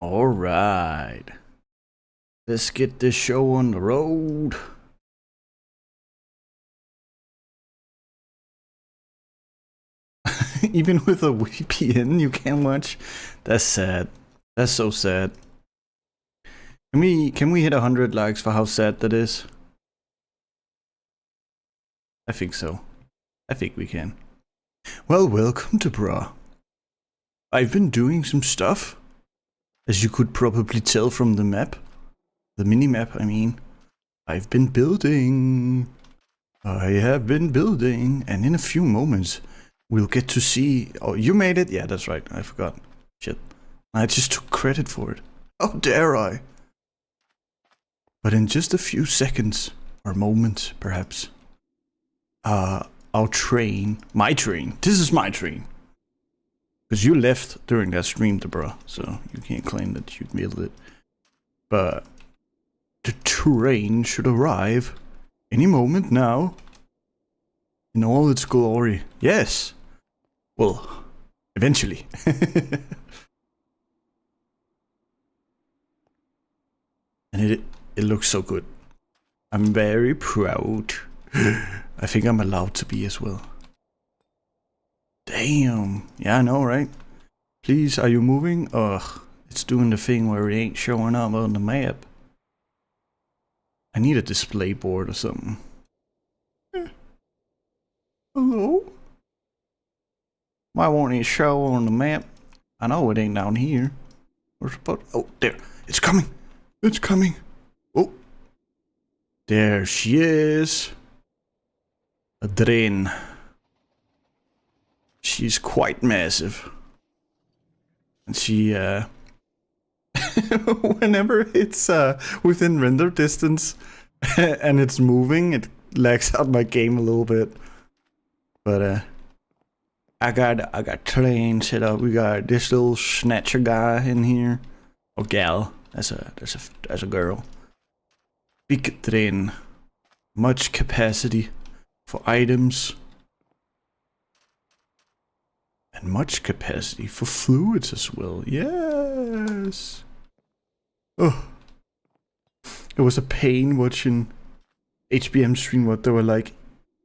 All right. Let's get this show on the road. Even with a VPN, you can't watch. That's sad. That's so sad. Can we hit 100 likes for how sad that is? I think so. I think we can. Well, welcome to Bra. I've been doing some stuff, as you could probably tell from the map. The mini-map, I mean. I've been building. I have been building, and in a few moments, we'll get to see... Oh, you made it? Yeah, that's right. I forgot. Shit. I just took credit for it. How dare I? But in just a few seconds, or moments, perhaps, our train, my train, this is my train. Because you left during that stream, bro, so you can't claim that you built it. But the train should arrive any moment now. In all its glory. Yes. Well, eventually. And it looks so good. I'm very proud. I think I'm allowed to be as well. Damn. Yeah, I know, right? Please, are you moving? Ugh. It's doing the thing where it ain't showing up on the map. I need a display board or something. Hello? Why won't it show on the map? I know it ain't down here. Where's the boat? Oh, there. It's coming. It's coming. Oh. There she is. A drain. She's quite massive. And she, whenever it's within render distance and it's moving, it lags out my game a little bit. But I got train set up. We got this little snatcher guy in here, or gal. That's a girl. Big train, much capacity for items, and much capacity for fluids as well. Yes. Oh, it was a pain watching HBM stream. What there were like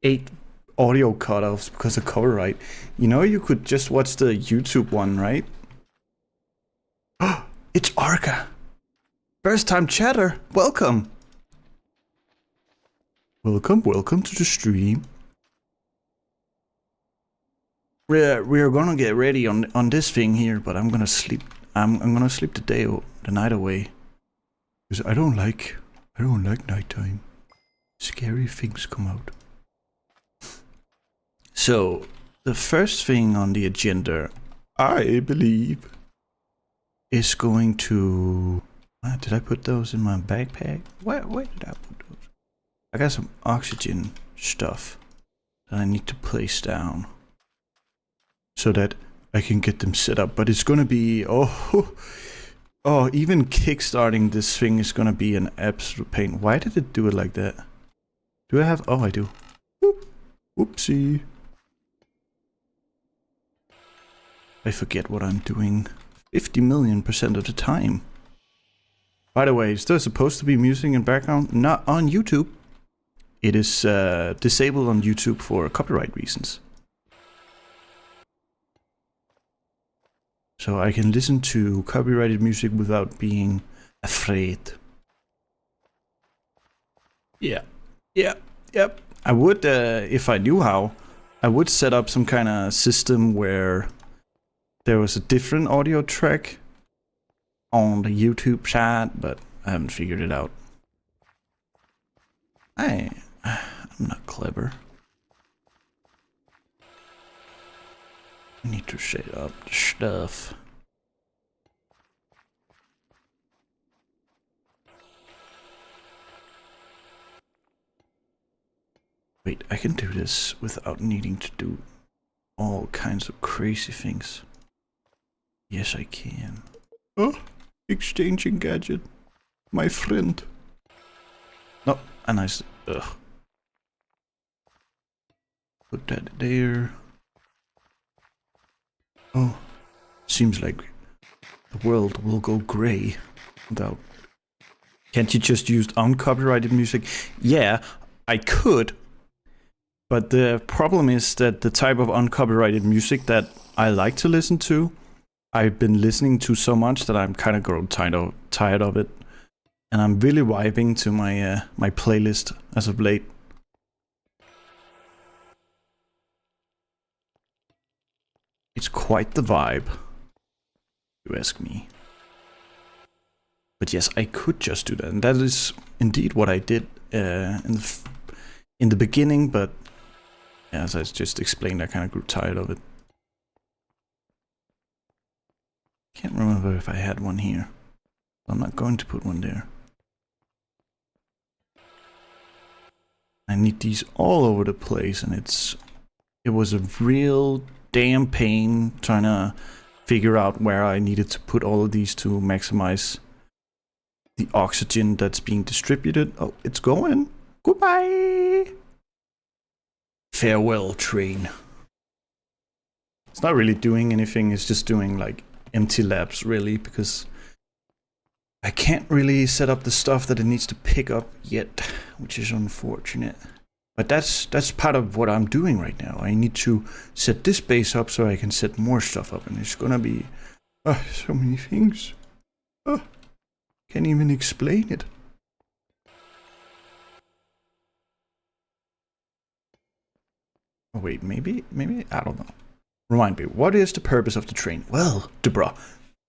8 audio cutoffs because of copyright. You know, you could just watch the YouTube one, right? Oh, it's Arca. First time chatter. Welcome. Welcome to the stream. We're gonna get ready on this thing here, but I'm gonna sleep. I'm gonna sleep the night away, because I don't like nighttime. Scary things come out. So the first thing on the agenda, I believe, is going to. Did I put those in my backpack? Where did I put those? I got some oxygen stuff that I need to place down, so that I can get them set up. But it's gonna be even kickstarting this thing is gonna be an absolute pain. Why did it do it like that? Do I have? Oh, I do. Oopsie. I forget what I'm doing 50,000,000% of the time. By the way, is there supposed to be music in background? Not on YouTube. It is disabled on YouTube for copyright reasons. So I can listen to copyrighted music without being afraid. Yep. I would, if I knew how, I would set up some kind of system where there was a different audio track on the YouTube side, but I haven't figured it out. I'm not clever. I need to set up the stuff. Wait, I can do this without needing to do all kinds of crazy things. Yes, I can. Oh, exchanging gadget. My friend. No, a nice... Ugh. Put that there. Oh, seems like the world will go grey without... Can't you just use uncopyrighted music? Yeah, I could. But the problem is that the type of uncopyrighted music that I like to listen to, I've been listening to so much that I'm kind of grown tired of it. And I'm really vibing to my my playlist as of late. It's quite the vibe, you ask me. But yes, I could just do that, and that is indeed what I did in the beginning. But yeah, as I just explained, I kind of grew tired of it. Can't remember if I had one here. I'm not going to put one there. I need these all over the place, and it was a real damn pain trying to figure out where I needed to put all of these to maximize the oxygen that's being distributed. Oh, it's going. Goodbye. Farewell, train. It's not really doing anything. It's just doing like empty laps, really, because I can't really set up the stuff that it needs to pick up yet, which is unfortunate. But that's part of what I'm doing right now. I need to set this base up so I can set more stuff up, and it's gonna be so many things. Can't even explain it. Oh wait, maybe I don't know. Remind me, what is the purpose of the train? Well, Debra,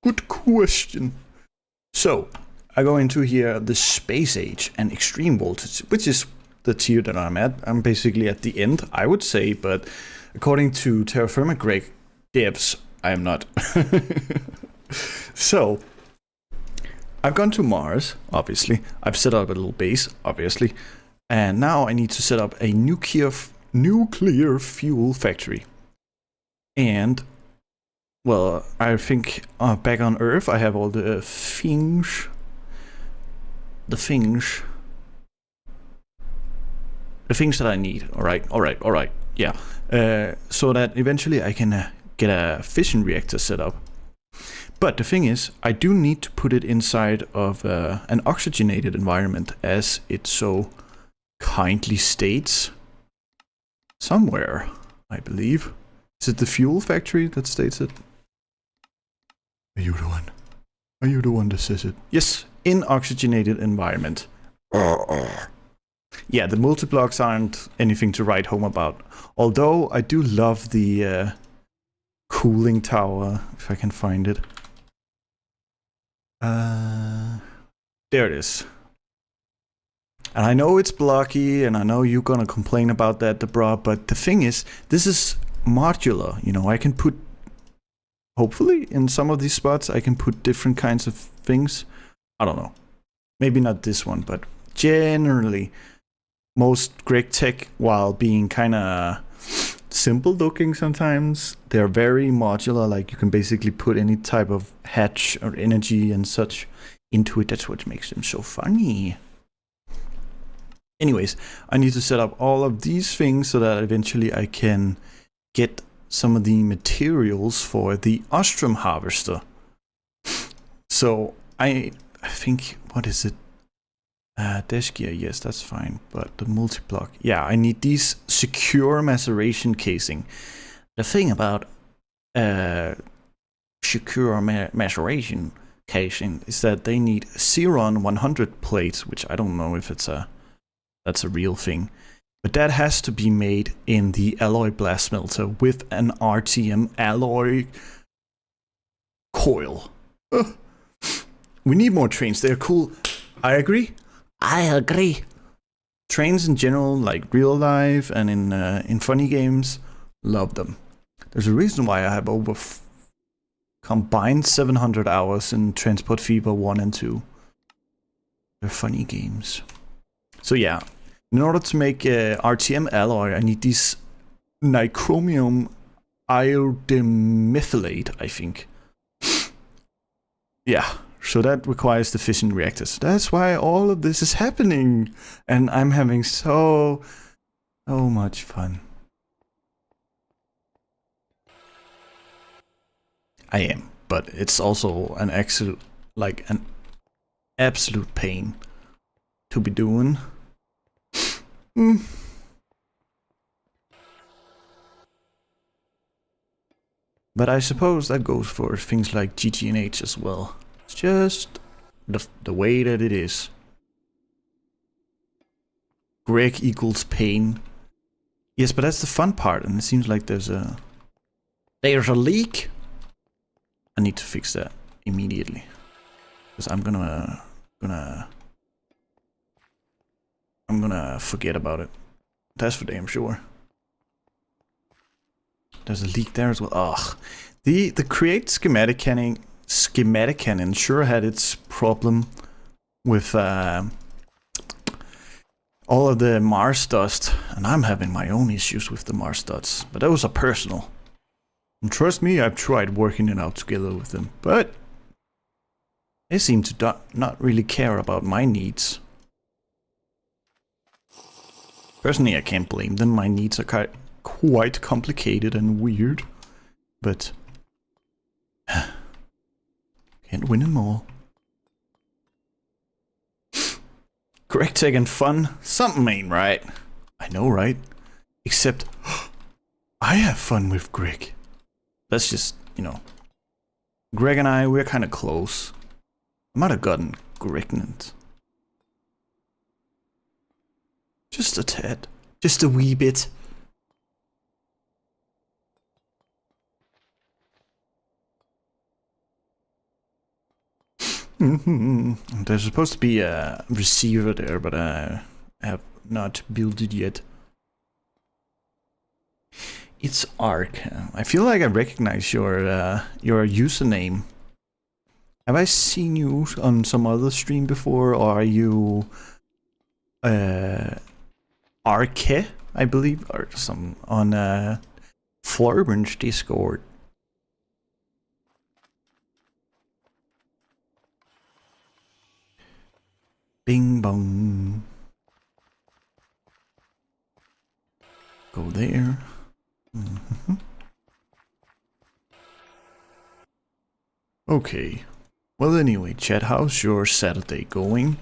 good question. So, I go into here the space age and extreme voltage, which is the tier that I'm at. I'm basically at the end, I would say, but according to TerraFirmaGreg devs, I am not. So, I've gone to Mars, obviously. I've set up a little base, obviously. And now I need to set up a nuclear fuel factory. And, well, I think back on Earth I have all the things. The things that I need. Alright. Yeah. So that eventually I can get a fission reactor set up. But the thing is, I do need to put it inside of an oxygenated environment, as it so kindly states somewhere, I believe. Is it the fuel factory that states it? Are you the one? Are you the one that says it? Yes, in oxygenated environment. Yeah, the multi-blocks aren't anything to write home about. Although I do love the cooling tower, if I can find it. There it is. And I know it's blocky, and I know you're gonna complain about that, Debra, but the thing is, this is modular. You know, I can put, hopefully, in some of these spots, I can put different kinds of things. I don't know. Maybe not this one, but generally, most Gregtech, while being kind of simple looking sometimes, they're very modular. Like, you can basically put any type of hatch or energy and such into it. That's what makes them so funny. Anyways, I need to set up all of these things so that eventually I can get some of the materials for the Ostrom harvester. So I think, what is it? Dash gear, yes, that's fine. But the multi-block, yeah, I need these secure maceration casing. The thing about secure maceration casing is that they need Xeron 100 plates, which I don't know if that's a real thing. But that has to be made in the alloy blast smelter with an RTM alloy coil. We need more trains, they're cool. I agree. Trains in general, like real life and in funny games, love them. There's a reason why I have over combined 700 hours in Transport Fever 1 and 2. They're funny games. So yeah, in order to make RTM alloy, I need these nichromium iodimethylate, I think. Yeah. So that requires the fission reactors. That's why all of this is happening. And I'm having so much fun. I am. but it's also an absolute pain to be doing. But I suppose that goes for things like GTNH as well. It's just the way that it is. Greg equals pain. Yes, but that's the fun part, and it seems like there's a leak. I need to fix that immediately, because I'm gonna forget about it. That's for damn sure. There's a leak there as well. Ugh. The create schematic cannon sure had its problem with all of the Mars dust, and I'm having my own issues with the Mars dust, but those are personal. And trust me, I've tried working it out together with them, but they seem to not really care about my needs. Personally, I can't blame them. My needs are quite complicated and weird, but can't win them all. Gregtech and fun, something ain't right. I know, right? Except I have fun with Greg. That's just, you know, Greg and I, we're kind of close. I might have gotten pregnant. Just a tad. Just a wee bit. There's supposed to be a receiver there, but I have not built it yet. It's Ark. I feel like I recognize your username. Have I seen you on some other stream before, or are you Arke, I believe, or some on Florburn's Discord? Bing bong. Go there. Okay. Well, anyway, chat, how's your Saturday going?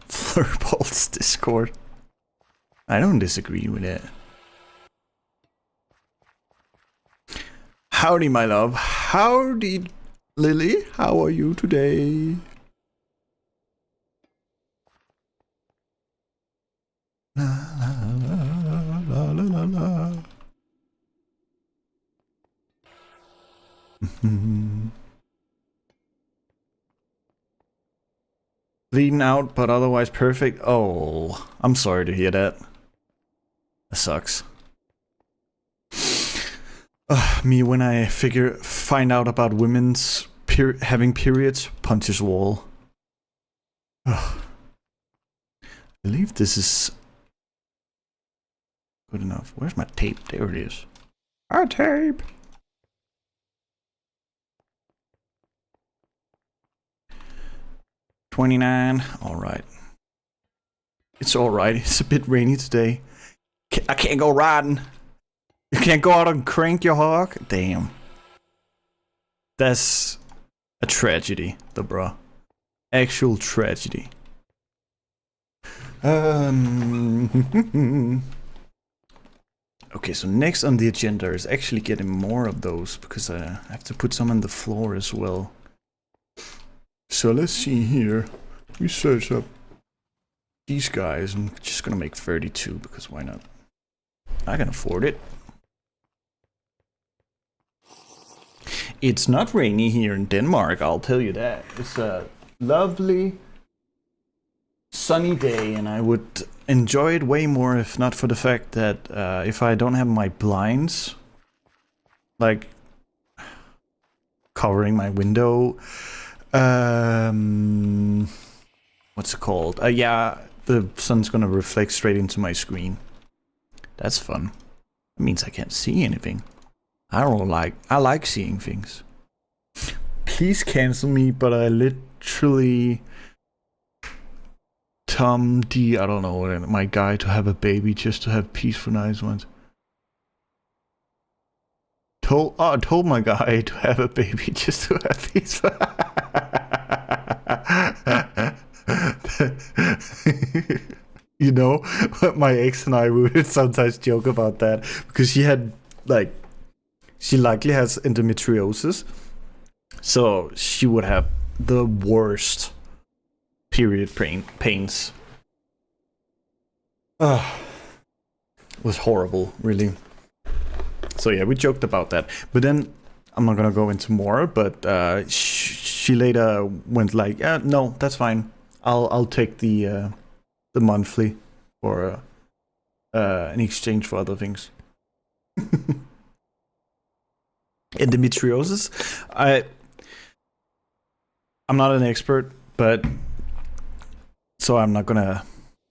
Flurbolt's Discord. I don't disagree with it. Howdy, my love. Howdy, Lily. How are you today? La la la la la la. Bleeding out, but otherwise perfect. Oh, I'm sorry to hear that. That sucks. Me when I find out about women's having periods, punches wall. I believe this is good enough. Where's my tape? There it is. Our tape. $29. All right. It's all right. It's a bit rainy today. I can't go riding. You can't go out and crank your hog. Damn. That's a tragedy, the bro. Actual tragedy. Okay, so next on the agenda is actually getting more of those, because I have to put some on the floor as well. So let's see here. We search up these guys. I'm just gonna make 32 because why not? I can afford it. It's not rainy here in Denmark, I'll tell you that. It's a lovely sunny day, and I would enjoy it way more if not for the fact that if I don't have my blinds, like covering my window, what's it called? Yeah, the sun's gonna reflect straight into my screen. That's fun. It means I can't see anything. I like seeing things. Please cancel me, but I literally Tom D, I don't know, my guy to have a baby just to have peaceful nice ones. told my guy to have a baby just to have these. You know, my ex and I would sometimes joke about that because she had like, she likely has endometriosis, so she would have the worst period pains. It was horrible, really. So yeah, we joked about that. But then, I'm not gonna go into more, but she later went like, yeah, no, that's fine. I'll take the monthly for in exchange for other things. Endometriosis, I'm not an expert, but so I'm not gonna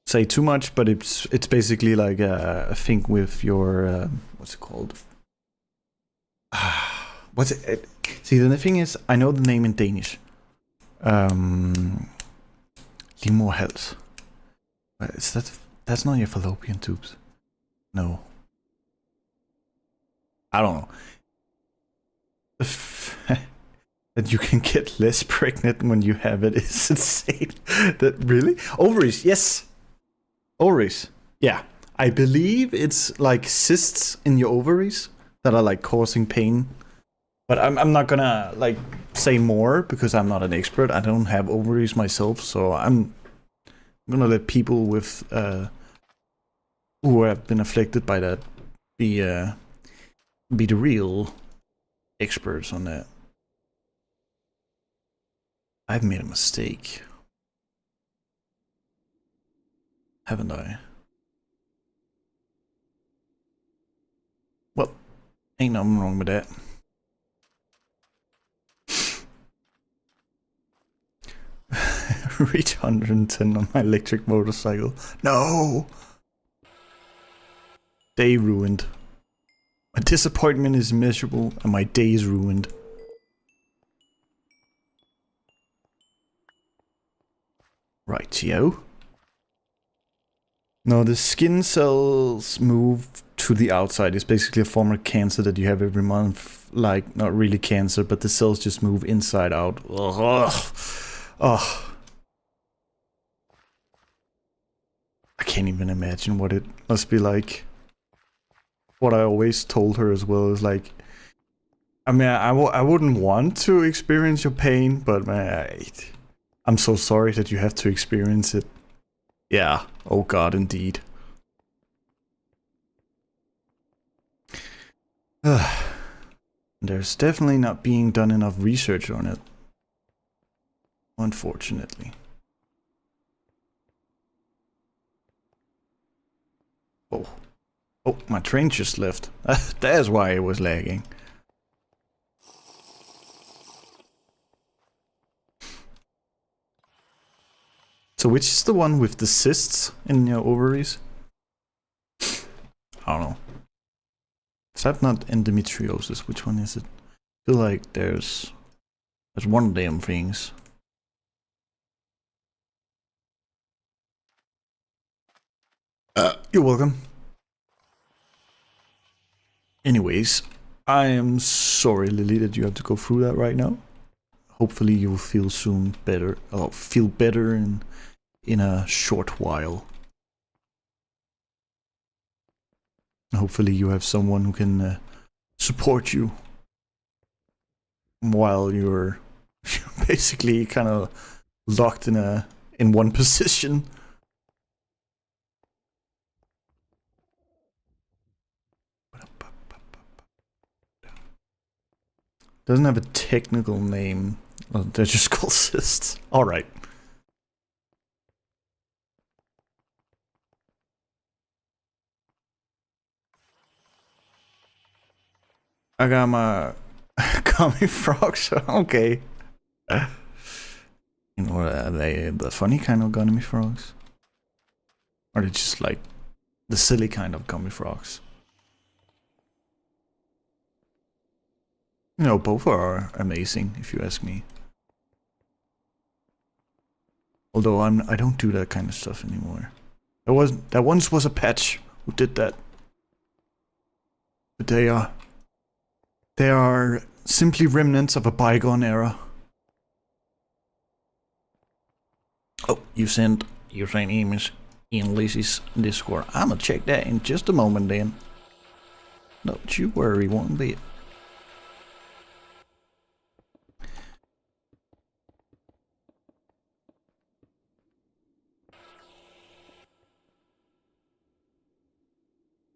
say too much. But it's basically like a thing with your what's it called? What's it? See, the thing is, I know the name in Danish. Livmoderhals. Is that's not your fallopian tubes? No. I don't know. That you can get less pregnant when you have it is insane. That really? Ovaries, yes. Ovaries. Yeah. I believe it's like cysts in your ovaries that are like causing pain. But I'm not gonna like say more because I'm not an expert. I don't have ovaries myself, so I'm gonna let people with who have been afflicted by that be the real experts on that. I've made a mistake, haven't I? Well, ain't nothing wrong with that. Reach 110 on my electric motorcycle. No! Day ruined. My disappointment is miserable and my day is ruined. Rightio. No, the skin cells move to the outside. It's basically a form of cancer that you have every month. Like, not really cancer, but the cells just move inside out. Ugh. Ugh. I can't even imagine what it must be like. What I always told her as well is like, I mean, I wouldn't want to experience your pain, but man, I'm so sorry that you have to experience it. Yeah, oh god, indeed. There's definitely not being done enough research on it. Unfortunately. Oh, my train just left. That's why it was lagging. So which is the one with the cysts in your ovaries? I don't know. Is that not endometriosis? Which one is it? I feel like there's one of them things. You're welcome. Anyways, I am sorry, Lily, that you have to go through that right now. Hopefully you will feel soon better. Oh, feel better in a short while. Hopefully you have someone who can support you while you're basically kind of locked in one position. Doesn't have a technical name. Oh, they're just called cysts. Alright. I got my gummy frogs. Okay. You know, are they the funny kind of gummy frogs? Or are they just like the silly kind of gummy frogs? You know, both are amazing, if you ask me. Although I don't do that kind of stuff anymore. That once was a patch who did that. But they are They are simply remnants of a bygone era. Oh, you sent image in Lizzie's Discord. I'ma check that in just a moment then. Don't you worry one bit.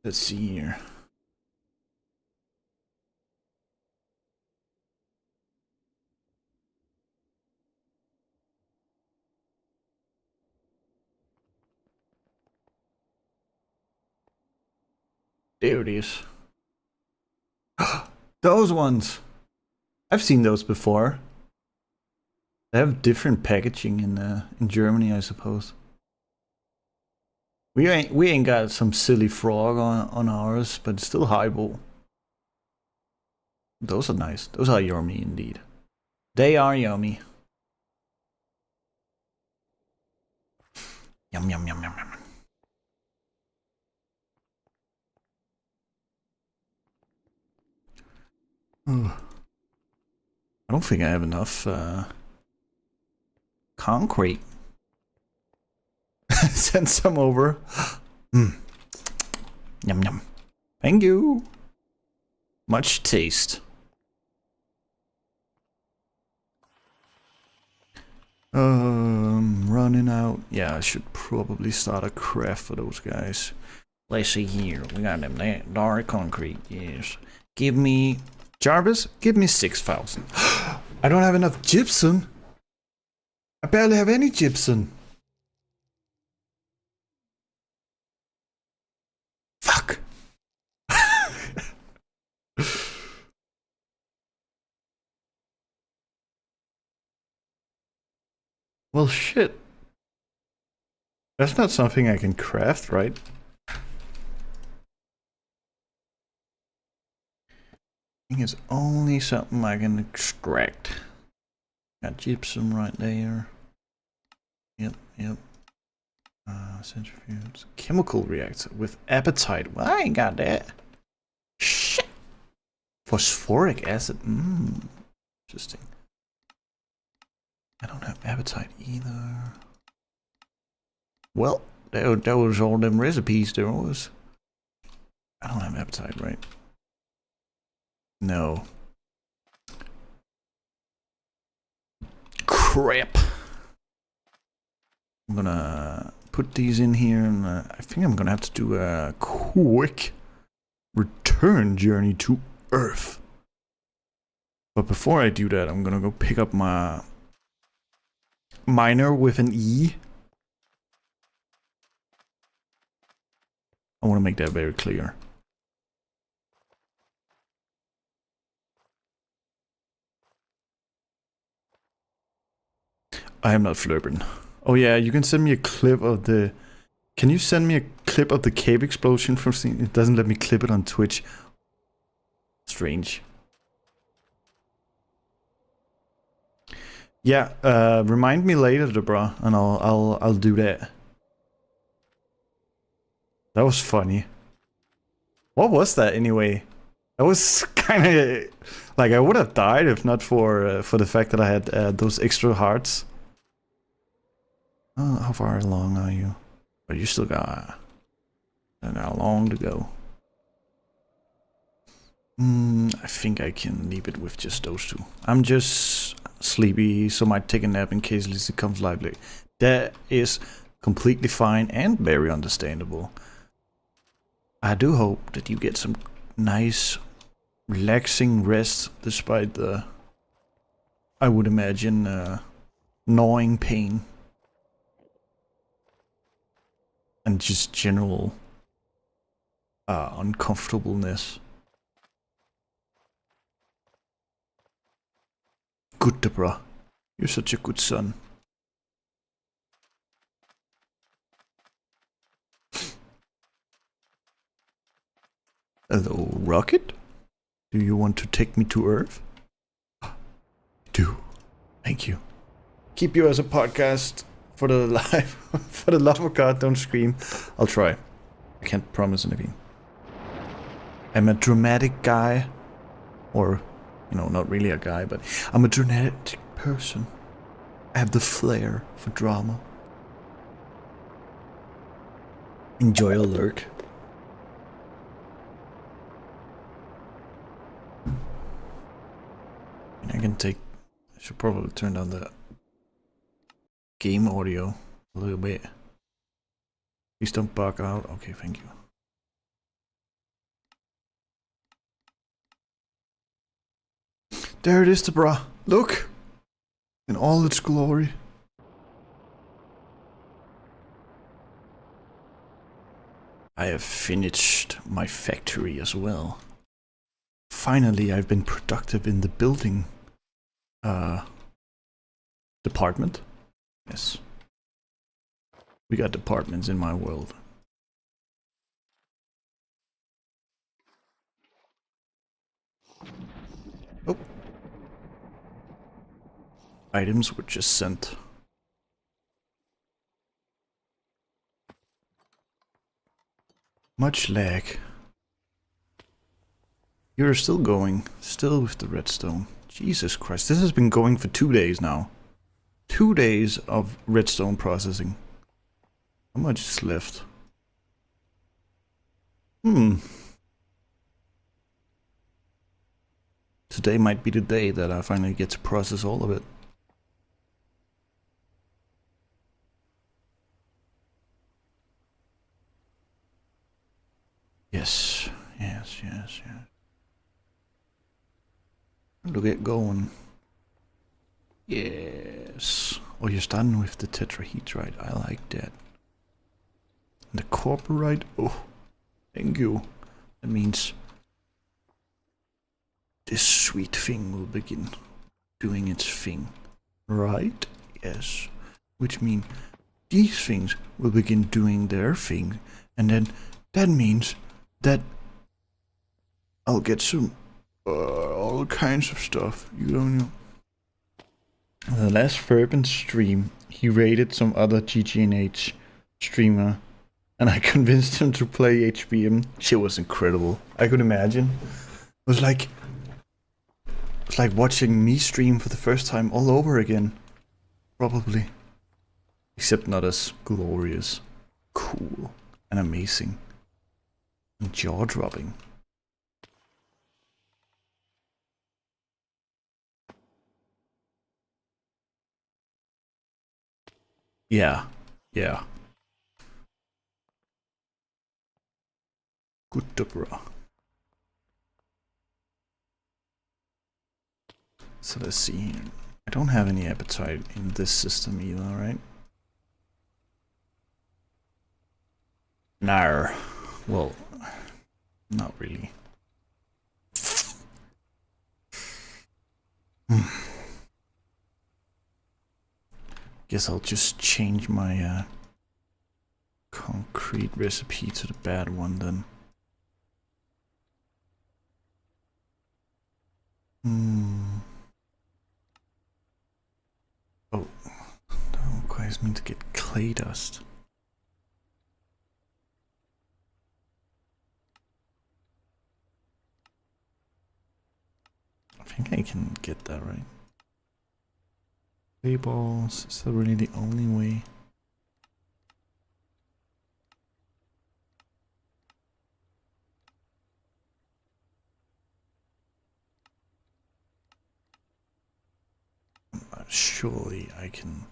Let's see here. There it is. Those ones! I've seen those before. They have different packaging in Germany, I suppose. We ain't got some silly frog on ours, but it's still highball. Those are nice. Those are yummy indeed. They are yummy. Yum yum yum yum yum. I don't think I have enough concrete. Send some over. Yum yum. Thank you. Much taste. Running out. Yeah, I should probably start a craft for those guys. Let's see here. We got them there. Dark concrete. Yes. Give me Jarvis. Give me 6,000. I don't have enough gypsum. I barely have any gypsum. Fuck. Well, shit. That's not something I can craft, right? I think it's only something I can extract. Got gypsum right there. Yep. Centrifuge. Chemical reactor with appetite. Well, I ain't got that. Shit. Phosphoric acid. Interesting. I don't have appetite either. Well, that was all them recipes there was. I don't have appetite, right? No. Crap. I'm gonna put these in here, and I think I'm gonna have to do a quick return journey to Earth. But before I do that, I'm gonna go pick up my miner with an E. I want to make that very clear. I am not flirting. Oh yeah, you can send me a clip of the... Can you send me a clip of the cave explosion from... It doesn't let me clip it on Twitch. Strange. Yeah, remind me later, bro, and I'll do that. That was funny. What was that anyway? That was kind of like I would have died if not for the fact that I had those extra hearts. Oh, how far along are you? But you still got long to go. I think I can leave it with just those two. I'm just sleepy, so I might take a nap in case Lizzie comes live late. That is completely fine and very understandable. I do hope that you get some nice, relaxing rest despite the, I would imagine, gnawing pain. And just general uncomfortableness. Good, Deborah. You're such a good son. Hello, Rocket? Do you want to take me to Earth? Do. Thank you. Keep you as a podcast for the life. For the love of God, don't scream. I'll try. I can't promise anything. I'm a dramatic guy. Or, you know, not really a guy, but I'm a dramatic person. I have the flair for drama. Enjoy a lurk. I can take... I should probably turn down the game audio a little bit. Please don't bug out. Okay, thank you. There it is, the bra. Look! In all its glory. I have finished my factory as well. Finally, I've been productive in the building department. Yes. We got departments in my world. Oh. Items were just sent. Much lag. You're still going. Still with the redstone. Jesus Christ. This has been going for 2 days now. 2 days of redstone processing. How much is left? Today might be the day that I finally get to process all of it. Yes, yes, yes, yes. Look at going. Yes. Oh, you're starting with the tetrahedrite. I like that. And the copperite. Oh, thank you. That means this sweet thing will begin doing its thing. Right? Yes. Which means these things will begin doing their thing. And then that means that I'll get some all kinds of stuff. You don't know. The last Fervent stream, he raided some other GGNH streamer, and I convinced him to play HBM. Shit was incredible. I could imagine. It was like watching me stream for the first time all over again. Probably. Except not as glorious, cool, and amazing. And jaw-dropping. Yeah. Yeah. Good bro. So let's see here. I don't have any appetite in this system either, right? No. Well, not really. Guess I'll just change my concrete recipe to the bad one then. Oh, that requires me to get clay dust. I think I can get that right. Clay balls, is that really the only way? Surely I can.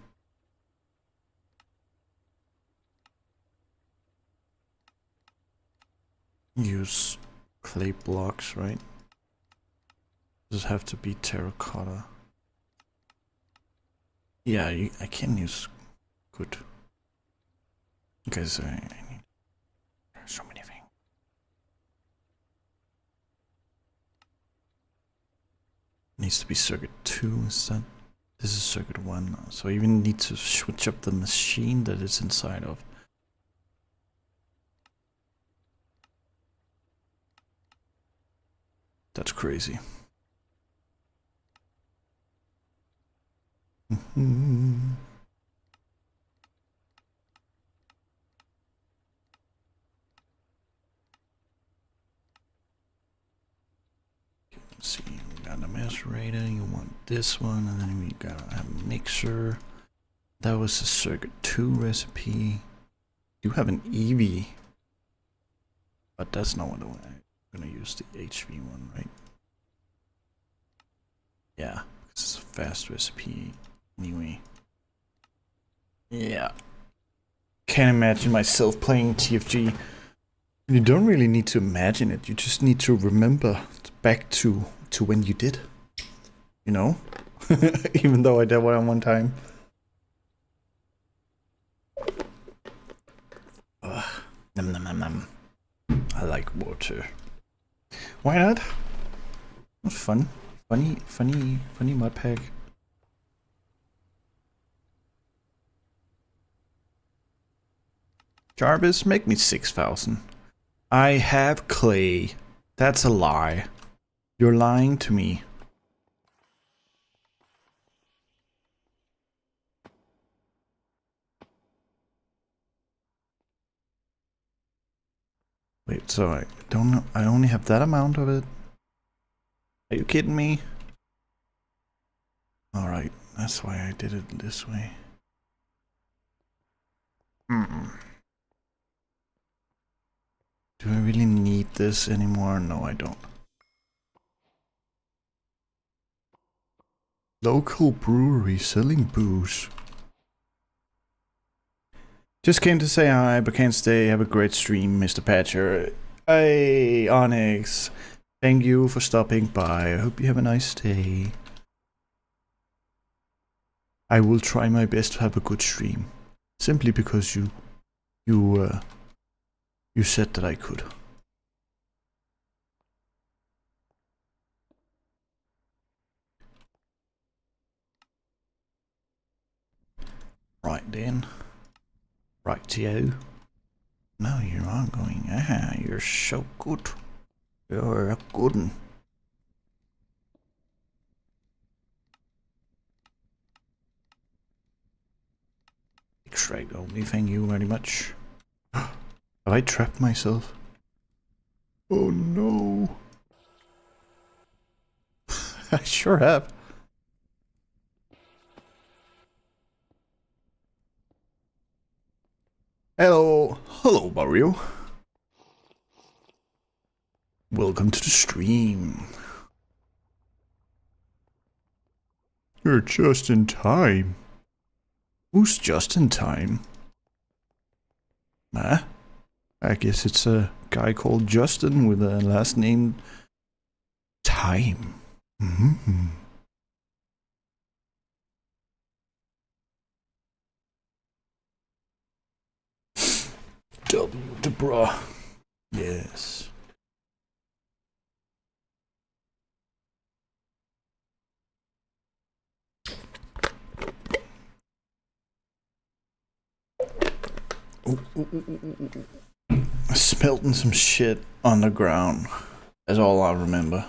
Use clay blocks, right? Does it have to be terracotta? Yeah, I can use. Good. Okay, so I need so many things. Needs to be circuit 2 instead. This is circuit 1, so I even need to switch up the machine that it's inside of. That's crazy. Let's see. this one, and then we got a mixer. That was a circuit 2 recipe. You have an EV, but that's not what I'm gonna use the HV one, right? Yeah, because it's a fast recipe anyway. Yeah. Can't imagine myself playing TFG. You don't really need to imagine it, you just need to remember back to when you did. You know? Even though I did one time. Nom nom nom nom. I like water. Why not? Fun. Funny mud pack. Jarvis, make me 6,000. I have clay. That's a lie. You're lying to me. Wait, so I don't know. I only have that amount of it? Are you kidding me? Alright, that's why I did it this way. Do I really need this anymore? No, I don't. Local brewery selling booze. Just came to say hi, but can't stay. Have a great stream, Mr. Patcher. Hey, Onyx. Thank you for stopping by. I hope you have a nice day. I will try my best to have a good stream. Simply because you said that I could. Right then. Rightio. No, you aren't going. Ah, you're so good. You're a good one. Extract only, thank you very much. Have I trapped myself? Oh no. I sure have. Hello Mario. Welcome to the stream. You're just in time. Who's just in time? Huh? I guess it's a guy called Justin with a last name Time. Mm-hmm. W to bra. Yes. Smelting some shit on the ground. That's all I remember.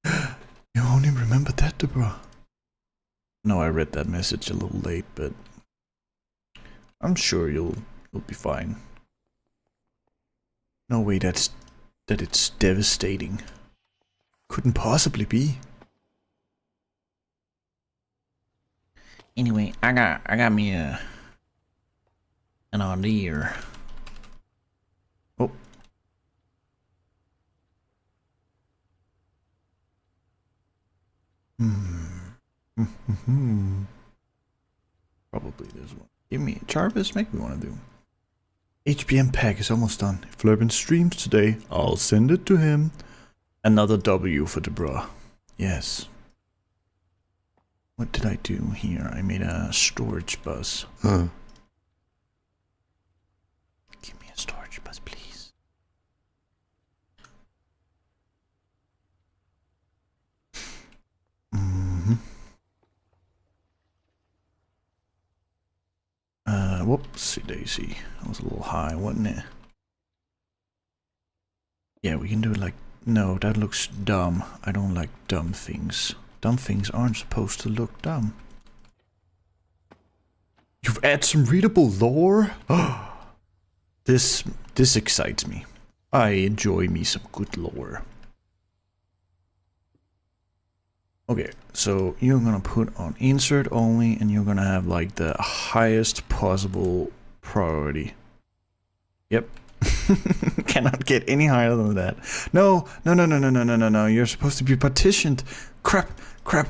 You only remember that, Deborah? No, I read that message a little late, but I'm sure you'll be fine. No way that it's devastating. Couldn't possibly be. Anyway, I got me an idea. Oh. Probably this one. Give me Jarvis, make me want to do. HBM pack is almost done. If Lurban streams today, I'll send it to him. Another W for the bra. Yes. What did I do here? I made a storage bus. Huh. Give me a storage bus, please. Whoopsie daisy. That was a little high, wasn't it? Yeah, we can do it like... No, that looks dumb. I don't like dumb things. Dumb things aren't supposed to look dumb. You've added some readable lore? This excites me. I enjoy me some good lore. Okay, so you're gonna put on insert only, and you're gonna have like the highest possible priority. Yep. Cannot get any higher than that. No, no, no, no, no, no, no, no, no. You're supposed to be partitioned. Crap, crap,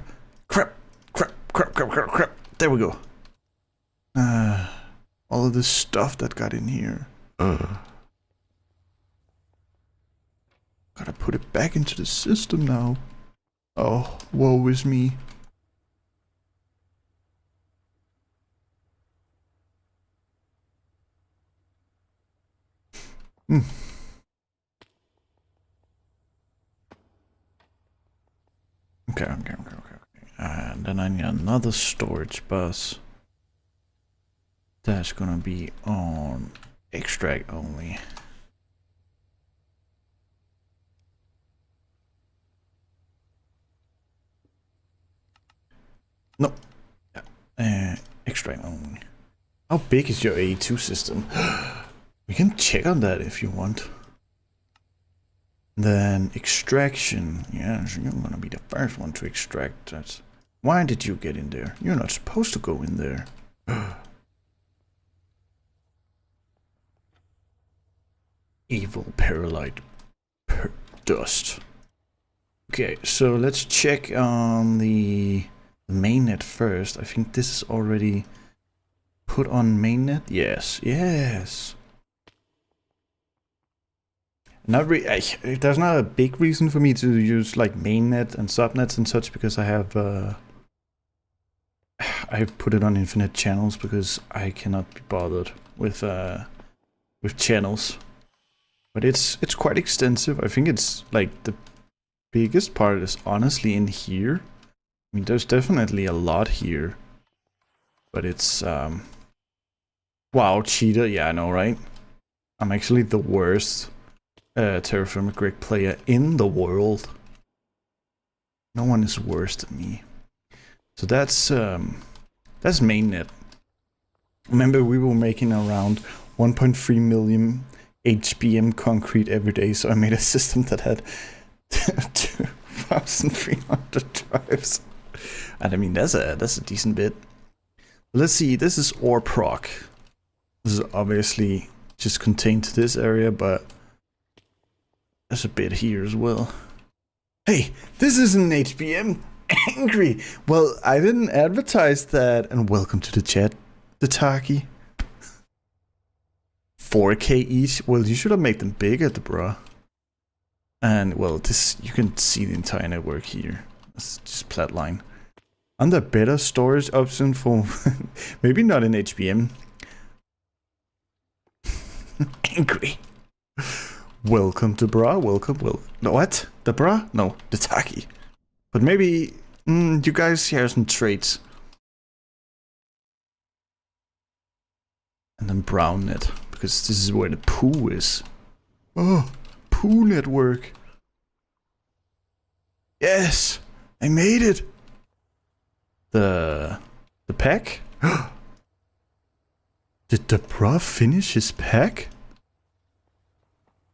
crap, crap, crap, crap, crap, crap. There we go. All of this stuff that got in here. Gotta put it back into the system now. Oh, woe is me. Hmm. Okay. And then I need another storage bus. That's gonna be on extract only. No. Extract only. How big is your A2 system? We can check on that if you want. Then extraction. Yeah, so you're gonna be the first one to extract that. Why did you get in there? You're not supposed to go in there. Evil paralyte dust. Okay, so let's check on the mainnet first. I think this is already put on mainnet. Yes, yes. Not really. There's not a big reason for me to use like mainnet and subnets and such, because I have I've put it on infinite channels because I cannot be bothered with channels. But it's quite extensive. I think it's like the biggest part is honestly in here. I mean, there's definitely a lot here, but it's wow, cheater. Yeah, I know, right? I'm actually the worst TerraFirmaGreg player in the world. No one is worse than me. So that's mainnet. Remember, we were making around 1.3 million HBM concrete every day, so I made a system that had 2,300 drives. And I mean, that's a decent bit. Let's see, this is ore proc. This is obviously just contained to this area, but there's a bit here as well. Hey, this isn't HBM. Angry. Well, I didn't advertise that. And welcome to the chat, the Taki. 4K each. Well, you should have made them bigger, bro. And well, this, you can see the entire network here. It's just flatline. And the better storage option for maybe not in HBM. Angry. Welcome to bra. Welcome. No, what? The bra? No, the Taki. But maybe you guys share some traits. And then brown net, because this is where the poo is. Oh, poo network. Yes, I made it. The pack? Did the bra finish his pack?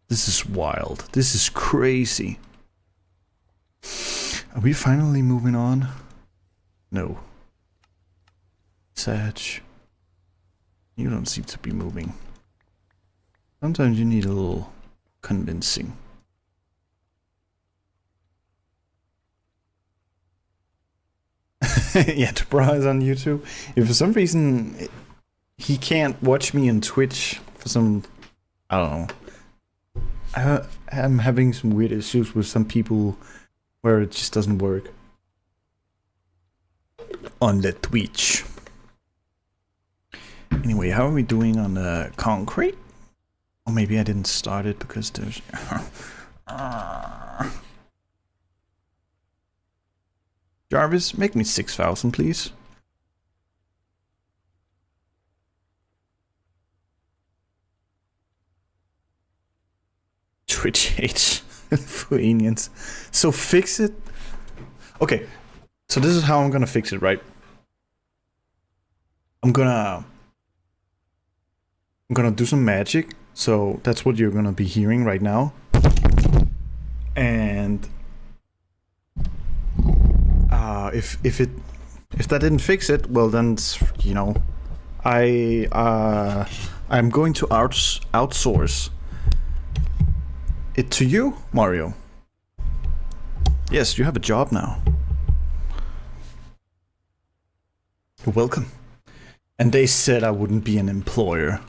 This is wild. This is crazy. Are we finally moving on? No. Sag. You don't seem to be moving. Sometimes you need a little convincing. Yeah, Bra is on YouTube. If for some reason he can't watch me on Twitch for some, I don't know. I'm having some weird issues with some people where it just doesn't work on the Twitch. Anyway, how are we doing on the concrete? Or maybe I didn't start it because there's Jarvis, make me 6,000, please. Twitch hates Lithuanians. So fix it. Okay, so this is how I'm gonna fix it, right? I'm gonna do some magic. So that's what you're gonna be hearing right now. And If that didn't fix it, well then, you know, I'm going to outsource it to you, Mario. Yes, you have a job now. You're welcome. And they said I wouldn't be an employer.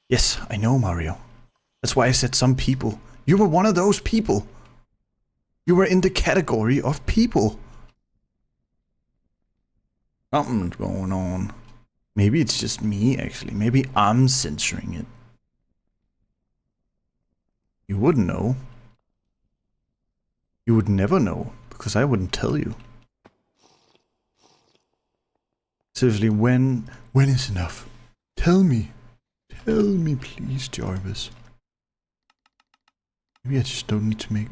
Yes, I know, Mario. That's why I said some people. You were one of those people. You were in the category of people. Something's going on. Maybe it's just me, actually. Maybe I'm censoring it. You wouldn't know. You would never know, because I wouldn't tell you. Seriously, when is enough? Tell me. Tell me, please, Jarvis. Maybe I just don't need to make...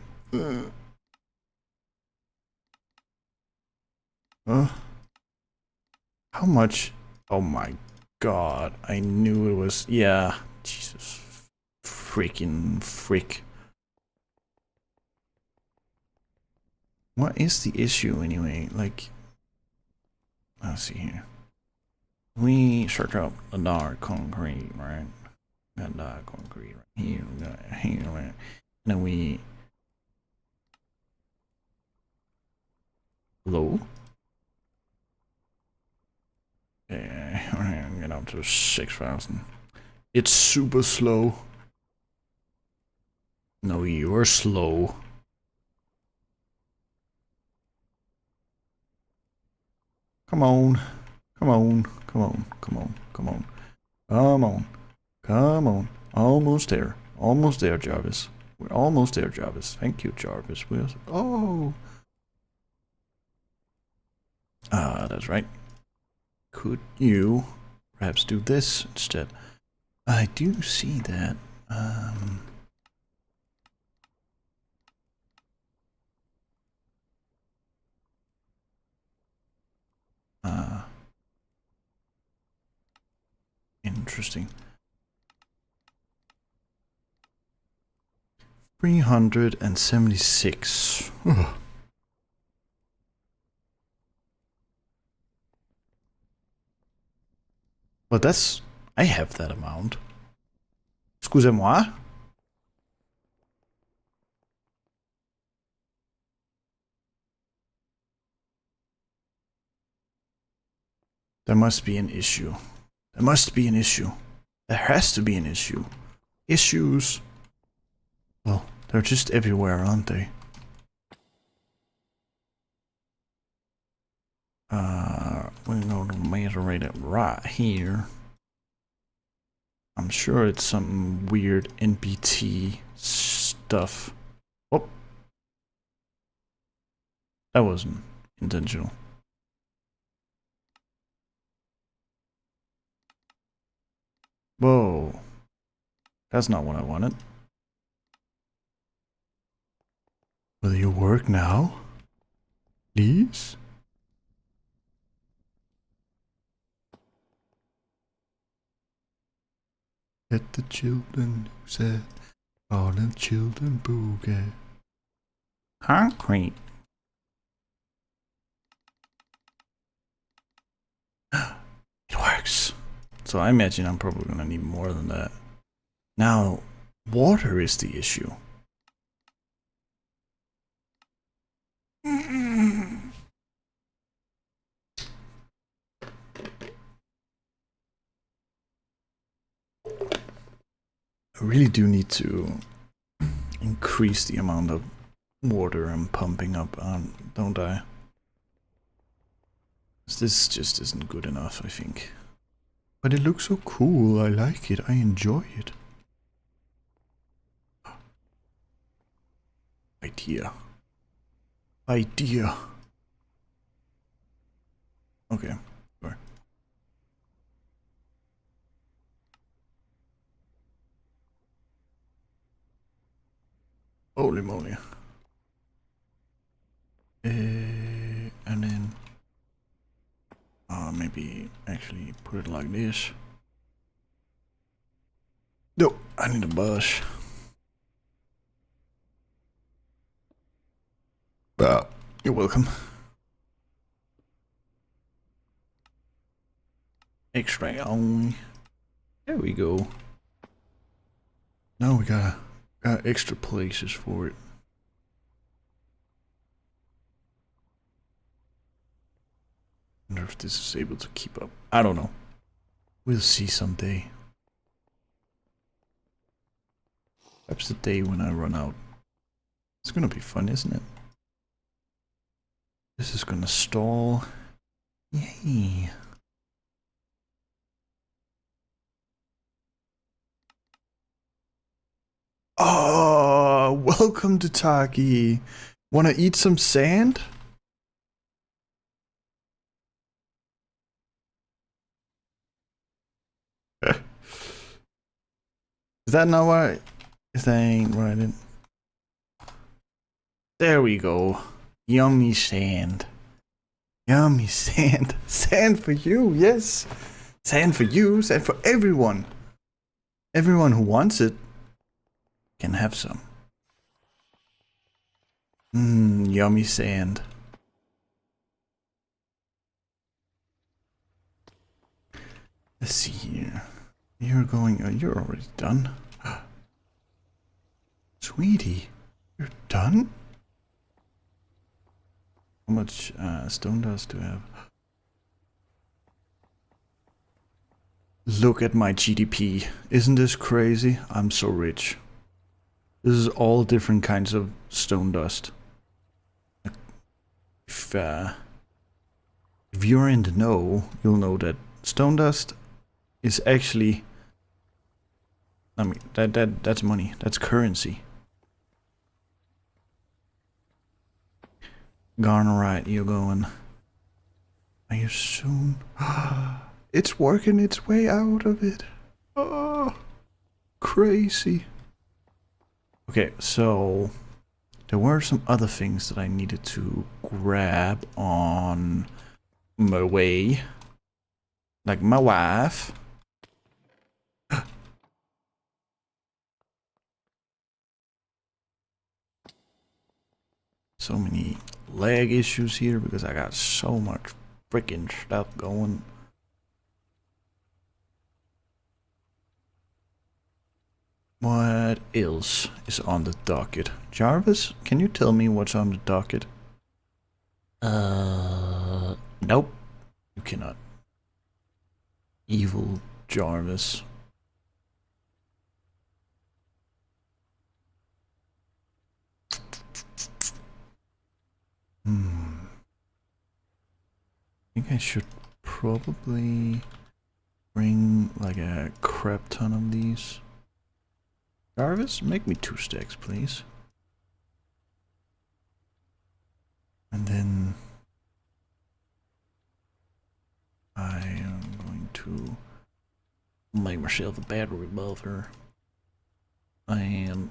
How much? Oh my god, I knew it was... Yeah, Jesus. Freaking frick. What is the issue anyway? Like... Let's see here. We search up the dark concrete, right? Got dark concrete right here, we got it here, right? And then we... Low? Yeah, we're gonna get up to 6,000. It's super slow. No, you're slow. Come on. Come on. Come on. Come on. Come on. Come on. Come on. Almost there. Almost there, Jarvis. We're almost there, Jarvis. Thank you, Jarvis. We're... Oh. That's right. Could you perhaps do this instead? I do see that. Interesting. 376. Ugh. But that's... I have that amount. Excusez-moi. There must be an issue. There must be an issue. There has to be an issue. Issues. Well, they're just everywhere, aren't they? We're going to measure it right here. I'm sure it's some weird NBT stuff. Oh. That wasn't intentional. Whoa. That's not what I wanted. Will you work now? Please? Let the children say, all the children boogie. Concrete. It works. So I imagine I'm probably gonna need more than that. Now, water is the issue. I really do need to increase the amount of water I'm pumping up, don't I? This just isn't good enough, I think. But it looks so cool, I like it, I enjoy it. Idea. Idea. Okay, sure. Holy moly. And then maybe actually put it like this. No, I need a brush. You're welcome. Extract only. There we go. Now we got extra places for it. Wonder if this is able to keep up. I don't know. We'll see someday. Perhaps the day when I run out. It's gonna be fun, isn't it? This is gonna stall. Yay. Oh, welcome to Taki. Wanna eat some sand? Is that not what? Is that ain't what I did? There we go. Yummy sand. Yummy sand. Sand for you, yes. Sand for you, sand for everyone. Everyone who wants it can have some. Yummy sand. Let's see here. You're going, you're already done. Sweetie, you're done? How much stone dust do I have? Look at my GDP. Isn't this crazy? I'm so rich. This is all different kinds of stone dust. If you're in the know, you'll know that stone dust is actually, I mean, that's money. That's currency. Garnerite, you're going. Are you soon? It's working its way out of it. Oh, crazy. Okay, so there were some other things that I needed to grab on my way. Like my wife. So many lag issues here because I got so much freaking stuff going. What else is on the docket? Jarvis, can you tell me what's on the docket? Nope. You cannot. Evil Jarvis. I think I should probably bring like a crap ton of these. Jarvis, make me 2 stacks, please. And then I am going to make myself a battery buffer. And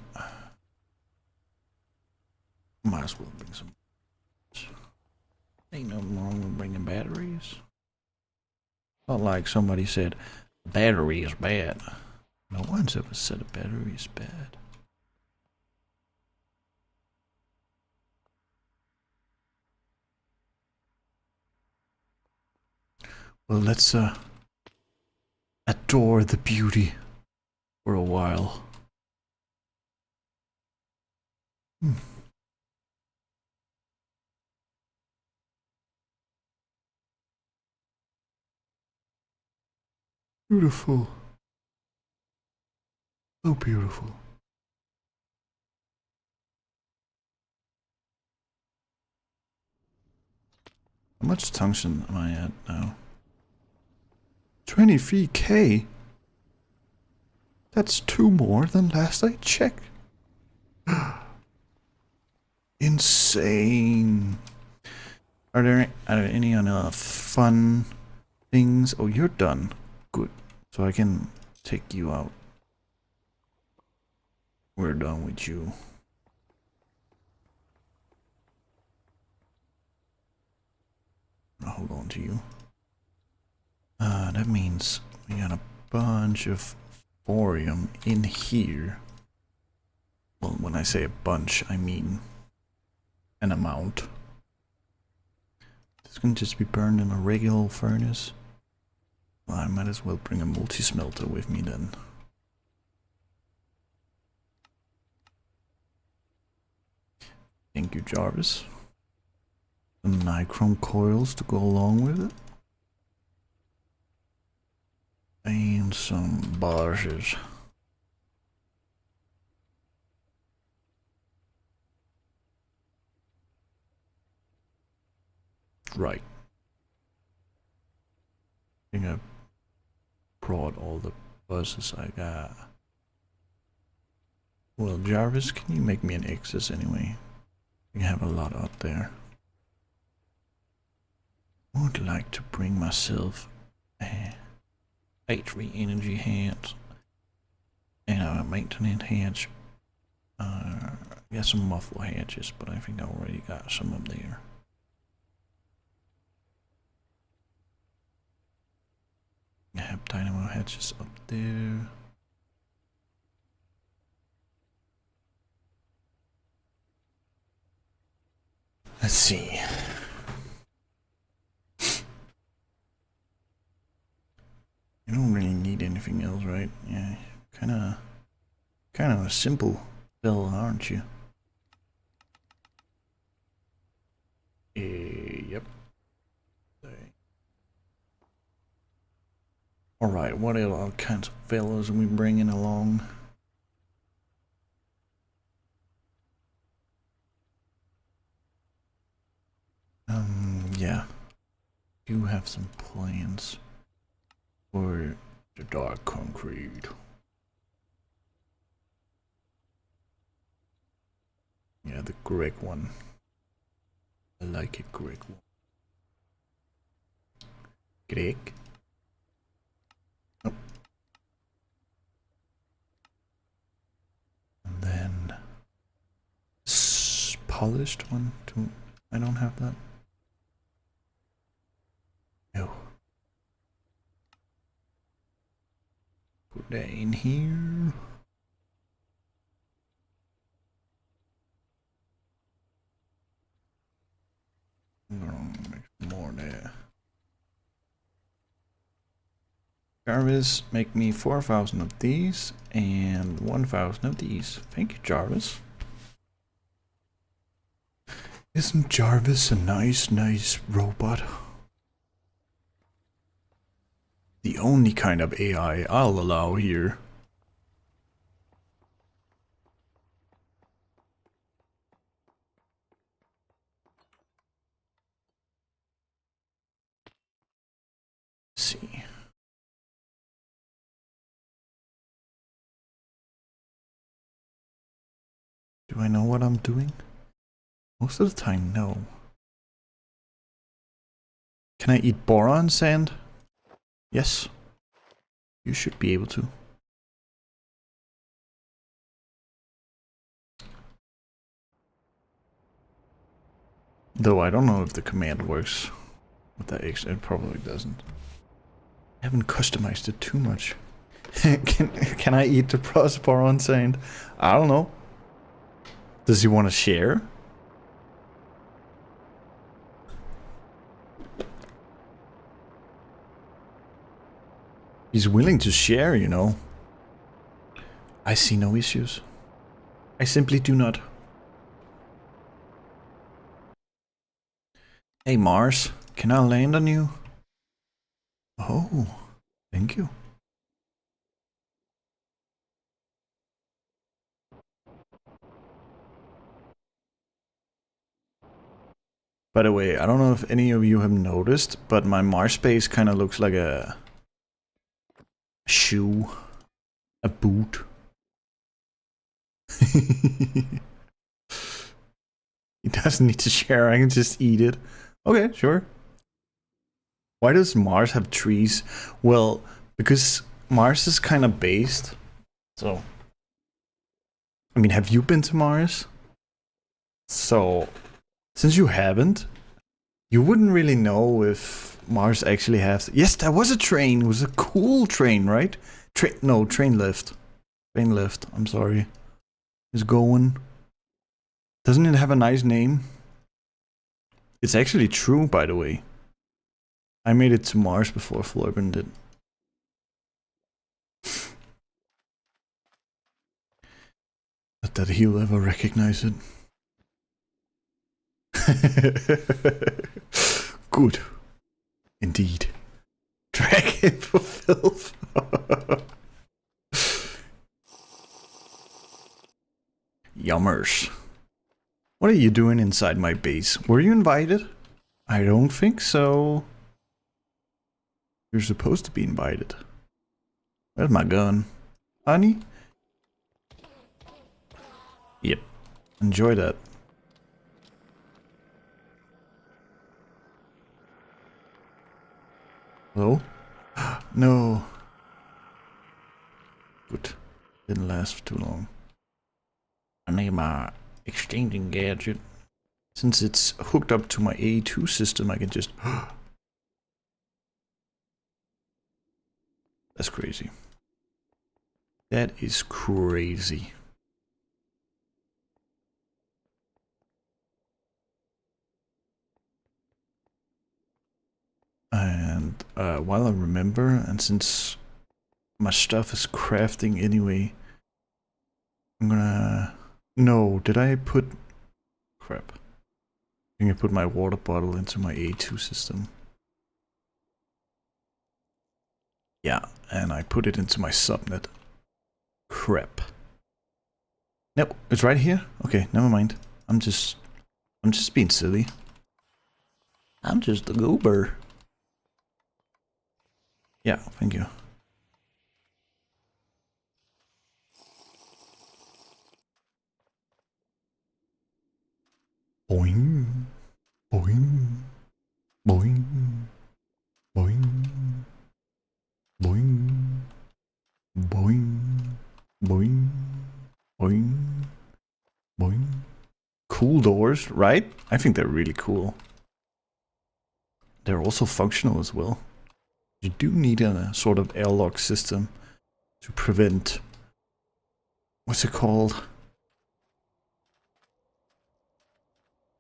might as well bring some. Ain't nothing wrong with bringing batteries. Not like somebody said battery is bad. No one's ever said a battery is bad. Well, let's adore the beauty for a while. Beautiful. So beautiful. How much tungsten am I at now? 23k? That's 2 more than last I checked. Insane. Are there any other fun things? Oh, you're done. Good. So I can take you out. We're done with you. I'll hold on to you. That means we got a bunch of thorium in here. Well, when I say a bunch, I mean an amount. This can just be burned in a regular furnace. Well, I might as well bring a multi-smelter with me then. Thank you, Jarvis. Some nichrome coils to go along with it. And some barges. Right. I think I brought all the buses I got. Well, Jarvis, can you make me an excess anyway? We have a lot up there. I would like to bring myself a 3 energy heads and a maintenance hedge. Got some muffle hedges, but I think I already got some up there. I have dynamo hedges up there. Let's see. You don't really need anything else, right? Yeah, kind of a simple build, aren't you? Yep. All right, what other kinds of fellows are we bringing along? Yeah. Do have some plans for the dark concrete. Yeah, the Greg one. I like it, Greg one. Greg? Oh. And then polished one too. I don't have that. No. Put that in here. I'm gonna make more there. Jarvis, make me 4,000 of these and 1,000 of these. Thank you, Jarvis. Isn't Jarvis a nice robot? The only kind of AI I'll allow here. Let's see. Do I know what I'm doing? Most of the time, no. Can I eat boron sand? Yes. You should be able to. Though I don't know if the command works with that X. It probably doesn't. I haven't customized it too much. Can I eat the boron sand? I don't know. Does he want to share? He's willing to share, you know. I see no issues. I simply do not. Hey Mars, can I land on you? Oh, thank you. By the way, I don't know if any of you have noticed, but my Mars base kind of looks like a shoe, a boot. He doesn't need to share, I can just eat it. Okay, sure. Why does Mars have trees? Well, because Mars is kind of based. So, I mean, have you been to Mars? So, since you haven't, you wouldn't really know if Mars actually has... Yes, there was a train. It was a cool train, right? Train lift. Train lift, I'm sorry. It's going. Doesn't it have a nice name? It's actually true, by the way. I made it to Mars before Florben did. Not that he'll ever recognize it. Good. Indeed. Drag him for filth. Yummers. What are you doing inside my base? Were you invited? I don't think so. You're supposed to be invited. Where's my gun? Honey? Yep. Enjoy that. Hello? No. Good. Didn't last for too long. I need my exchanging gadget. Since it's hooked up to my A2 system, I can just... That's crazy. That is crazy. And while I remember, and since my stuff is crafting anyway, I'm gonna... No, did I put... Crap. I think I put my water bottle into my A2 system. Yeah, and I put it into my subnet. Crap. Nope, it's right here? Okay, never mind. I'm just being silly. I'm just a goober. Yeah, thank you. Boing. Boing. Boing. Boing. Boing. Boing. Boing. Boing. Boing. Cool doors, right? I think they're really cool. They're also functional as well. You do need a sort of airlock system to prevent... What's it called?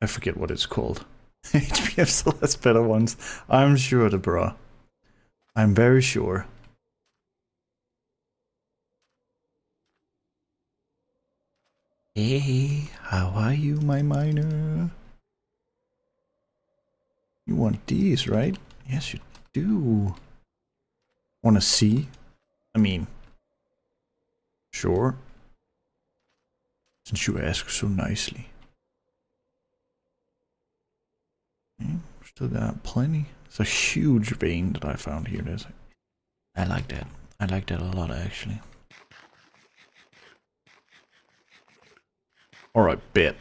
I forget what it's called. HPF still has better ones. I'm sure, bro. I'm very sure. Hey, how are you, my miner? You want these, right? Yes, you do. Want to see? I mean, sure. Since you ask so nicely. Okay, still got plenty. It's a huge vein that I found here. I like that. I like that a lot, actually. Alright, bet.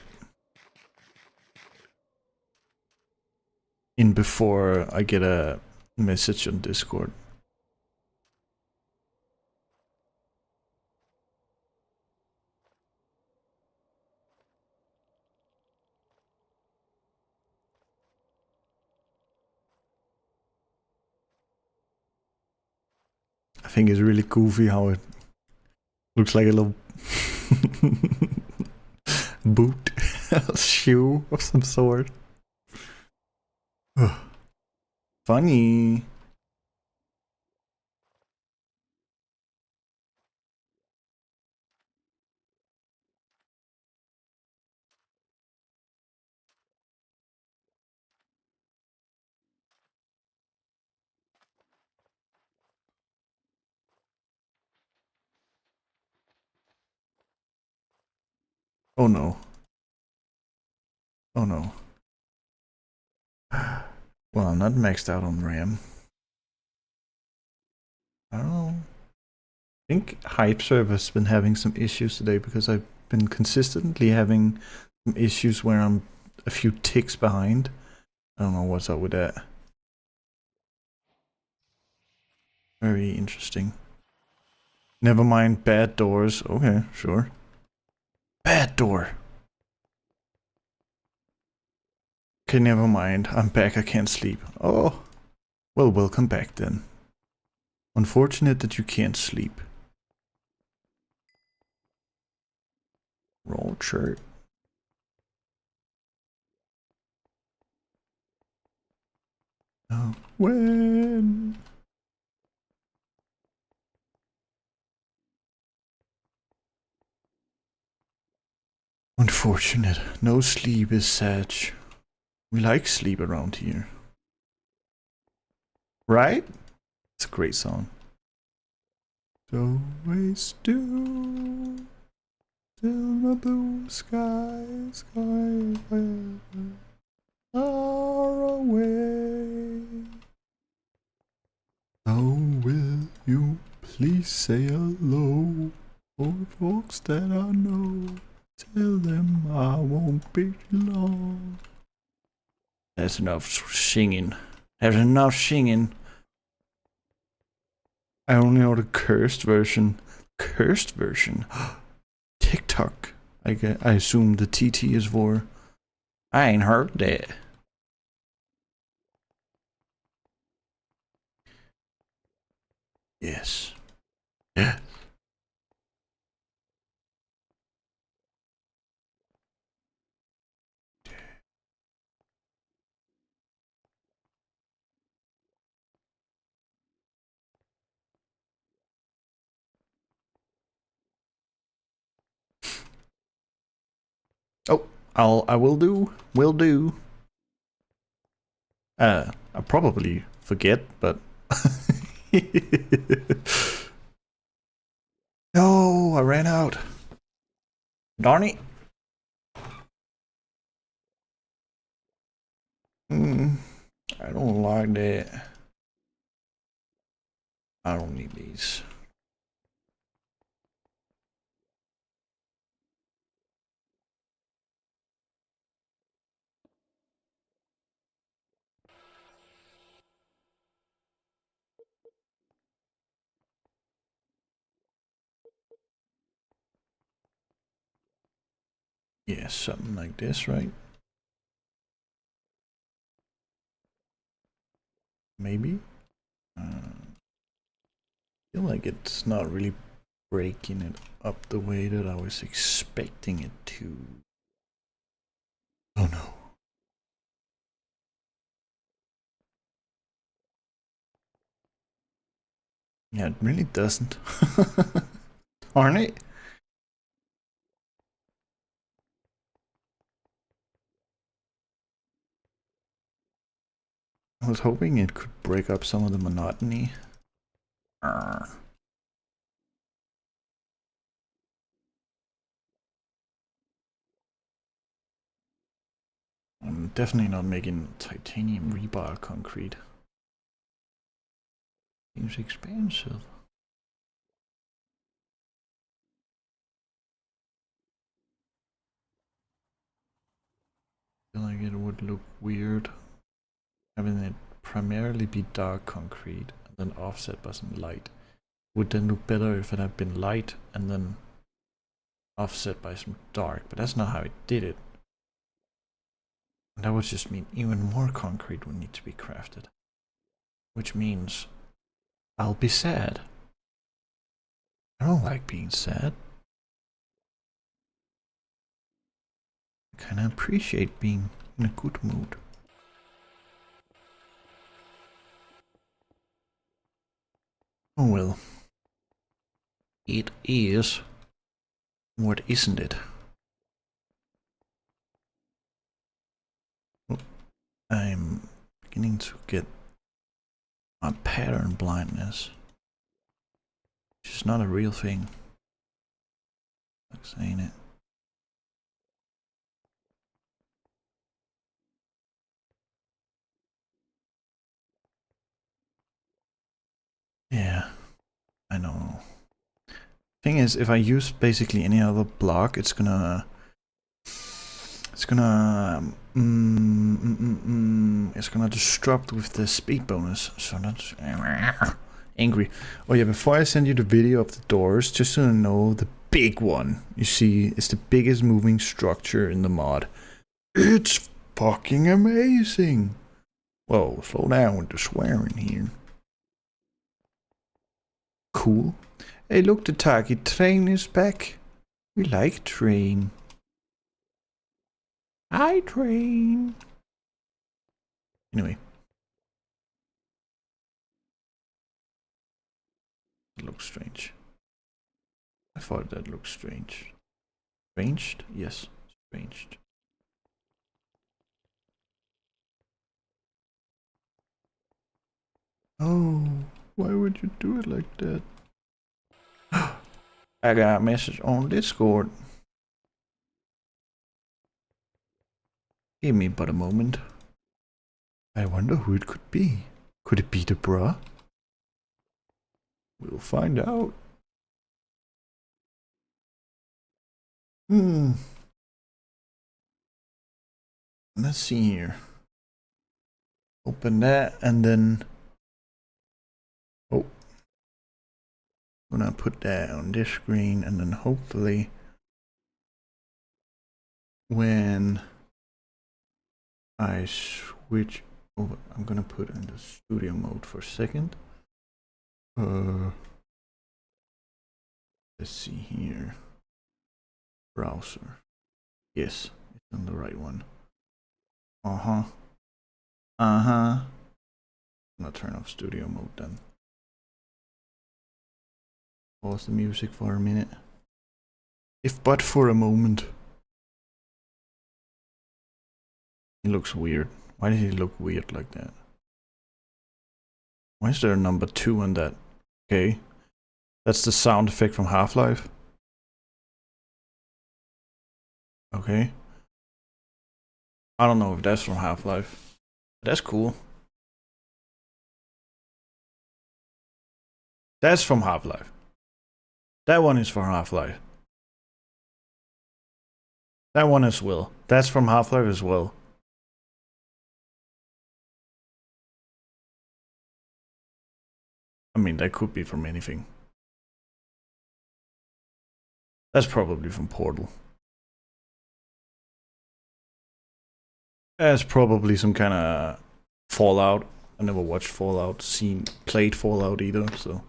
In before I get a message on Discord. I think it's really goofy how it looks like a little boot, a shoe of some sort. Funny. Oh no. Oh no. Well, I'm not maxed out on RAM. I don't know. I think Hype Server's been having some issues today because I've been consistently having some issues where I'm a few ticks behind. I don't know what's up with that. Very interesting. Never mind bad doors. Okay, sure. Bad door. Okay, never mind. I'm back. I can't sleep. Oh. Well, welcome back then. Unfortunate that you can't sleep. Roll chart. When? Unfortunate. No sleep is sad. We like sleep around here. Right? It's a great song. Always do till the blue skies far away. Oh, will you please say hello? Oh, folks that I know, tell them I won't be long. That's enough singing. There's enough singing. I only know the cursed version. Cursed version? TikTok. I assume the TT is for. I ain't heard that. Yes. Yeah. Oh, I will do. Will do. I probably forget, but no, I ran out. Darn it. I don't like that. I don't need these. Yeah, something like this, right? Maybe? Feel like it's not really breaking it up the way that I was expecting it to. Oh no. Yeah, it really doesn't. Aren't it? I was hoping it could break up some of the monotony. I'm definitely not making titanium rebar concrete. Seems expensive. I feel like it would look weird having it primarily be dark concrete and then offset by some light. Would then look better if it had been light and then offset by some dark, but that's not how it did it. And that would just mean even more concrete would need to be crafted. Which means I'll be sad. I don't like being sad. I kinda appreciate being in a good mood. Oh well. It is. What isn't it? Oh, I'm beginning to get my pattern blindness. Which is not a real thing. Like saying it. Yeah, I know. Thing is, if I use basically any other block, it's gonna disrupt with the speed bonus. So that's angry. Oh yeah, before I send you the video of the doors, just so you know, the big one you see is the biggest moving structure in the mod. It's fucking amazing. Whoa, slow down with the swearing here. Cool. Hey, look, the target train is back. We like train. I train. Anyway. looks strange. I thought that looked strange. Stranged? Yes, stranged. Oh, why would you do it like that? I got a message on Discord. Give me but a moment. I wonder who it could be. Could it be the bruh? We'll find out. Let's see here. Open that and then... Oh. I'm gonna put that on this screen and then hopefully when I switch over, I'm gonna put in the studio mode for a second. Let's see here. Browser. Yes, it's on the right one. I'm gonna turn off studio mode then. Pause the music for a minute. If but for a moment. He looks weird. Why did he look weird like that? Why is there a number 2 on that? Okay. That's the sound effect from Half-Life. Okay. I don't know if that's from Half-Life. That's cool. That's from Half-Life. That one is from Half-Life. That one as well. That's from Half-Life as well. I mean, that could be from anything. That's probably from Portal. That's probably some kind of Fallout. I never watched Fallout, played Fallout either, so.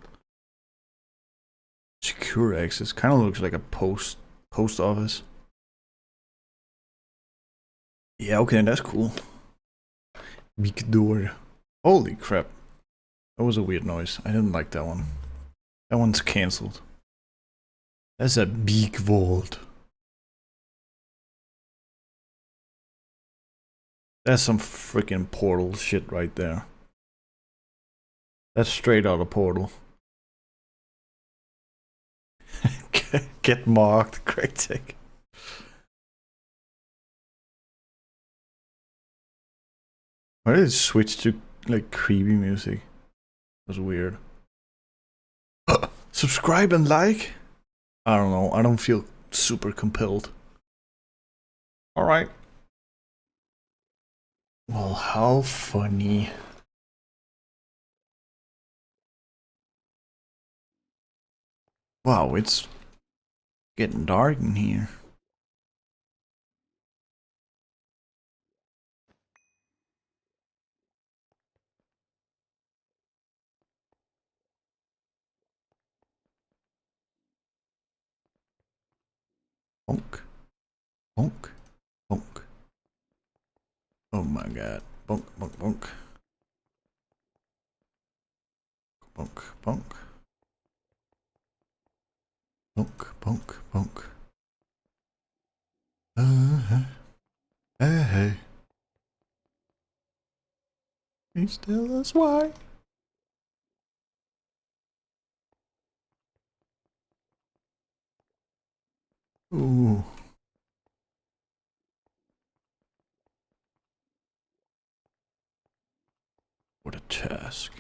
Secure access kind of looks like a post office. Yeah, okay, that's cool. Big door. Holy crap. That was a weird noise. I didn't like that one. That one's cancelled. That's a big vault. That's some freaking Portal shit right there. That's straight out of Portal. Get marked, Gregtech. Why did it switch to like creepy music? That was weird. Subscribe and like? I don't know. I don't feel super compelled. Alright. Well, how funny. Wow, it's getting dark in here. Bonk. Bonk. Bonk. Oh my god. Bonk, bonk, bonk. Bonk, bonk. Bonk, bonk, bonk. Hey. Please tell us why. Ooh. What a task.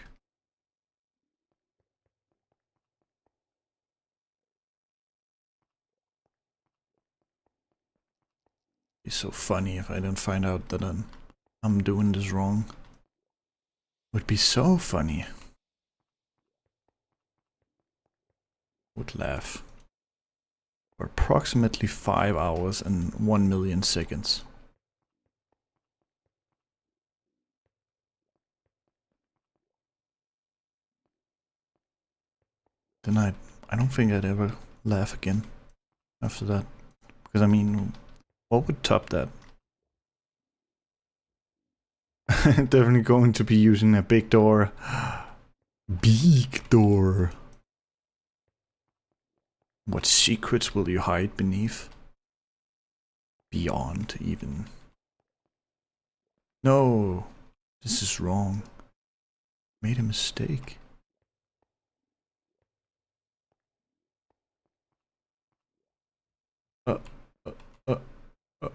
It's so funny if I don't find out that I'm doing this wrong. Would be so funny. Would laugh. For approximately 5 hours and 1 million seconds. Then I don't think I'd ever laugh again after that. Because I mean, what would top that? Definitely going to be using a big door. Big door. What secrets will you hide beneath? Beyond, even. No, this is wrong. Made a mistake. Uh, uh, uh, uh.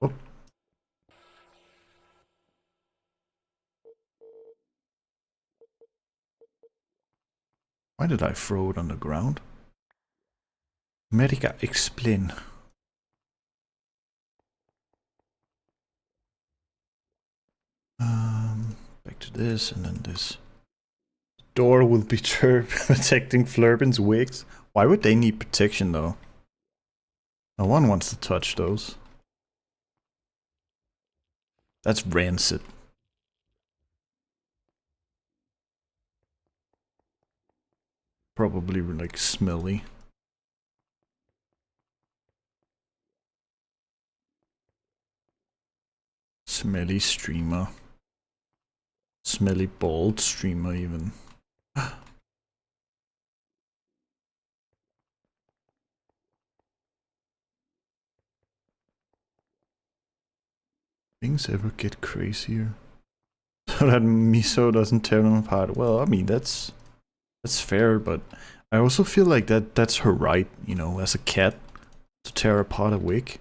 Oh. Why did I throw it on the ground? Medica, explain. Back to this and then this. Door will be protecting Flurbin's wigs. Why would they need protection though? No one wants to touch those. That's rancid. Probably like smelly. Smelly streamer. Smelly bald streamer even. Things ever get crazier? So that miso doesn't tear them apart. Well, I mean that's fair, but I also feel like that's her right, you know, as a cat, to tear apart a wig.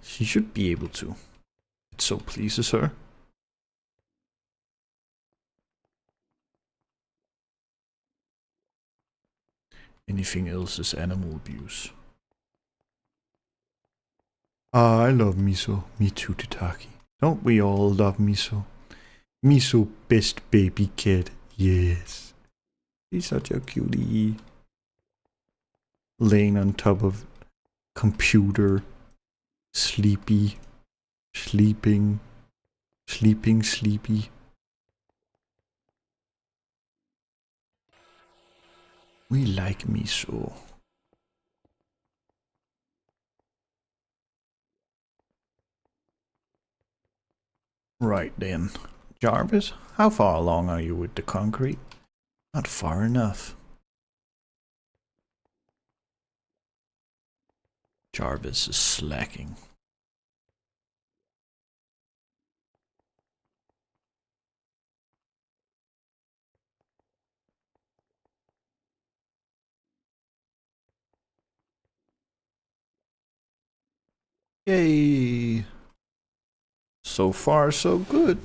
She should be able to. It so pleases her. Anything else is animal abuse. Ah, I love Miso. Me too, Tataki. Don't we all love Miso? Miso, best baby cat. Yes. He's such a cutie. Laying on top of computer. Sleepy. Sleeping. Sleepy. We like Miso. Right then. Jarvis, how far along are you with the concrete? Not far enough. Jarvis is slacking. Yay! So far, so good.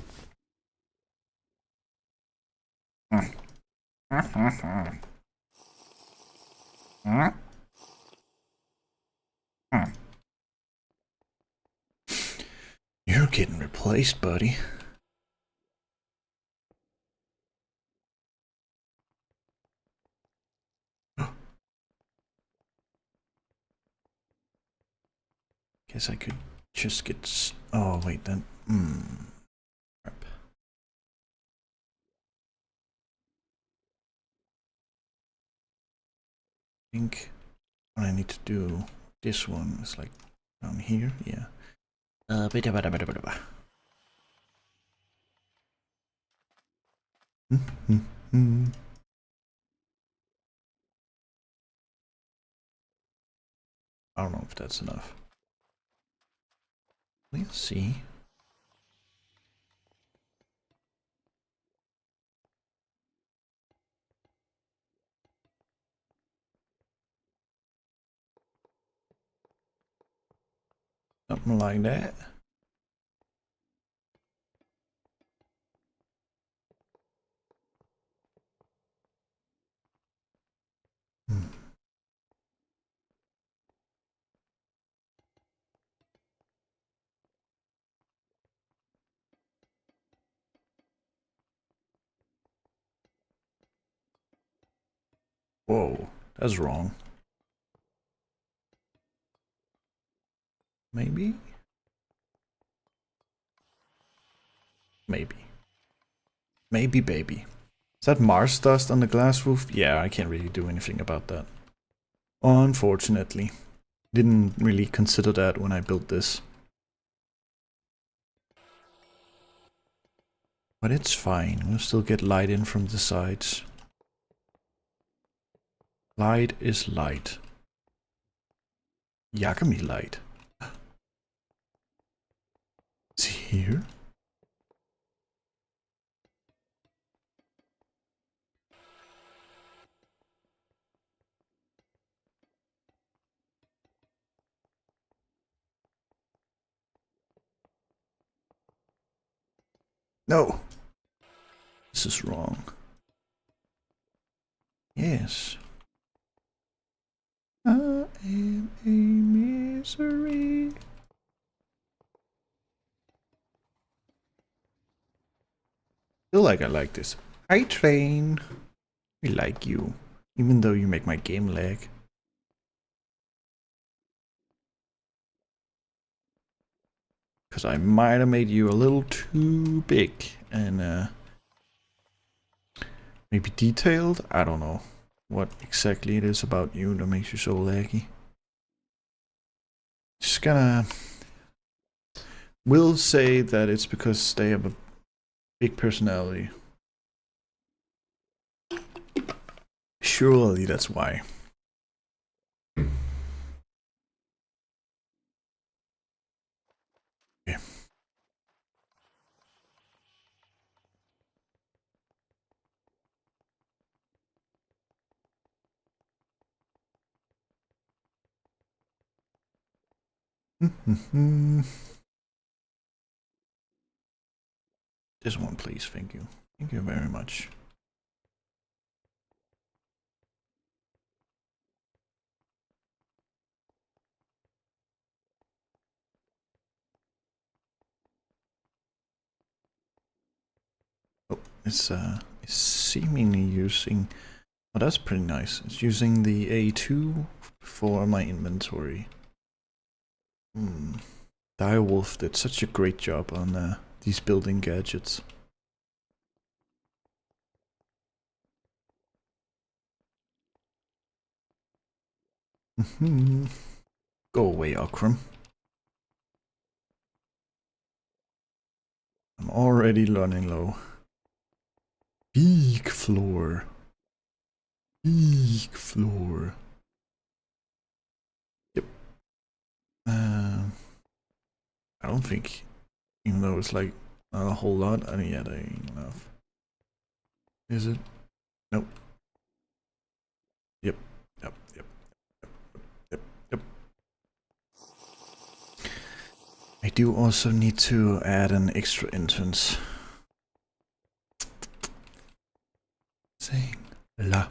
You're getting replaced, buddy. Guess I could just get... Oh, wait, then... Crap. I think what I need to do... This one is like down here, yeah. I don't know if that's enough. We'll see. Something like that. Whoa, that's wrong. Maybe? Maybe. Maybe, baby. Is that Mars dust on the glass roof? Yeah, I can't really do anything about that. Unfortunately. Didn't really consider that when I built this. But it's fine. We'll still get light in from the sides. Light is light. Yakami light. Is he here? No. This is wrong. Yes. I am a misery. Feel like I like this. Hi train. We like you. Even though you make my game lag. Because I might have made you a little too big and maybe detailed. I don't know what exactly it is about you that makes you so laggy. Just gonna will say that it's because they have a big personality. Surely that's why. Okay. This one, please. Thank you. Thank you very much. Oh, it's seemingly using. Oh, that's pretty nice. It's using the A2 for my inventory. Direwolf did such a great job on these building gadgets. Go away, Akram. I'm already running low. Big floor. Big floor. Yep. I don't think, even though it's like not a whole lot, I mean, yeah, that ain't enough. Is it? Nope. Yep. Yep. Yep. Yep. Yep. I do also need to add an extra entrance. Saying la.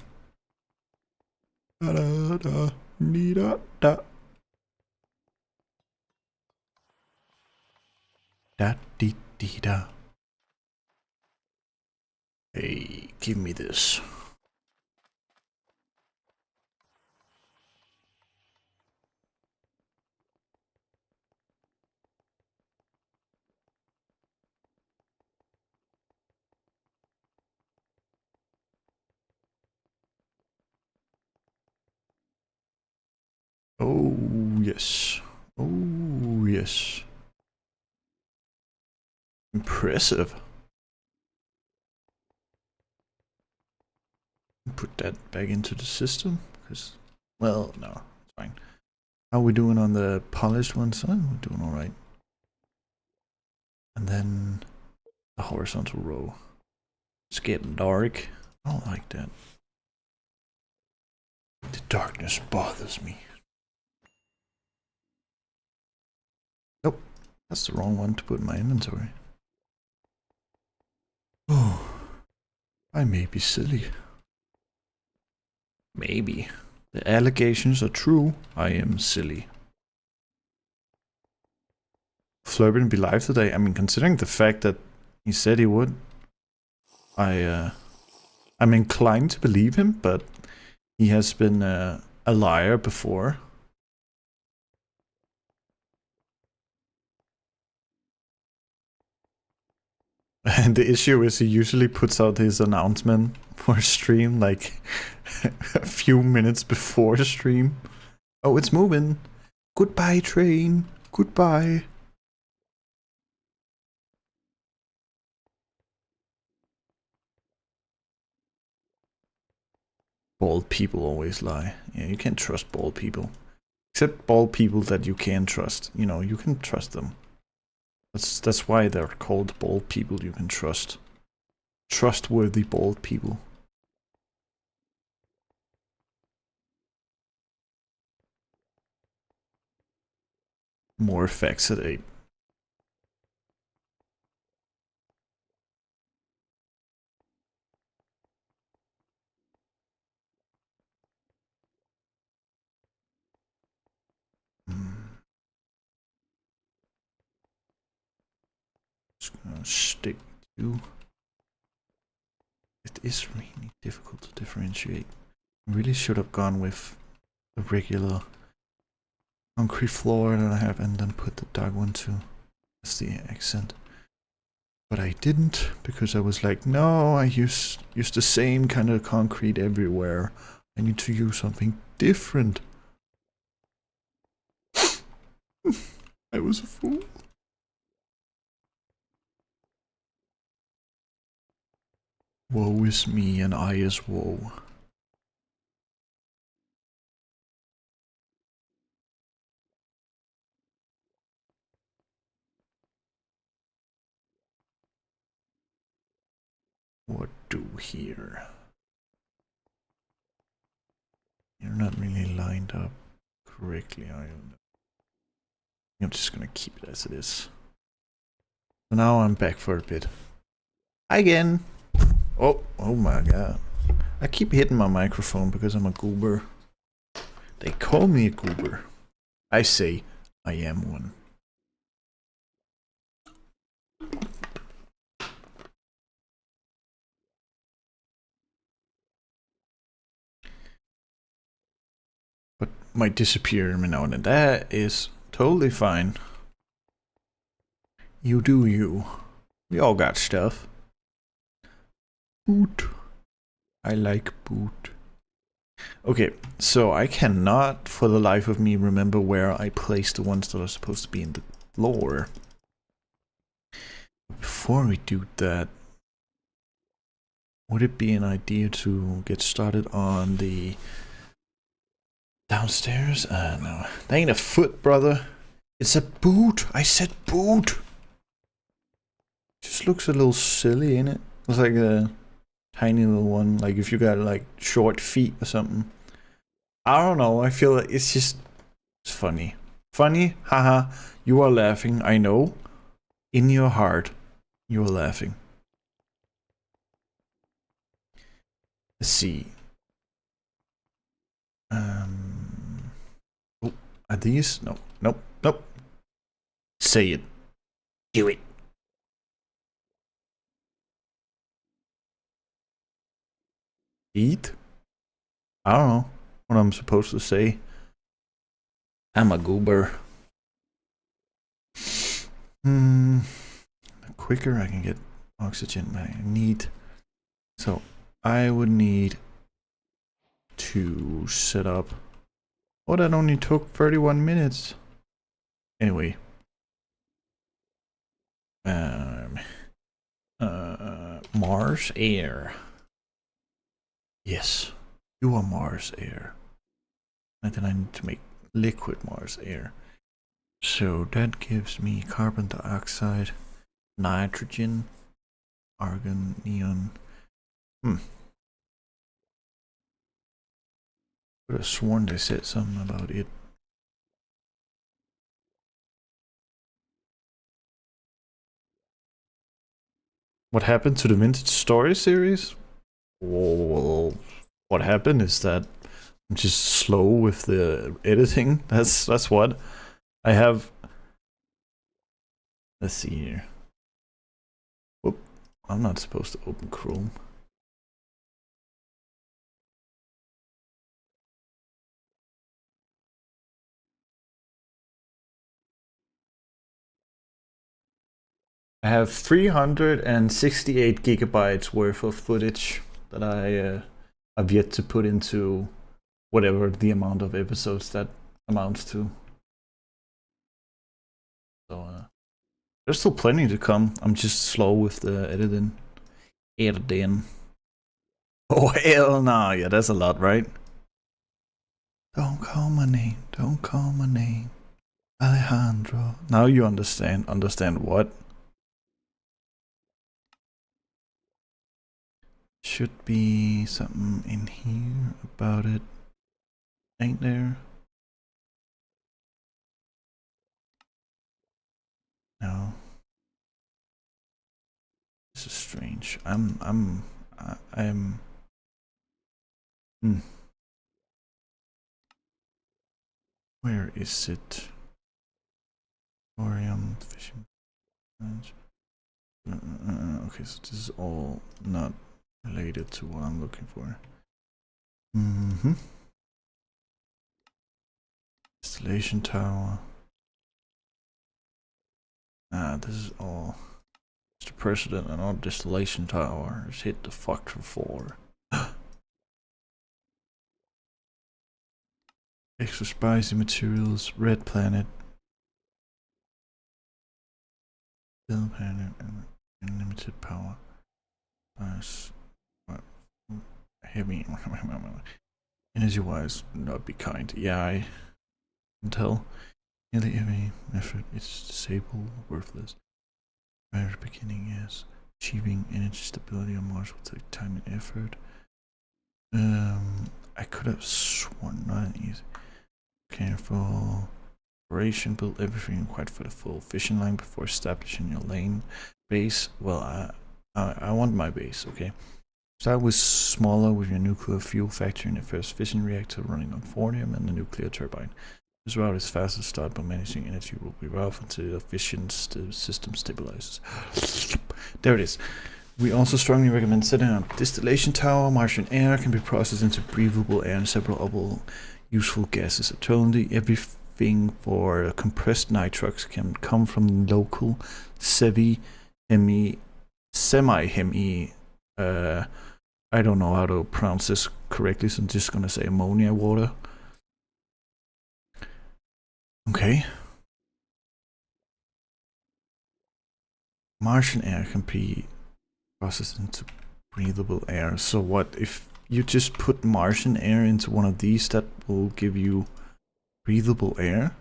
Da da da. Dee da da. Da dee dee da. Hey, give me this. Oh, yes. Oh, yes. Impressive. Put that back into the system, because, well, no, it's fine. How are we doing on the polished ones? Oh, we're doing alright. And then the horizontal row. It's getting dark. I don't like that. The darkness bothers me. Nope, that's the wrong one to put in my inventory. Oh, I may be silly. Maybe. The allegations are true. I am silly. Flurby and be live today. I mean, considering the fact that he said he would, I'm inclined to believe him, but he has been a liar before. And the issue is he usually puts out his announcement for a stream like a few minutes before the stream. Oh, it's moving. Goodbye, train. Goodbye. Bald people always lie. Yeah, you can't trust bald people. Except bald people that you can trust. You know, you can trust them. That's why they're called bald people you can trust. Trustworthy bald people. More facts at 8. Just gonna stick to. It is really difficult to differentiate. I really should have gone with the regular concrete floor that I have and then put the dark one too. That's the accent. But I didn't because I was like, no, I use the same kind of concrete everywhere. I need to use something different. I was a fool. Woe is me and I is woe. What do here? You're not really lined up correctly, are you? I'm just gonna keep it as it is. So now I'm back for a bit. Again! Oh my god. I keep hitting my microphone because I'm a goober. They call me a goober. I say I am one. But might disappear every now and then. That is totally fine. You do you. We all got stuff. Boot. I like boot. Okay, so I cannot for the life of me remember where I placed the ones that are supposed to be in the floor. Before we do that, would it be an idea to get started on the downstairs? No. That ain't a foot, brother. It's a boot. I said boot. Just looks a little silly, ain't it? Looks like a tiny little one. Like if you got like short feet or something. I don't know. I feel like it's funny. Funny? Haha. You are laughing. I know. In your heart, you are laughing. Let's see. Oh, are these? No. Nope. Nope. Say it. Do it. Eat? I don't know what I'm supposed to say. I'm a goober. The quicker I can get oxygen I need. So I would need to set up. Oh, that only took 31 minutes. Anyway. Mars air. Yes, you are Mars air. And then I need to make liquid Mars air. So that gives me carbon dioxide, nitrogen, argon, neon. Could have sworn they said something about it. What happened to the Vintage Story series? Well, what happened is that I'm just slow with the editing. That's what I have. Let's see here. Whoop! I'm not supposed to open Chrome. I have 368 gigabytes worth of footage that I have yet to put into whatever the amount of episodes that amounts to. So there's still plenty to come. I'm just slow with the editing. Oh hell no, yeah, that's a lot, right? Don't call my name, don't call my name. Alejandro. Now you understand. Understand what? Should be something in here about it. Ain't there? No. This is strange. I'm hmm. Where is it? Aquarium, fishing range. Okay, so this is all not related to what I'm looking for. Mm-hmm. Installation tower. This is all. Mr. President and all distillation towers hit the factor 4. Extra spicy materials, red planet, film planet, and unlimited power. Nice. Heavy. Energy wise, not be kind. Yeah, I can tell. Nearly every effort is disabled, worthless. Very beginning, yes. Achieving energy stability on Mars will take time and effort. I could have sworn not easy. Careful. Operation, build everything quite for the full fishing line before establishing your lane base. Well, I want my base, okay? Start with smaller with your nuclear fuel factory and the first fission reactor running on thorium and the nuclear turbine. This route is fast to start, but managing energy will be rough until the fission system stabilizes. There it is. We also strongly recommend setting up a distillation tower. Martian air can be processed into breathable air and several other useful gases. Eternally, everything for compressed nitrox can come from local semi-hemi. I don't know how to pronounce this correctly, so I'm just gonna say ammonia water. Okay. Martian air can be processed into breathable air. So what if you just put Martian air into one of these that will give you breathable air?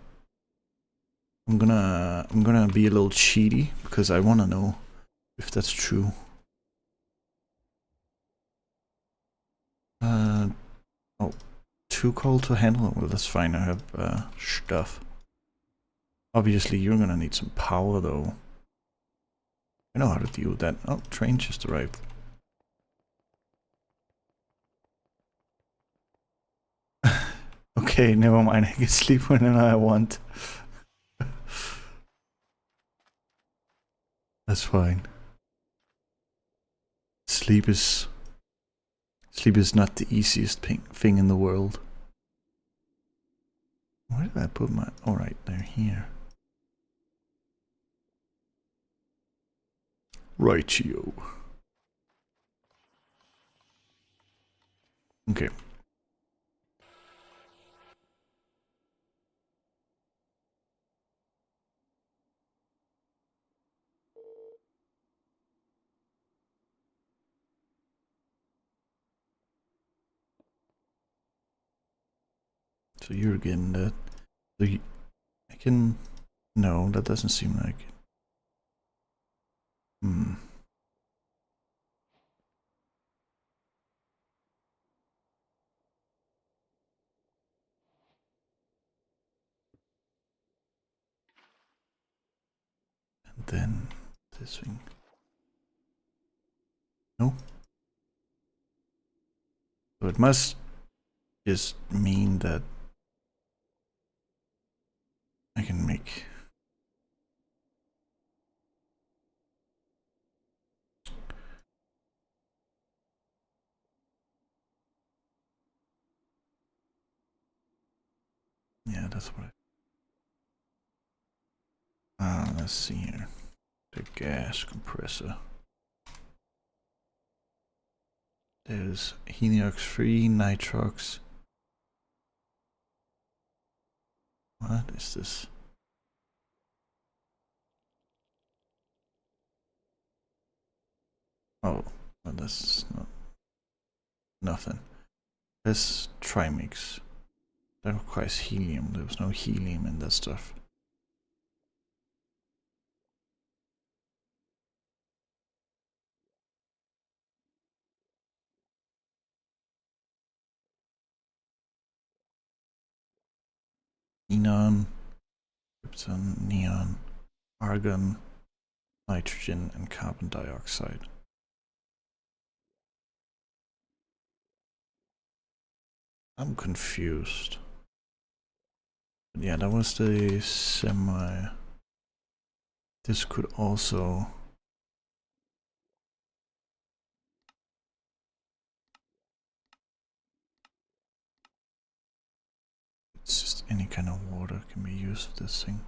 I'm gonna be a little cheaty because I wanna know if that's true. Oh, too cold to handle? Well, that's fine. I have stuff. Obviously, you're gonna need some power though. I know how to deal with that. Oh, train just arrived. Okay, never mind. I can sleep whenever I want. That's fine. Sleep is not the easiest thing in the world. Where did I put my... Alright, they're here. Rightio. Okay. So you're getting that. So I can... No, that doesn't seem like it. Hmm. And then this thing. No? So it must just mean that I can make... Yeah, that's what let's see here. The gas compressor. There's Heliox 3, Nitrox. What is this? Oh, well, that's not... Nothing. Let's try mix. That requires helium. There was no helium in that stuff. Xenon, krypton, neon, argon, nitrogen, and carbon dioxide. I'm confused. But yeah, that was the semi. This could also. It's just any kind of water can be used for this thing.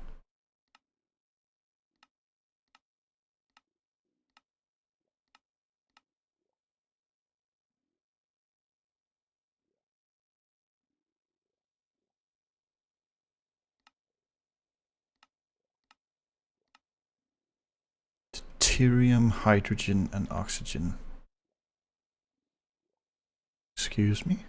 Deuterium, hydrogen, and oxygen. Excuse me?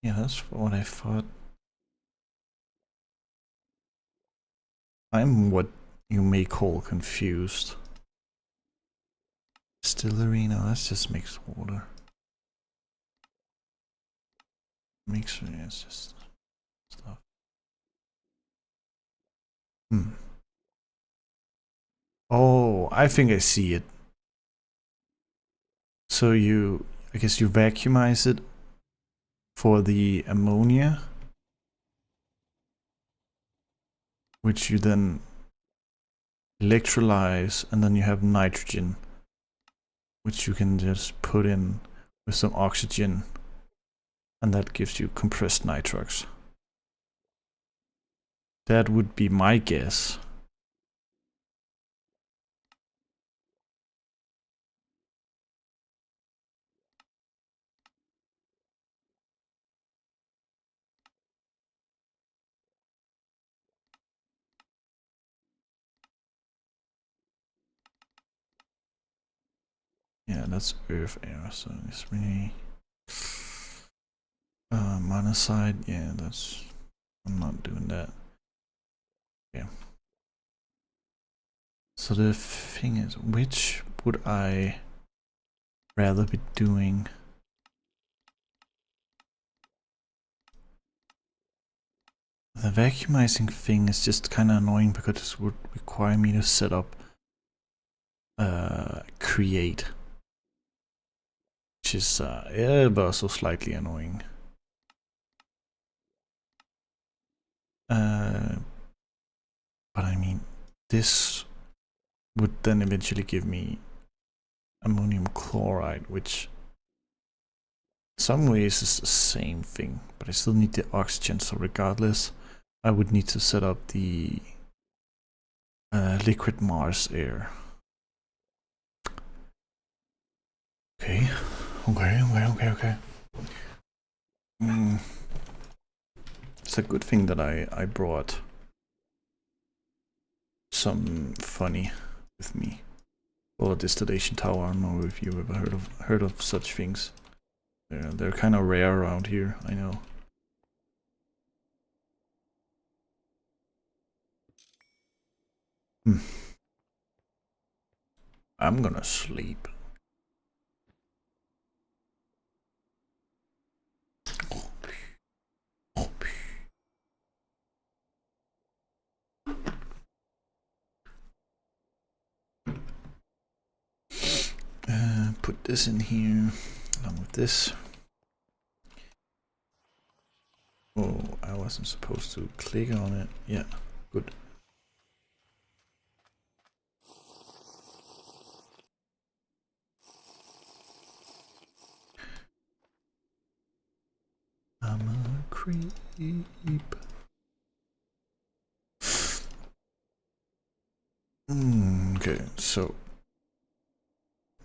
Yeah, that's what I thought. I'm what you may call confused. Distillery, no, that's just mixed water. Mixed, it's just stuff. Oh, I think I see it. So I guess you vacuumize it for the ammonia, which you then electrolyze, and then you have nitrogen, which you can just put in with some oxygen, and that gives you compressed nitrox. That would be my guess. Yeah, that's earth air, so it's really monoxide. Yeah, that's, I'm not doing that. Yeah. So the thing is, which would I rather be doing? The vacuumizing thing is just kind of annoying because it would require me to set up create, which is yeah, but also slightly annoying. But I mean, this would then eventually give me ammonium chloride, which in some ways is the same thing, but I still need the oxygen, so regardless, I would need to set up the liquid Mars air. Okay. It's a good thing that I brought some funny with me. Or a distillation tower. I don't know if you ever heard of such things. They're kind of rare around here, I know. I'm gonna sleep. Put this in here along with this. Oh, I wasn't supposed to click on it. Yeah, good. I'm a creep. Okay, so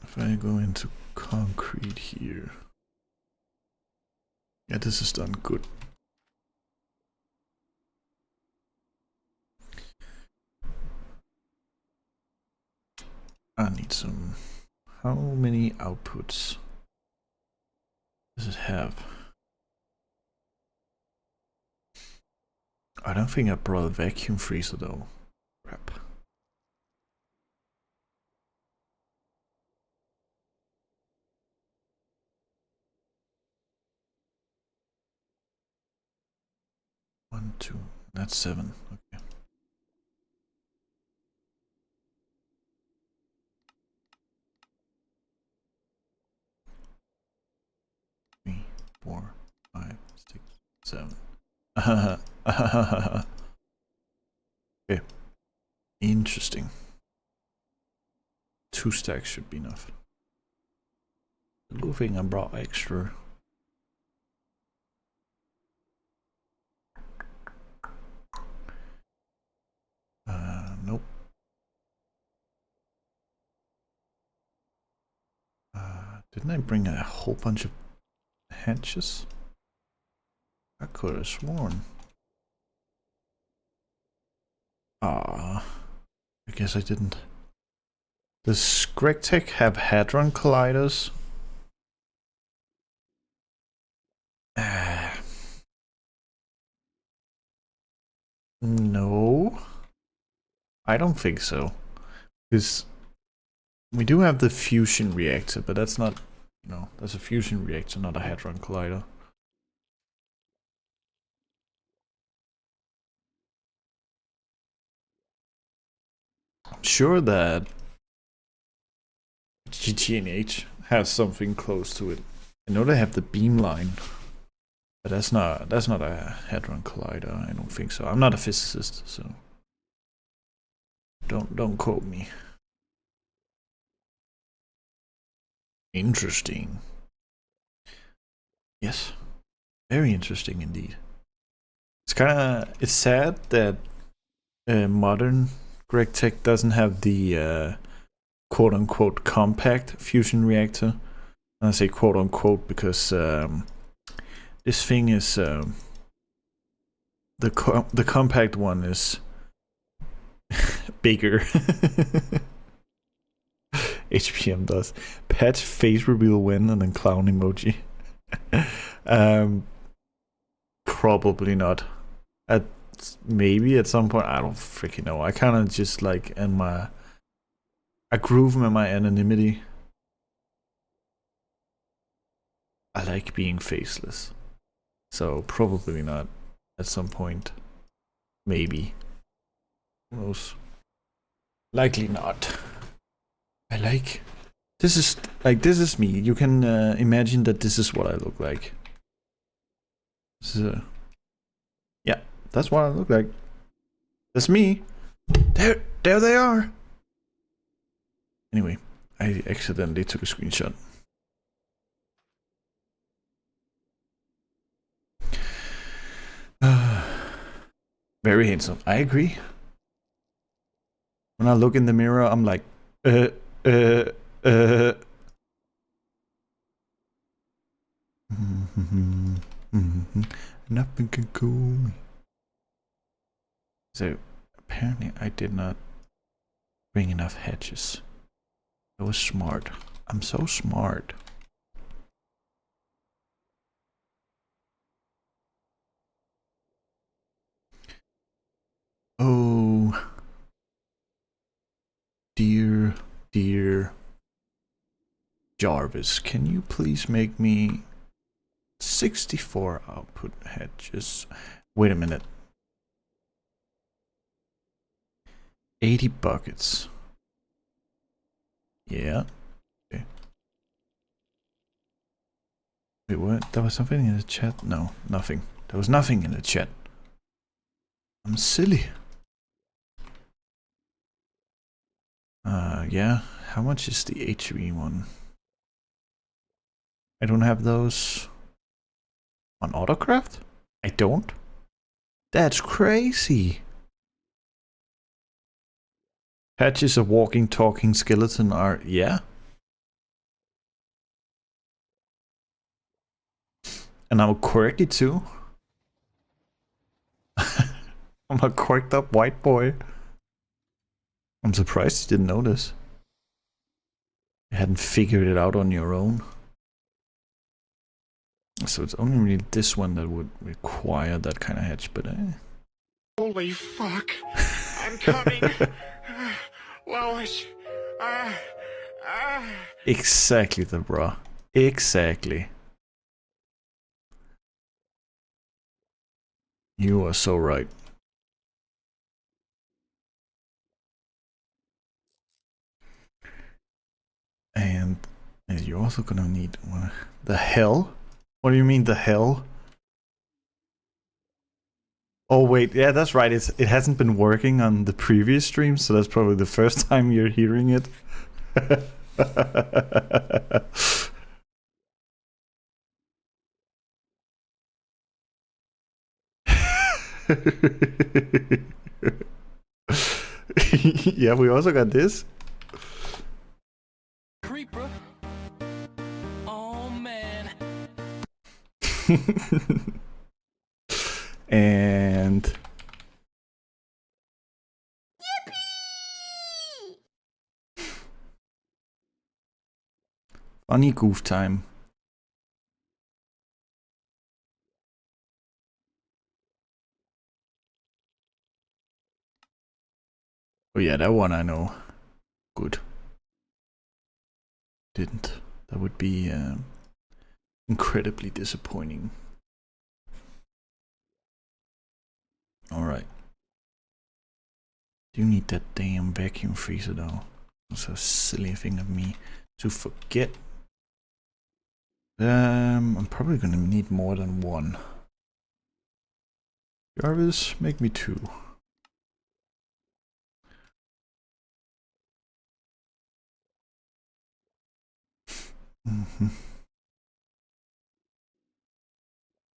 if I go into concrete here, yeah, this is done good. I need some. How many outputs does it have? I don't think I brought a vacuum freezer though. Crap. One, two, that's 7. Okay. 3, 4, 5, 6, 7. Okay. Interesting. 2 stacks should be enough. The little thing I brought extra. Nope. Didn't I bring a whole bunch of hatches? I could have sworn. I guess I didn't. Does Gregtech have Hadron Colliders? No. I don't think so. Because we do have the fusion reactor, but that's not, you know, that's a fusion reactor, not a Hadron Collider. I'm sure that GTNH has something close to it. I know they have the beamline, but that's not a Hadron Collider. I don't think so. I'm not a physicist, so don't quote me. Interesting. Yes, very interesting indeed. It's sad that modern Gregtech doesn't have the quote-unquote compact fusion reactor. And I say quote-unquote because this thing is the compact one is bigger. HPM does. Patch face reveal win and then clown emoji. Probably not. Maybe at some point. I don't freaking know. I kind of just like I groove in my anonymity. I like being faceless. So probably not at some point. Maybe. Who knows? Likely not. I like... This is me. You can imagine that this is what I look like. So, yeah, that's what I look like. That's me. There they are. Anyway, I accidentally took a screenshot. Very handsome. I agree. When I look in the mirror, I'm like, Nothing can cool me. So apparently I did not bring enough hatches. I was smart. I'm so smart. Oh, dear Jarvis, can you please make me 64 output hatches? Wait a minute. 80 buckets. Yeah. Okay. Wait, what? There was something in the chat? No, nothing. There was nothing in the chat. I'm silly. Yeah. How much is the HV one? I don't have those on Autocraft? I don't? That's crazy. Patches of walking, talking skeleton are... Yeah. And I'm quirky too. I'm a quirked up white boy. I'm surprised you didn't notice. hadn't figured it out on your own. So it's only really this one that would require that kind of hedge, but Holy fuck! I'm coming. Lois. Exactly, the bro. Exactly. You are so right. And you're also gonna need the hell? What do you mean the hell? Oh wait, yeah, that's right. It hasn't been working on the previous stream, so that's probably the first time you're hearing it. Yeah, we also got this. Creeper. Oh man. And funny goof time. Oh yeah, that one I know. Good. Didn't. That would be incredibly disappointing. Alright. Do you need that damn vacuum freezer though? That's a silly thing of me to forget. I'm probably gonna need more than one. Jarvis, make me 2.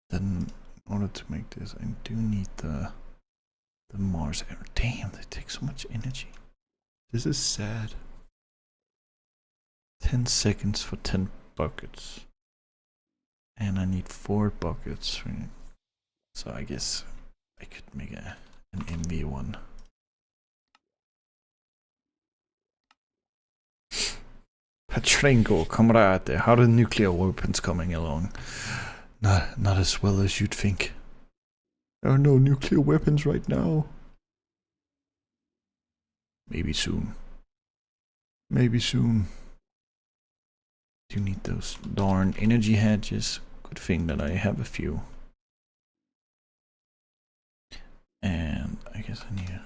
Then, in order to make this, I do need the Mars arrow. Damn, they take so much energy. This is sad. 10 seconds for 10 buckets. And I need 4 buckets. So I guess I could make an MV1. Patchguyhere, comrade, how are the nuclear weapons coming along? Not as well as you'd think. There are no nuclear weapons right now. Maybe soon. Maybe soon. Do you need those darn energy hedges? Good thing that I have a few. And I guess I need.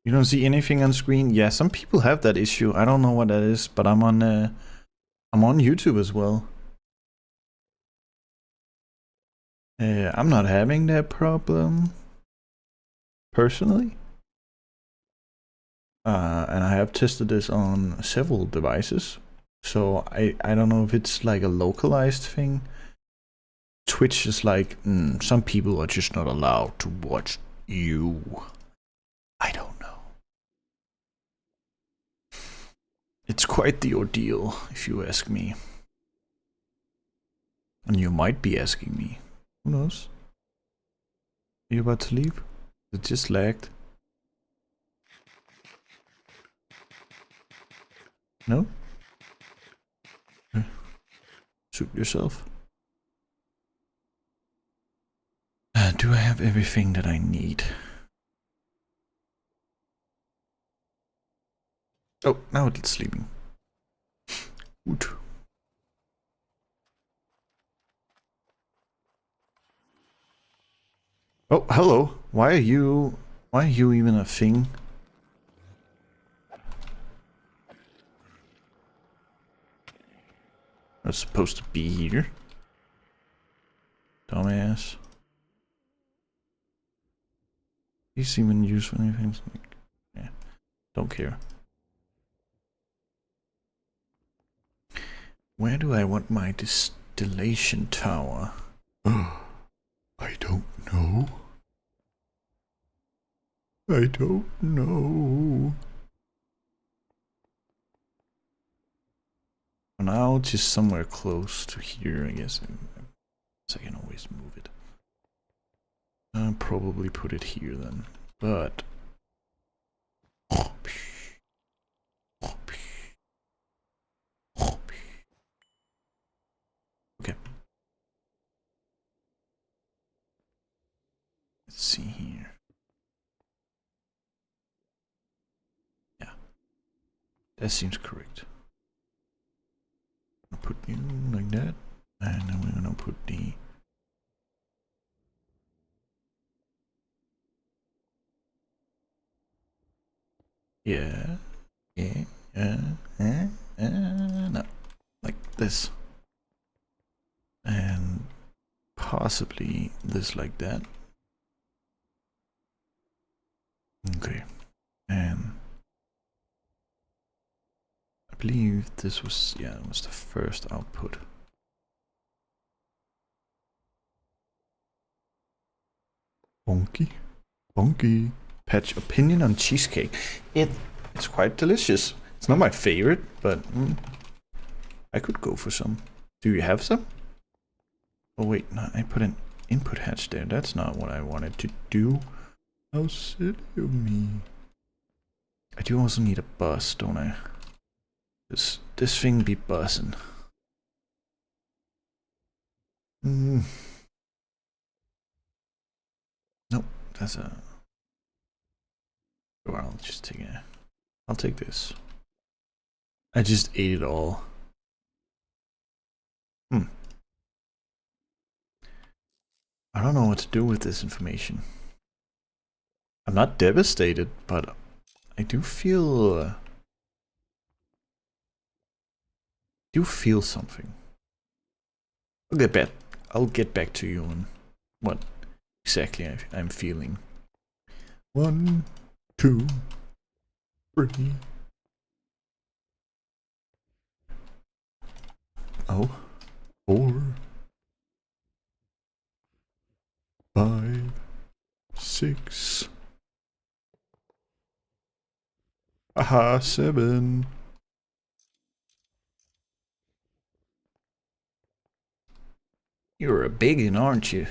You don't see anything on screen? Yeah, some people have that issue. I don't know what that is, but I'm on YouTube as well. I'm not having that problem personally. And I have tested this on several devices. So I don't know if it's like a localized thing. Twitch is like, some people are just not allowed to watch you. I don't know. It's quite the ordeal, if you ask me. And you might be asking me. Who knows? Are you about to leave? It just lagged. No? Suit yourself. Do I have everything that I need? Oh, now it's sleeping. Good. Oh, hello. Why are you even a thing? I was supposed to be here. Dumbass. He's even useful anything. Yeah. Don't care. Where do I want my distillation tower? I don't know. I don't know. For now, just somewhere close to here, I guess. So I can always move it. I'll probably put it here then. But Let's see here. Yeah, that seems correct. I'll put you like that, and then we're gonna put the yeah, no, like this, and possibly this like that. Okay, and I believe this was, yeah, it was the first output. Bonky, bonky. Patch opinion on cheesecake. It's quite delicious. It's not my favorite, but I could go for some. Do you have some? Oh wait, no, I put an input hatch there. That's not what I wanted to do. How silly of me. I do also need a bus, don't I? This thing be buzzing. Nope, that's a... Or I'll just take it. I'll take this. I just ate it all. I don't know what to do with this information. I'm not devastated, but I do feel something. I'll get back to you on what exactly I'm feeling. 1, 2, 3. Oh, 4, 5, 6. Aha, 7. You're a biggin', aren't you?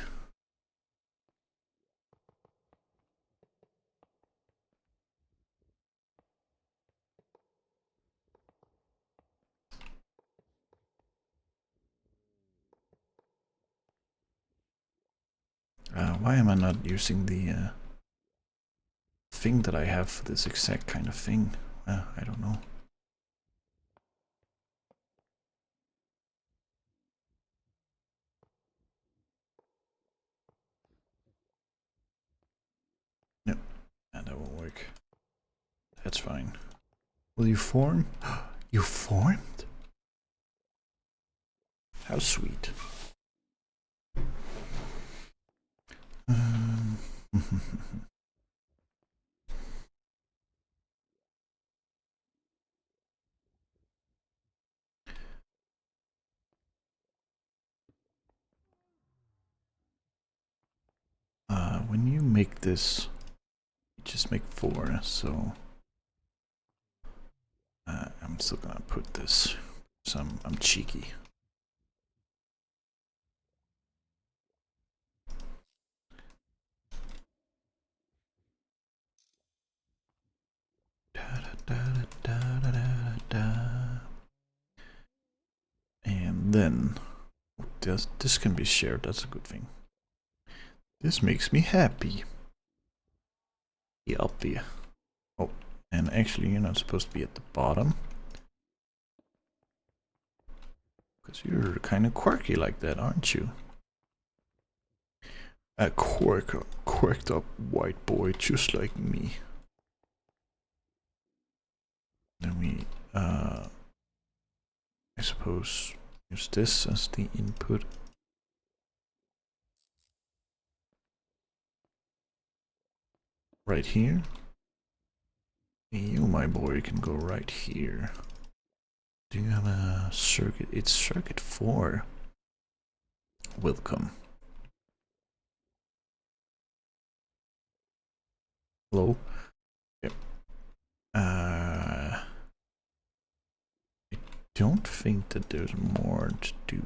Why am I not using the thing that I have for this exact kind of thing? I don't know. No, that won't work. That's fine. Will you form? You formed? How sweet. When you make this, you just make 4, so I'm still gonna put this, so I'm cheeky. And then this can be shared. That's a good thing. This makes me happy. Yeah, up there. Oh, and actually you're not supposed to be at the bottom, because you're kind of quirky like that, aren't you? A quirked up white boy just like me. Then we I suppose use this as the input. Right here. You, my boy, can go right here. Do you have a circuit? It's circuit 4. Welcome. Hello? Yep. I don't think that there's more to do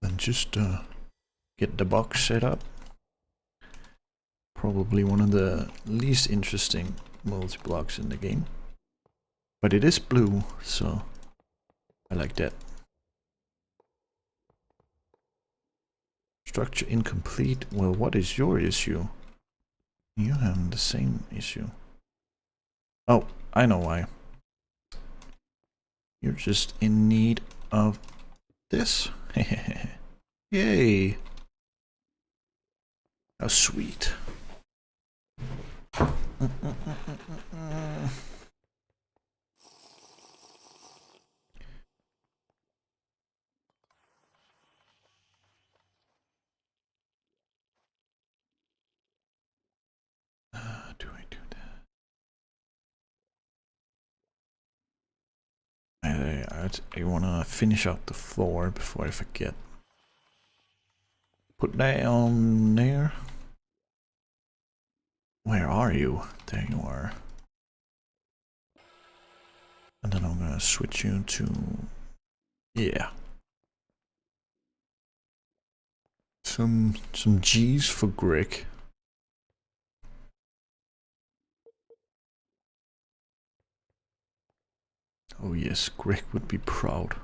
than just get the box set up. Probably one of the least interesting multi-blocks in the game. But it is blue, so I like that. Structure incomplete. Well, what is your issue? You have the same issue. Oh, I know why. You're just in need of this. Yay. How sweet. Do I do that? I wanna finish out the floor before I forget. Put that on there. Where are you? There you are. And then I'm gonna switch you to... Yeah. Some G's for Greg. Oh yes, Greg would be proud.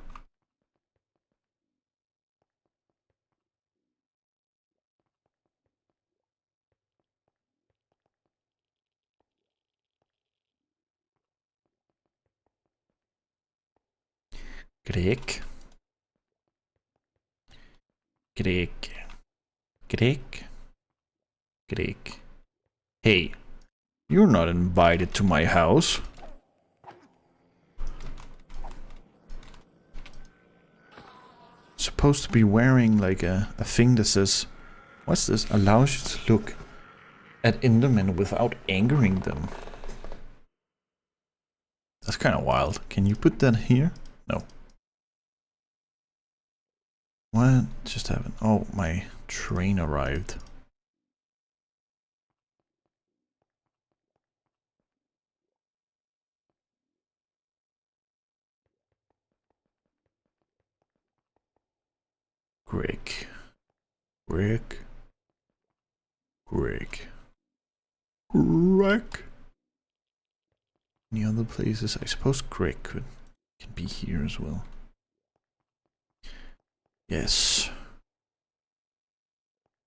Greg. Greg. Greg. Greg. Hey, you're not invited to my house. Supposed to be wearing like a thing that says, what's this? Allows you to look at Endermen without angering them. That's kind of wild. Can you put that here? No. What just happened? Oh, my train arrived. Greg. Greg. Greg. Greg. Any other places? I suppose Greg can be here as well. Yes.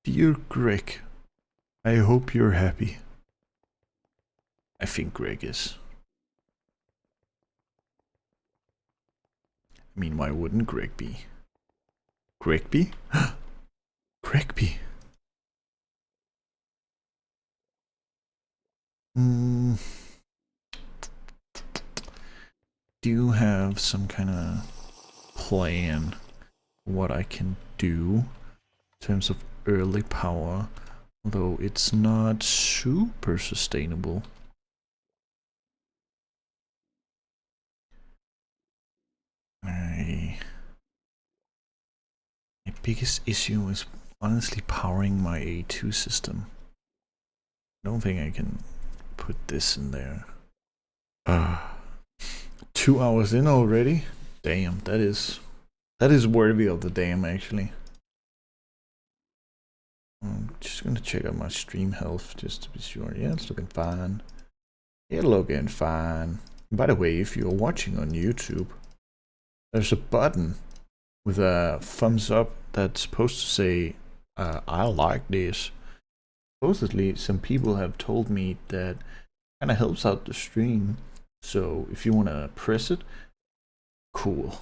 Dear Greg, I hope you're happy. I think Greg is. I mean, why wouldn't Greg be? Greg be? Greg be. Do you have some kind of plan what I can do in terms of early power, although it's not super sustainable? My biggest issue is honestly powering my A2 system. I don't think I can put this in there. 2 hours in already? Damn, that is worthy of the damn, actually. I'm just gonna check out my stream health just to be sure. Yeah, it's looking fine. It's looking fine. By the way, if you're watching on YouTube, there's a button with a thumbs up that's supposed to say, I like this. Supposedly, some people have told me that kind of helps out the stream. So if you want to press it, cool.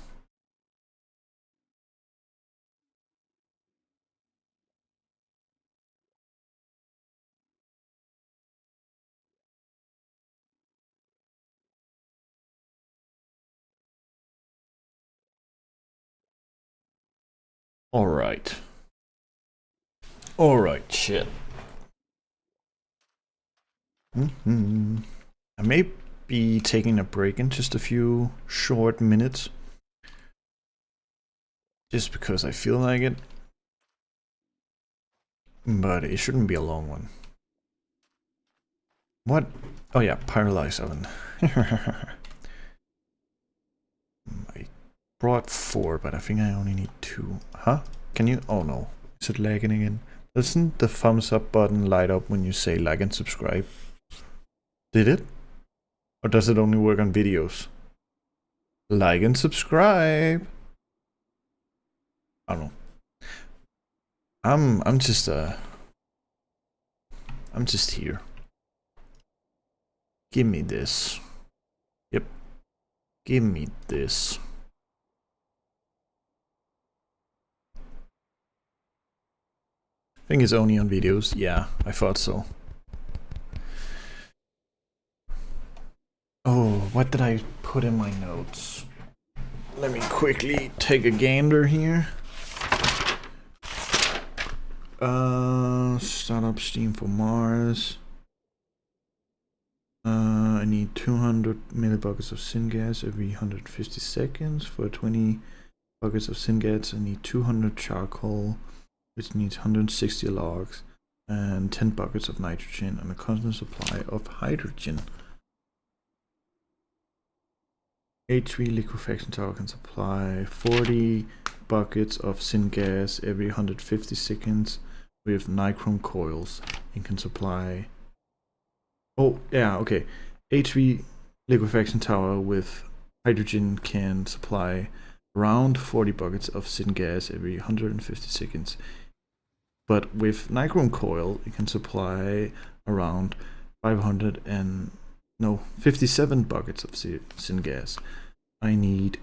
Alright. Alright, shit. I may be taking a break in just a few short minutes. Just because I feel like it. But it shouldn't be a long one. What? Oh yeah, Pyrolyze oven. I brought 4, but I think I only need 2. Huh? Can you? Oh no. Is it lagging again? Doesn't the thumbs up button light up when you say like and subscribe? Did it? Or does it only work on videos? Like and subscribe! I don't know. I'm just here. Give me this. Yep. Give me this. I think it's only on videos. Yeah, I thought so. Oh, what did I put in my notes? Let me quickly take a gander here. Start up Steam for Mars. I need 200 millibuckets of syngas every 150 seconds. For 20 buckets of syngas, I need 200 charcoal, which needs 160 logs, and 10 buckets of nitrogen, and a constant supply of hydrogen. H3 liquefaction tower can supply 40 buckets of syngas every 150 seconds with nichrome coils. It can supply... Oh, yeah, okay. H3 liquefaction tower with hydrogen can supply around 40 buckets of syngas every 150 seconds. But with nichrome coil, it can supply around 57 buckets of syngas. I need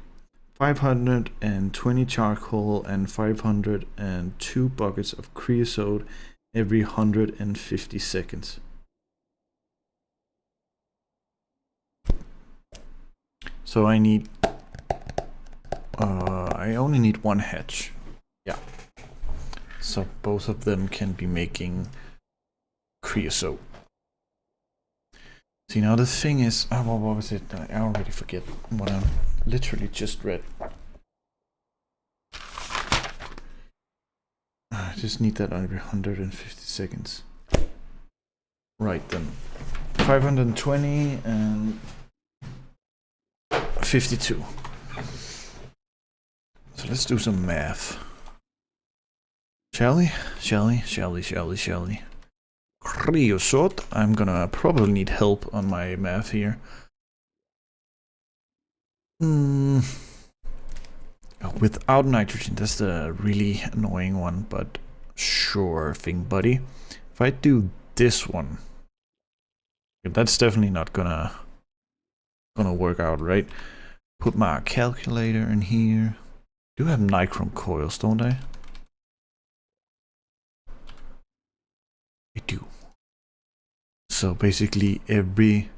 520 charcoal and 502 buckets of creosote every 150 seconds. So I need... I only need one hatch. Yeah. So both of them can be making creosote. See, now the thing is... Oh, what was it? I already forget what I literally just read. I just need that every 150 seconds. Right then. 520 and 52. So let's do some math. Shall we? Creosote. I'm gonna probably need help on my math here. Without nitrogen, that's the really annoying one, but sure thing, buddy. If I do this one, that's definitely not gonna work out, right? Put my calculator in here. I do have nichrome coils, don't I? I do. So basically everything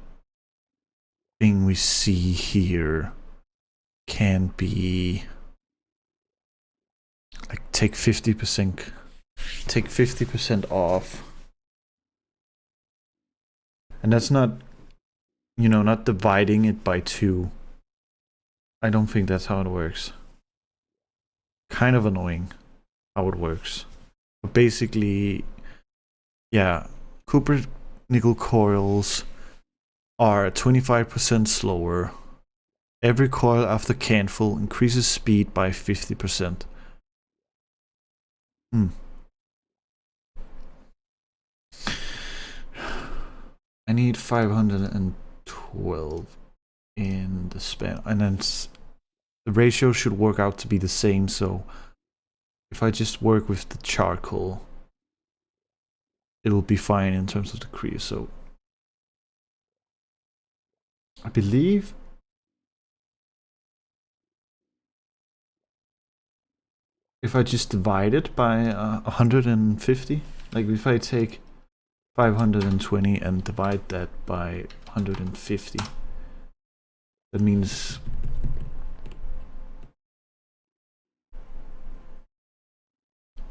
we see here can be like take 50% off. And that's not, you know, not dividing it by 2. I don't think that's how it works. Kind of annoying how it works. But basically, yeah, copper nickel coils are 25% slower. Every coil after canful increases speed by 50%. I need 512 in the span, and then the ratio should work out to be the same. So if I just work with the charcoal, it'll be fine in terms of the creosote. I believe if I just divide it by 150, like if I take 520 and divide that by 150, that means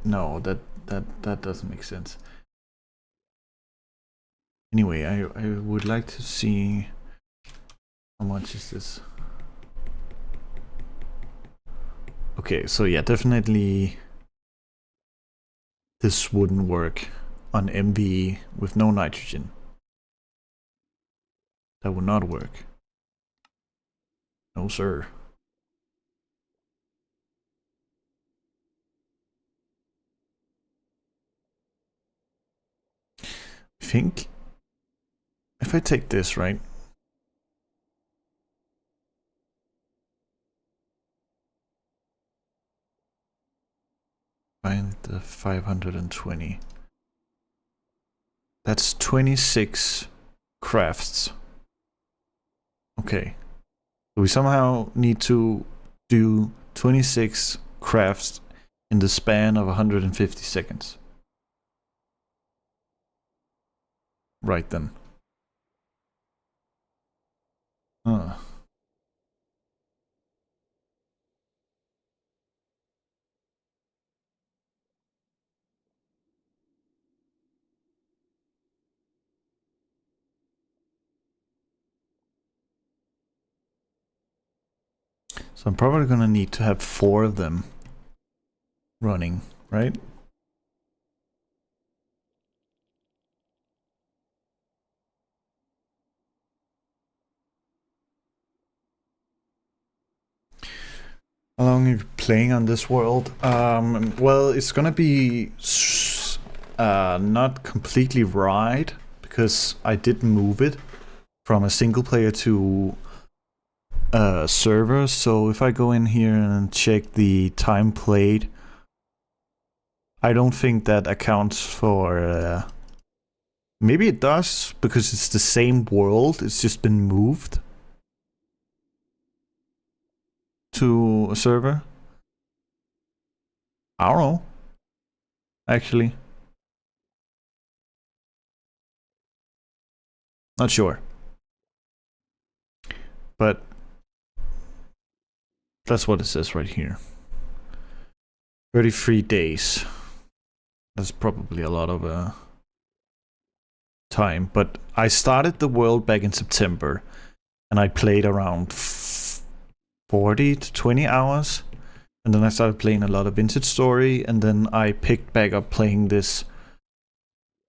no, that doesn't make sense. Anyway, I would like to see how much is this. Okay, so yeah, definitely this wouldn't work on MV with no nitrogen. That would not work. No, sir. I think if I take this, right? If find the 520. That's 26 crafts. Okay. We somehow need to do 26 crafts in the span of 150 seconds. Right then. Huh. So I'm probably gonna need to have 4 of them running, right? How long are you playing on this world? Well, it's gonna be not completely right because I did move it from a single player to a server. So if I go in here and check the time played, I don't think that accounts for. Maybe it does because it's the same world. It's just been moved to a server. I don't know. Actually, not sure. But that's what it says right here. 33 days. That's probably a lot of time. But I started the world back in September, and I played around 40 to 20 hours. And then I started playing a lot of Vintage Story, and then I picked back up playing this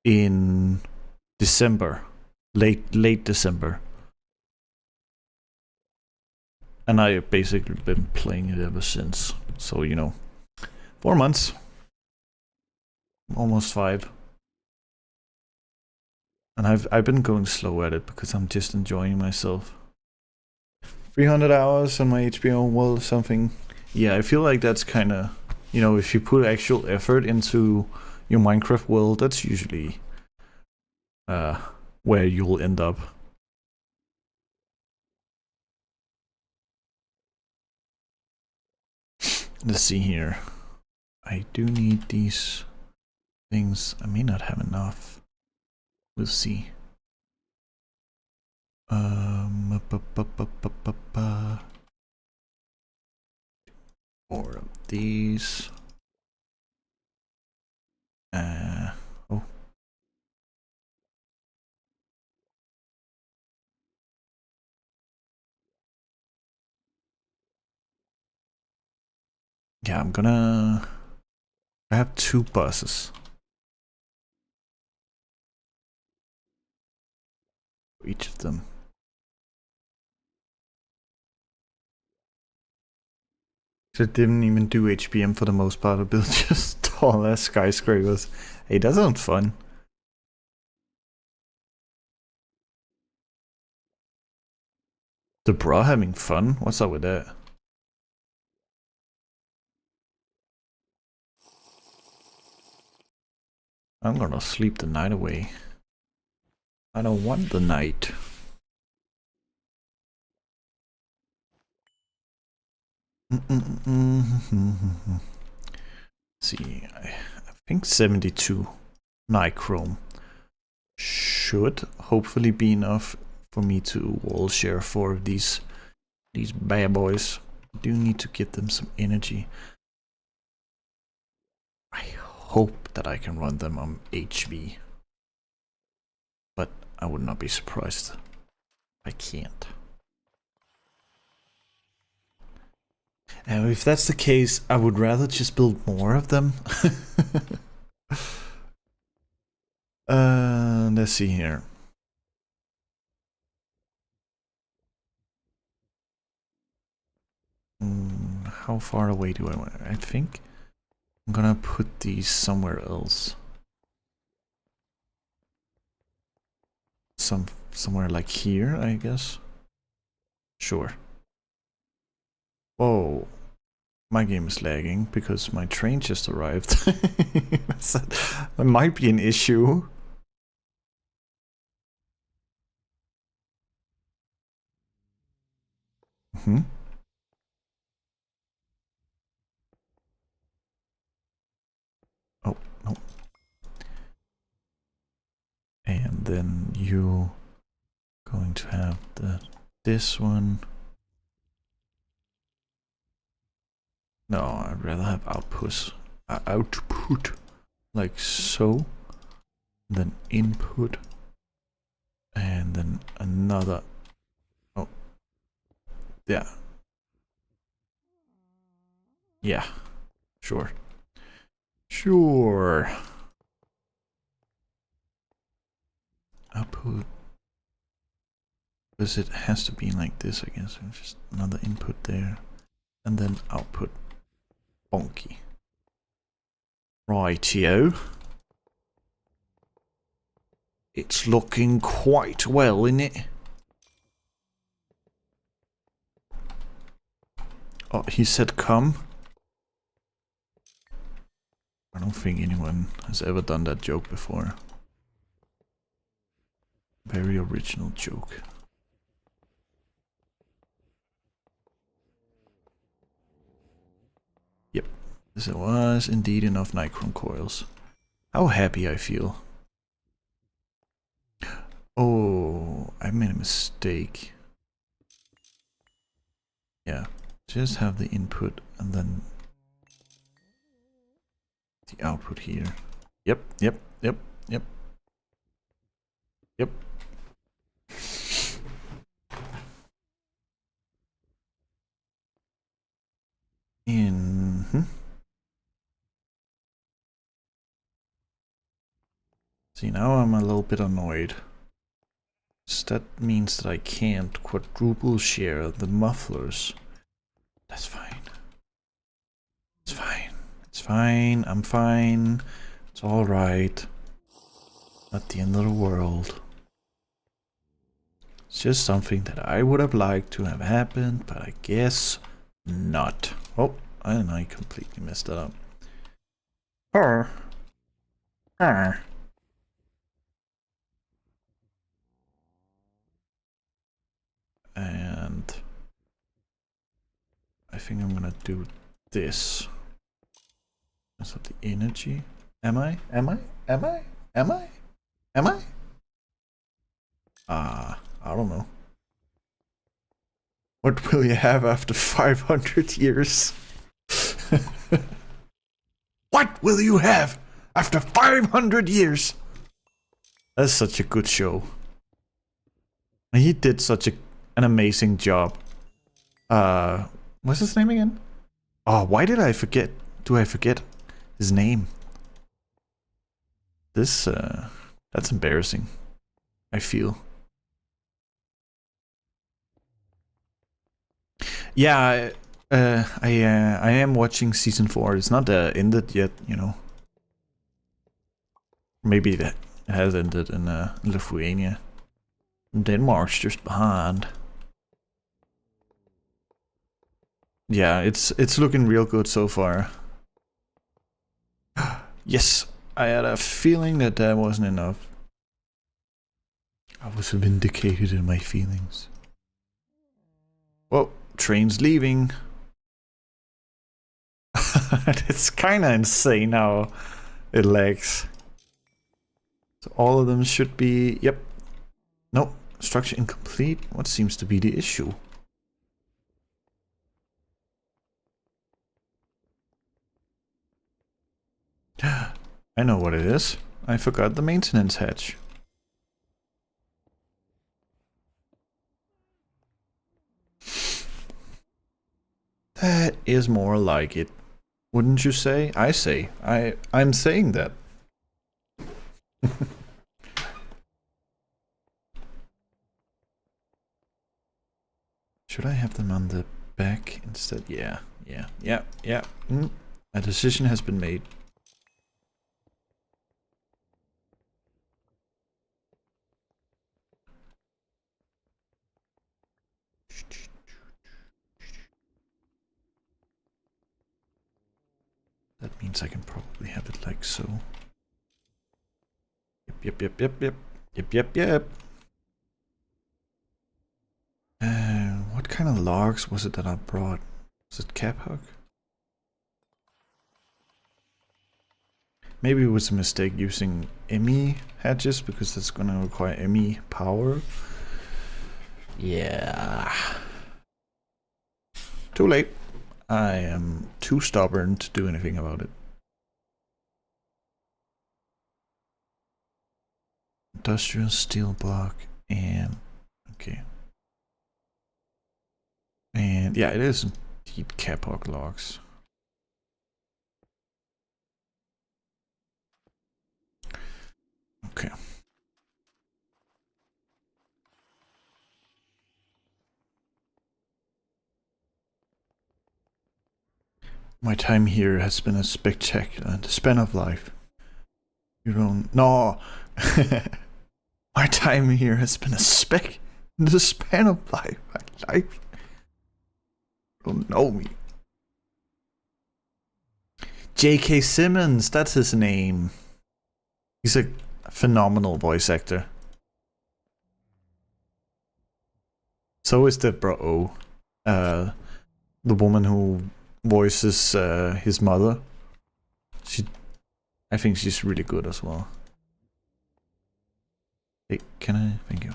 in December. Late December. And I basically been playing it ever since. So, you know, 4 months. Almost 5. And I've been going slow at it because I'm just enjoying myself. 300 hours on my HBO, well, something. Yeah, I feel like that's kind of, you know, if you put actual effort into your Minecraft world, that's usually where you'll end up. Let's see here. I do need these things. I may not have enough. We'll see. More of these. Oh. Yeah, I have 2 buses. Each of them. So it didn't even do HPM for the most part. It built just tall ass skyscrapers. Hey, that sounds fun. The bra having fun? What's up with that? I'm gonna sleep the night away. I don't want the night. See, I think 72 nichrome should hopefully be enough for me to wall share 4 of these bad boys. I do need to give them some energy. I hope that I can run them on HV, but I would not be surprised. I can't. And if that's the case, I would rather just build more of them. Let's see here. How far away do I want? I think I'm gonna put these somewhere else. Somewhere like here, I guess. Sure. Whoa. My game is lagging because my train just arrived. That might be an issue. Hmm. Oh, no. And then you going to have this one. No, I'd rather have outputs. Output. Like so. Then input. And then another. Oh. Yeah. Yeah. Sure. Sure. Output. Because it has to be like this, I guess. Just another input there. And then output. Bonky. Rightio. It's looking quite well, isn't it? Oh, he said come. I don't think anyone has ever done that joke before. Very original joke. Yep, this was indeed enough Nicron coils. How happy I feel. Oh, I made a mistake. Yeah, just have the input and then the output here. Yep, yep, yep, yep. Yep. See, now I'm a little bit annoyed. So that means that I can't quadruple share the mufflers. That's fine. It's fine. It's fine. I'm fine. It's alright. Not the end of the world. It's just something that I would have liked to have happened, but I guess not. Oh, and I completely messed that up. And I think I'm gonna do this. Is that the energy? Am I? Am I? Am I? Am I? Am I? I don't know. What will you have after 500 years? What will you have after 500 years? That's such a good show. He did such an amazing job. What's his name again? Oh, why did I forget? Do I forget his name? This, that's embarrassing. I feel. Yeah, I am watching season 4. It's not ended yet, you know. Maybe that has ended in Lithuania. Denmark's just behind. Yeah, it's looking real good so far. Yes, I had a feeling that that wasn't enough. I was vindicated in my feelings. Well, train's leaving. It's kind of insane how it lags. So all of them should be... Yep. Nope. Structure incomplete. What seems to be the issue? I know what it is. I forgot the maintenance hatch. That is more like it. Wouldn't you say? I say. I'm saying that. Should I have them on the back instead? Yeah. A decision has been made. means I can probably have it like so. Yep, yep, yep, yep, yep, yep, yep. What kind of logs was it that I brought? Was it cap hook? Maybe it was a mistake using ME hatches because that's gonna require ME power. Yeah. Too late. I am too stubborn to do anything about it. Industrial steel block and okay. And yeah, it is indeed Kapok logs. Okay. My time here has been a spectacular span of life. You don't know. My time here has been the span of life. My life. You don't know me. J.K. Simmons, that's his name. He's a phenomenal voice actor. So is the bro, the woman who voices his mother. I think she's really good as well. Hey, can I? Thank you.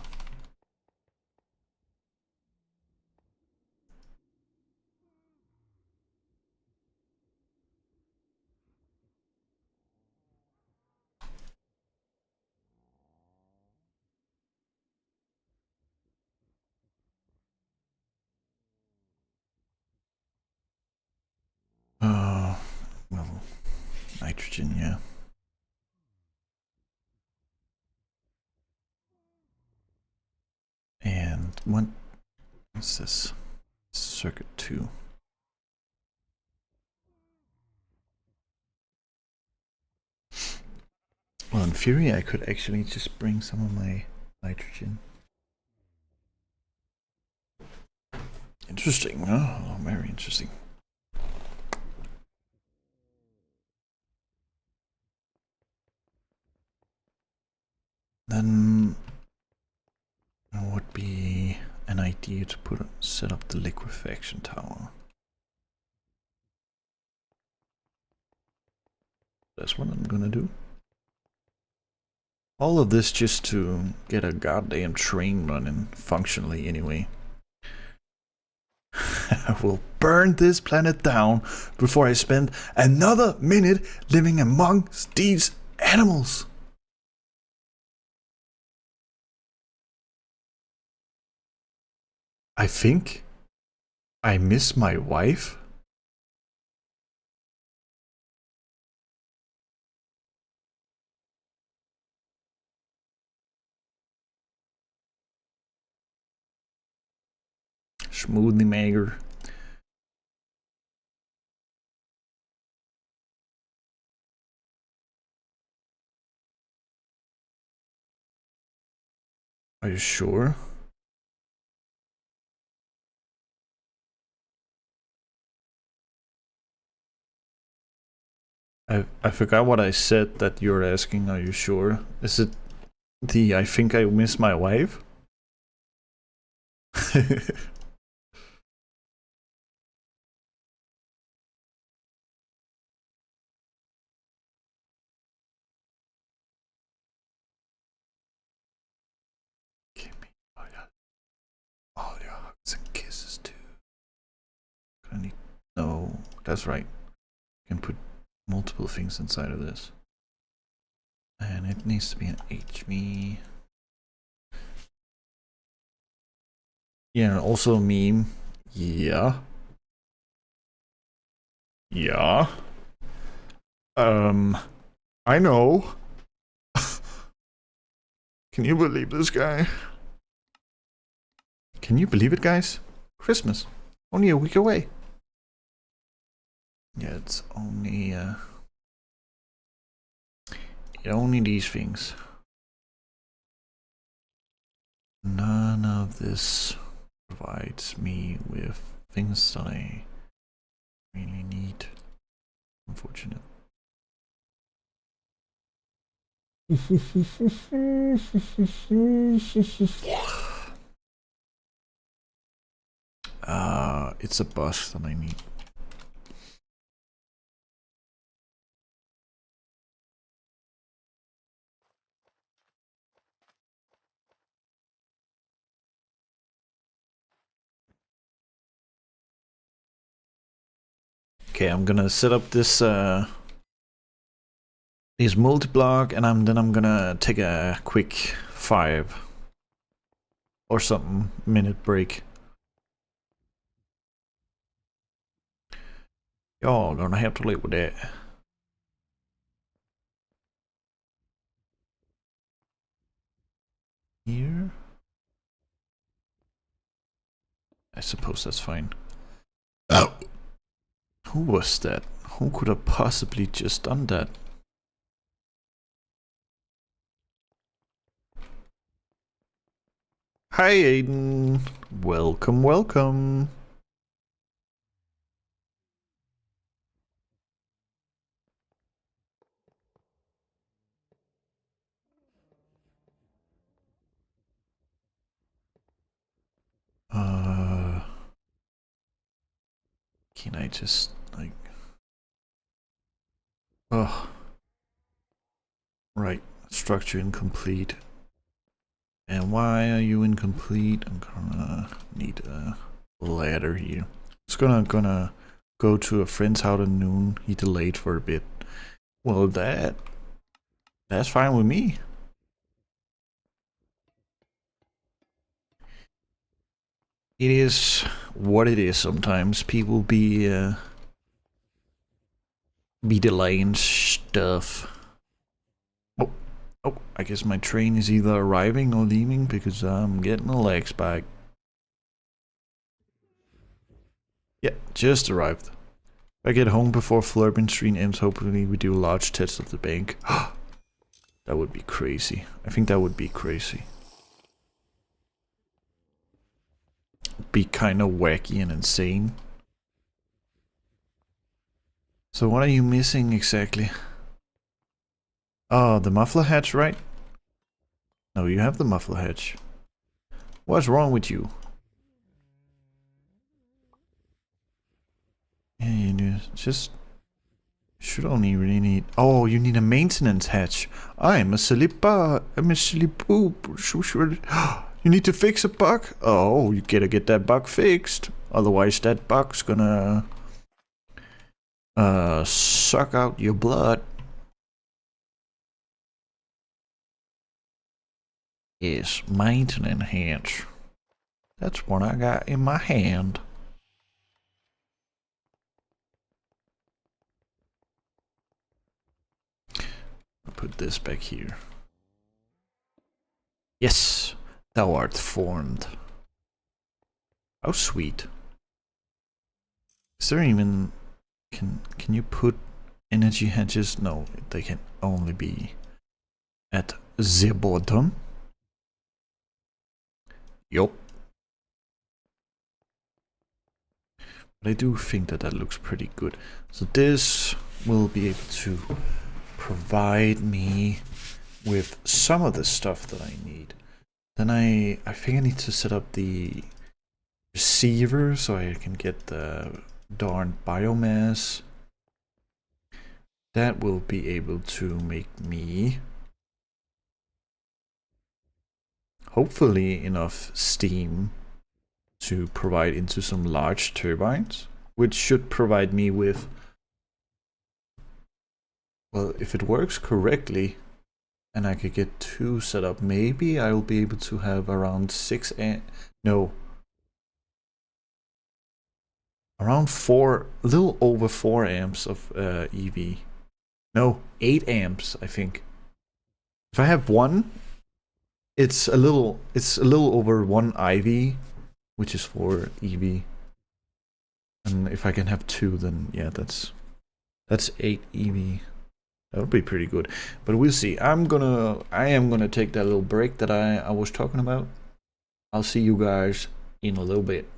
Well, nitrogen, yeah. And what's this? Circuit 2. Well, in theory, I could actually just bring some of my nitrogen. Interesting. Oh, very interesting. Then it would be an idea to set up the liquefaction tower. That's what I'm gonna do. All of this just to get a goddamn train running functionally anyway. I will burn this planet down before I spend another minute living amongst these animals. I think I miss my wife. Smoothie maker. Are you sure? I forgot what I said that you're asking. Are you sure? Is it the I think I miss my wife? Give me all your hugs and kisses too. I need. No, that's right. You can put multiple things inside of this. And it needs to be an HV. Yeah, and also a meme. Yeah. Yeah. I know. Can you believe this guy? Can you believe it, guys? Christmas. Only a week away. Yeah, it's only only these things. None of this provides me with things that I really need. Unfortunate. It's a bus that I need. Okay, I'm gonna set up this multi-block, and I'm gonna take a quick 5 or something minute break. Y'all gonna have to live with that. Here, I suppose that's fine. Oh, who was that? Who could have possibly just done that? Hi Aiden, welcome, welcome. Can I just like, oh, right, structure incomplete. And why are you incomplete? I'm gonna need a ladder here. It's gonna go to a friend's house at noon. He delayed for a bit. Well, that's fine with me. It is what it is. Sometimes people be delaying stuff. Oh, I guess my train is either arriving or leaving because I'm getting the legs back. Yeah, just arrived. If I get home before Flurbin stream ends, hopefully we do a large test of the bank. That would be crazy. I think that would be crazy. Be kind of wacky and insane. So what are you missing exactly? Oh, the muffler hatch, right? No, you have the muffler hatch. What's wrong with you? Yeah, you just should only really need. Oh, you need a maintenance hatch. I'm a silly poop. You need to fix a bug. Oh, you gotta get that bug fixed. Otherwise, that bug's gonna suck out your blood. Yes, maintenance hatch. That's what I got in my hand. I'll put this back here. Yes, thou art formed. How sweet. Is there even... Can you put energy hatches? No, they can only be at the bottom. Yup. But I do think that looks pretty good. So this will be able to provide me with some of the stuff that I need. Then I think I need to set up the receiver so I can get the darn biomass. That will be able to make me hopefully enough steam to provide into some large turbines, which should provide me with, well, if it works correctly and I could get 2 set up, maybe I will be able to have around 6 no, around 4, a little over 4 amps of EV. No, 8 amps, I think. If I have 1, it's a little over 1 IV, which is 4 EV. And if I can have 2, then yeah, that's 8 EV. That would be pretty good. But we'll see. I am gonna take that little break that I was talking about. I'll see you guys in a little bit.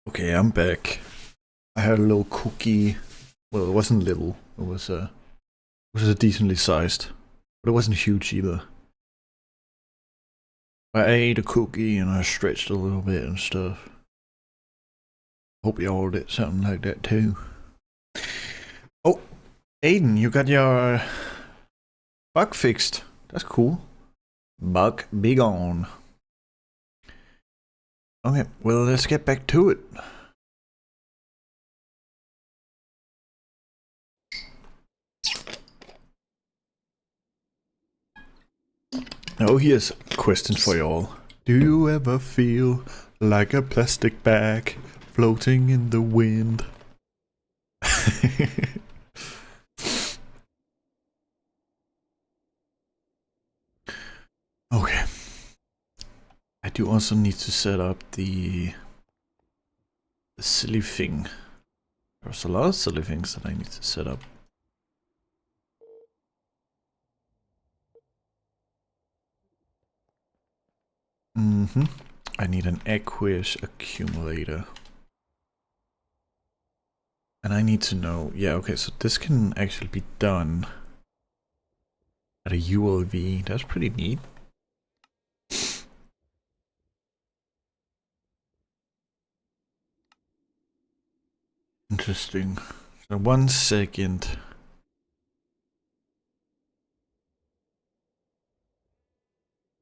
Okay, I'm back. I had a little cookie. Well, it wasn't little. It was a decently sized, but it wasn't huge either. I ate a cookie and I stretched a little bit and stuff. Hope y'all did something like that too. Oh, Aiden, you got your bug fixed. That's cool. Bug be gone. Okay, well, let's get back to it. Now here's a question for y'all. Do you ever feel like a plastic bag floating in the wind? Okay. I do also need to set up the silly thing. There's a lot of silly things that I need to set up. I need an aqueous accumulator. And I need to know, yeah, okay, so this can actually be done at a ULV. That's pretty neat. Interesting. So 1 second.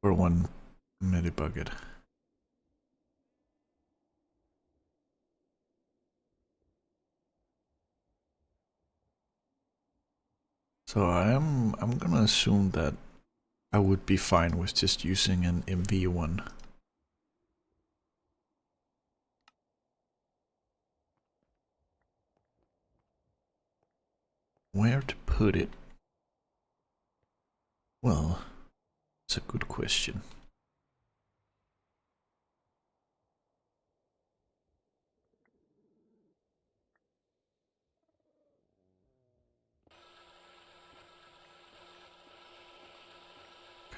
For 1 millibucket. So I'm gonna assume that I would be fine with just using an MV1. Where to put it? Well, it's a good question.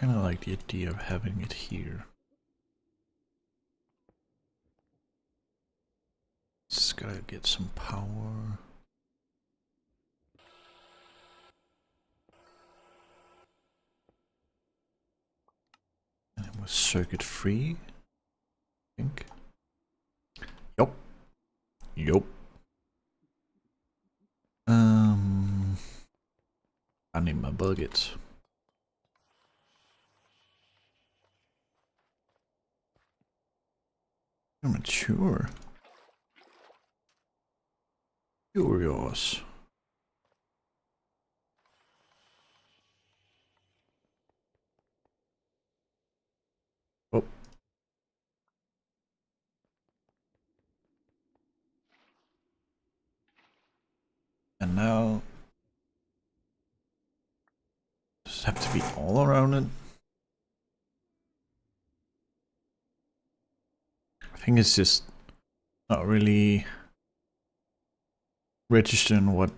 Kinda like the idea of having it here. Just gotta get some power. And it was circuit free, I think. Yup. Yup. I need my buckets. Immature. Curious. Oh. And now does it have to be all around it? I think it's just not really registering what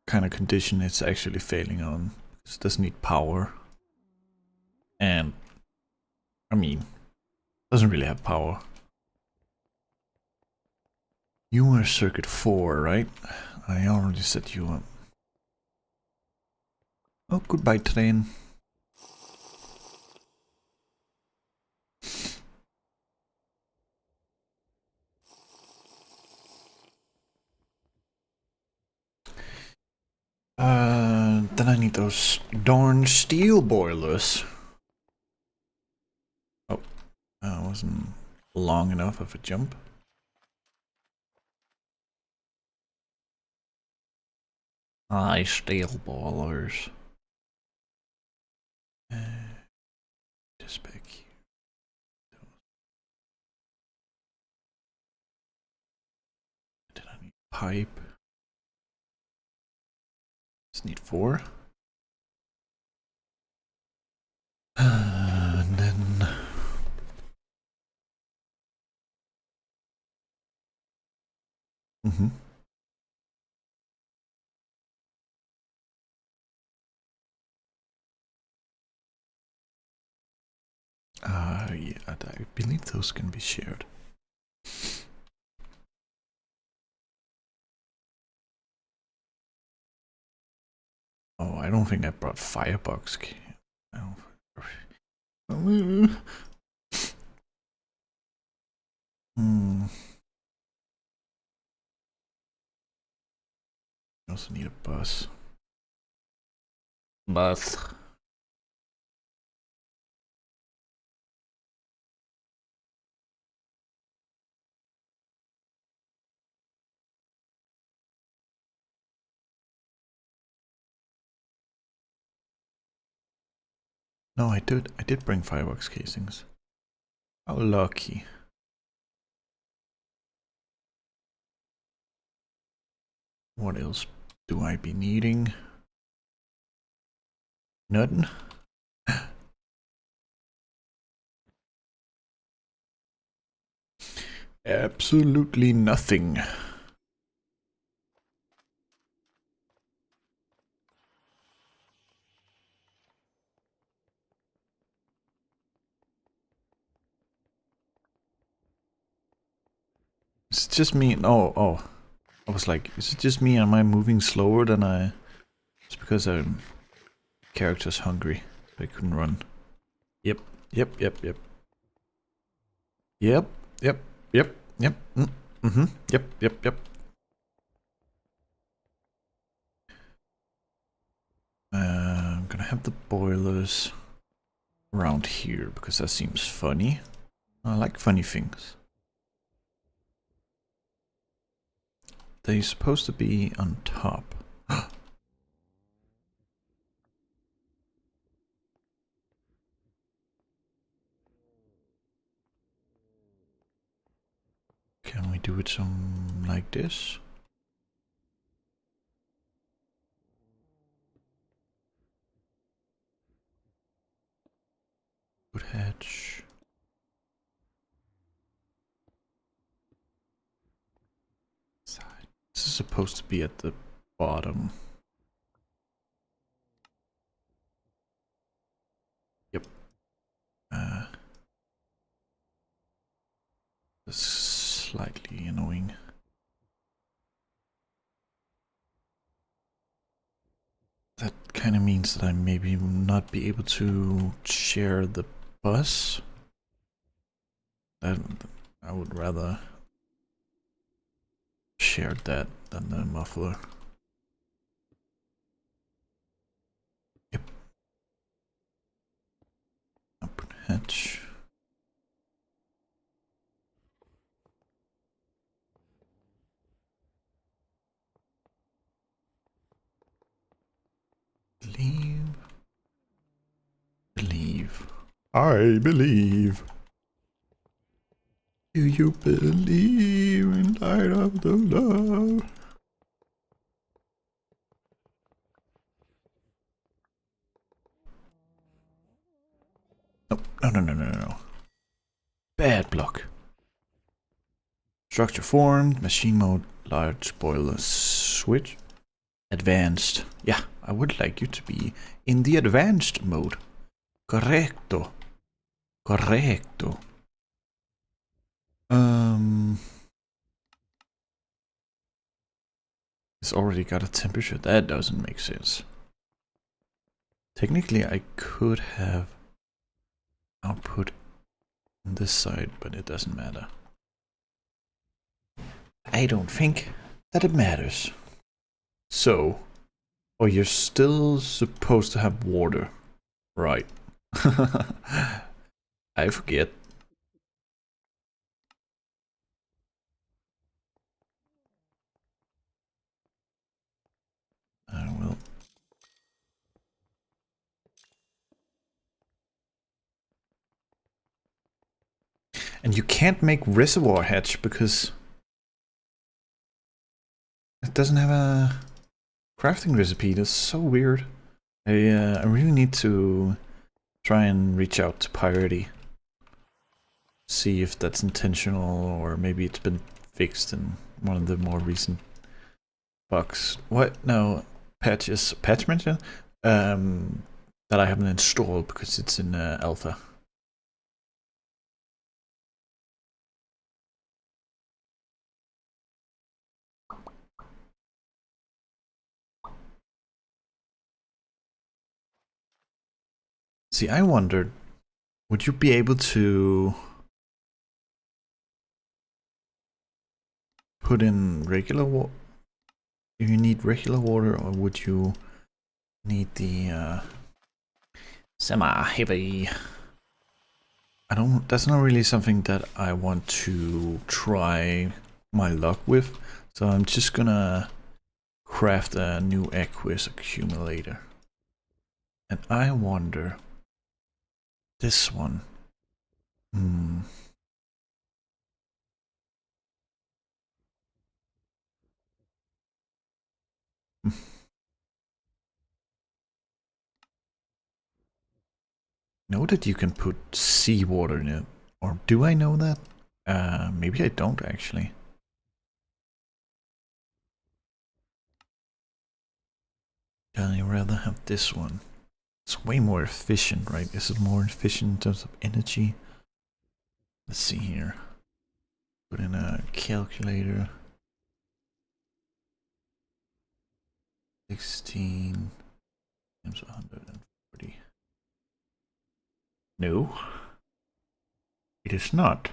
kind of condition it's actually failing on. It does need power. And I mean, doesn't really have power. You were circuit 4, right? I already set you up. Oh, goodbye, train. Then I need those darn steel boilers. Oh, wasn't long enough of a jump. Steel boilers. Just back here. Did I need pipe? Just need 4. And then yeah, I believe those can be shared. I don't think I brought firebox. I don't. I also need a bus. Bus. No, I did bring firebox casings. How lucky. What else do I be needing? Nothing. Absolutely nothing. It's just me. Oh. I was like, is it just me? Am I moving slower than I? It's because I'm character's hungry. I couldn't run. Yep. Yep. Yep. Yep. Yep. Yep. Yep. Yep. Mm-hmm. Yep. Yep. Yep. I'm gonna have the boilers around here because that seems funny. I like funny things. They're supposed to be on top. Can we do it some like this? Good hatch. This is supposed to be at the bottom. Yep. That's slightly annoying. That kind of means that I maybe will not be able to share the bus. I would rather share that than the muffler. Yep. Open hatch. Believe. I believe. Do you believe in light of the love? No. Bad block. Structure formed, machine mode, large boiler switch. Advanced. Yeah, I would like you to be in the advanced mode. Correcto. Correcto. It's already got a temperature. That doesn't make sense. Technically, I could have output on this side, but it doesn't matter. I don't think that it matters. So, oh, you're still supposed to have water. Right. I forget. I will. And you can't make reservoir hatch because it doesn't have a crafting recipe. That's so weird. I really need to try and reach out to Piraty. See if that's intentional or maybe it's been fixed in one of the more recent bugs. What? No, patch mentioned that I haven't installed because it's in alpha. See, I wondered, would you be able to put in regular water? Do you need regular water, or would you need the semi-heavy? I don't. That's not really something that I want to try my luck with. So I'm just gonna craft a new aqueous accumulator. And I wonder, this one. Know that you can put seawater in it, or do I know that? Maybe I don't actually. I'd rather have this one. It's way more efficient, right? Is it more efficient in terms of energy? Let's see here. Put in a calculator. 16 times 140. No, it is not.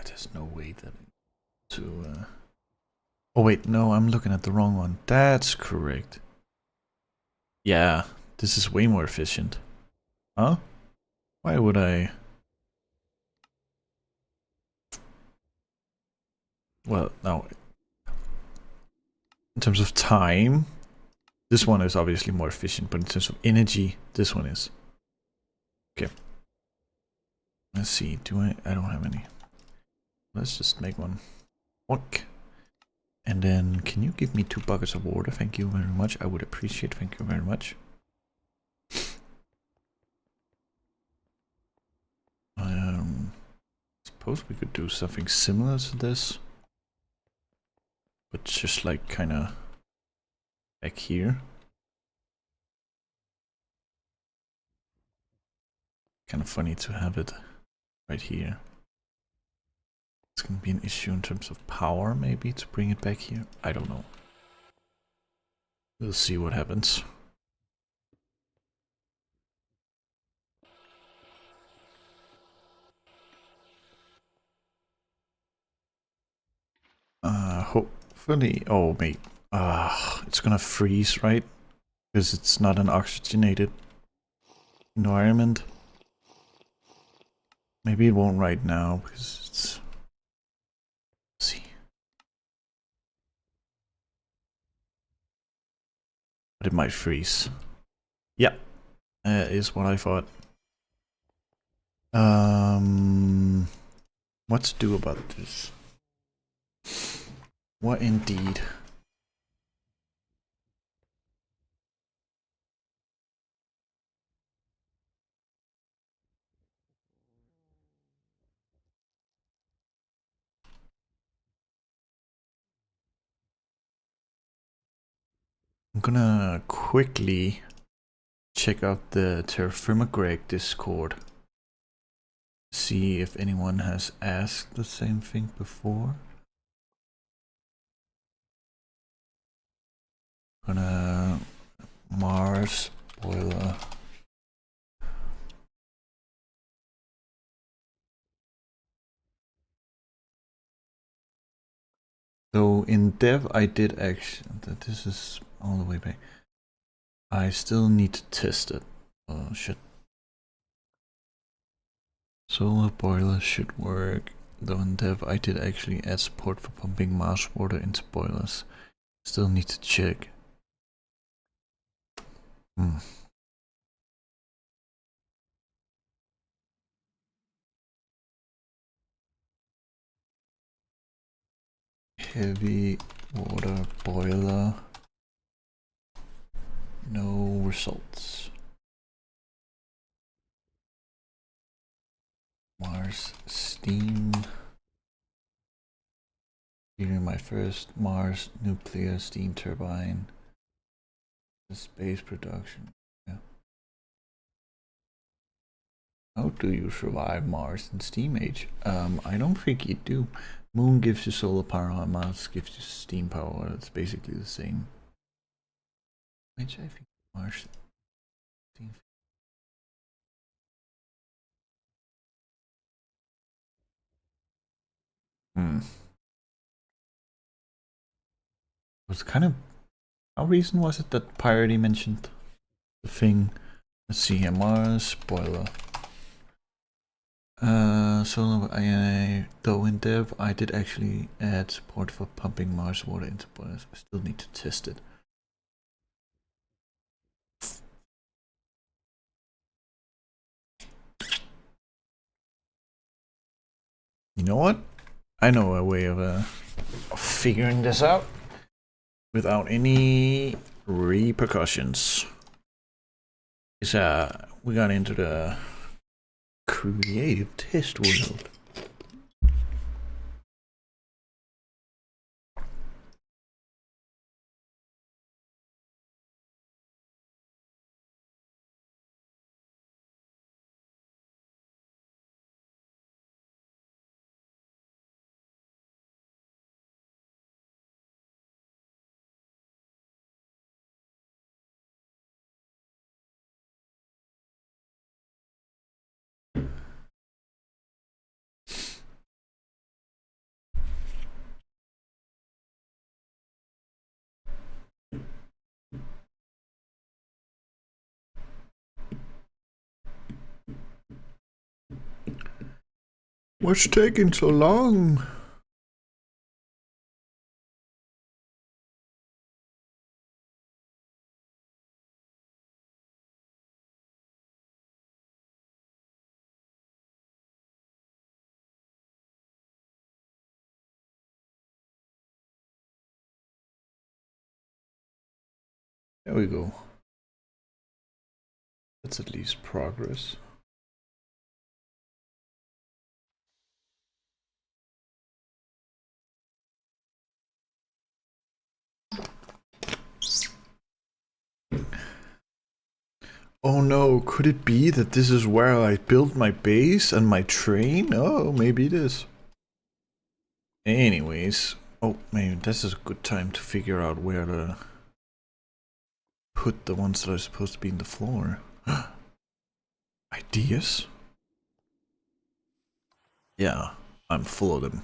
There's no way that to. Oh wait, no, I'm looking at the wrong one. That's correct. Yeah, this is way more efficient. Huh? Why would I? Well, no. In terms of time, this one is obviously more efficient, but in terms of energy, this one is. Okay. Let's see. Do I? I don't have any. Let's just make one. Walk. And then, can you give me 2 buckets of water? Thank you very much. I would appreciate. Thank you very much. Suppose we could do something similar to this, but just like kind of back here. Kind of funny to have it right here. It's gonna be an issue in terms of power, maybe, to bring it back here. I don't know. We'll see what happens. Hopefully. Oh, mate. It's gonna freeze, right? Because it's not an oxygenated environment. Maybe it won't right now because it's. Let's see. But it might freeze. Yeah, is what I thought. What to do about this? What indeed? I'm gonna quickly check out the TerraFirmaGreg Discord. See if anyone has asked the same thing before. Gonna Mars boiler. So in dev I did actually, this is all the way back. I still need to test it. Oh shit. Solar boiler should work. Though in dev I did actually add support for pumping Mars water into boilers. Still need to check. Heavy water boiler. No results. Mars steam. Here my first Mars nuclear steam turbine. The space production. Yeah. How do you survive Mars in Steam Age? I don't think you do. Moon gives you solar power, Mars gives you steam power. It's basically the same. Which I think Mars. Steam. Was kind of. How recent was it that Pirate mentioned the thing? Let's see here. Mars spoiler. So though in dev, I did actually add support for pumping Mars water into boilers. I still need to test it. You know what? I know a way of figuring this out without any repercussions. Is we got into the creative test world. What's taking so long? There we go. That's at least progress. Oh no, could it be that this is where I built my base and my train? Oh, maybe it is. Anyways, oh maybe this is a good time to figure out where to put the ones that are supposed to be in the floor. Ideas? Yeah, I'm full of them.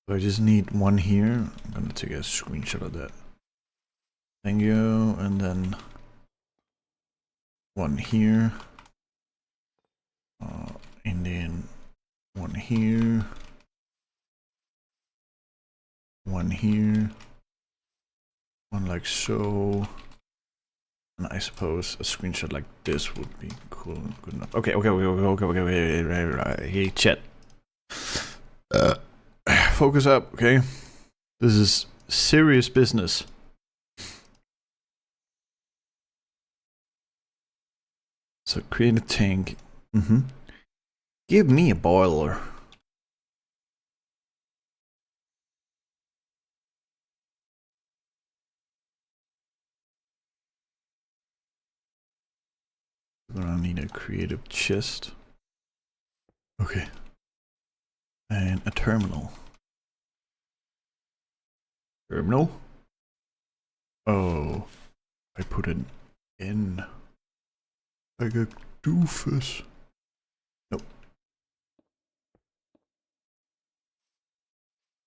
So I just need one here. I'm gonna take a screenshot of that. Thank you, and then one here. And then one here. One here. One like so. And I suppose a screenshot like this would be cool, good enough. Okay. Hey, chat. Focus up, okay? This is serious business. So create a tank. Give me a boiler. We're gonna need a creative chest. Okay. And a terminal. Terminal? Oh. I put it in. Like a doofus. Nope.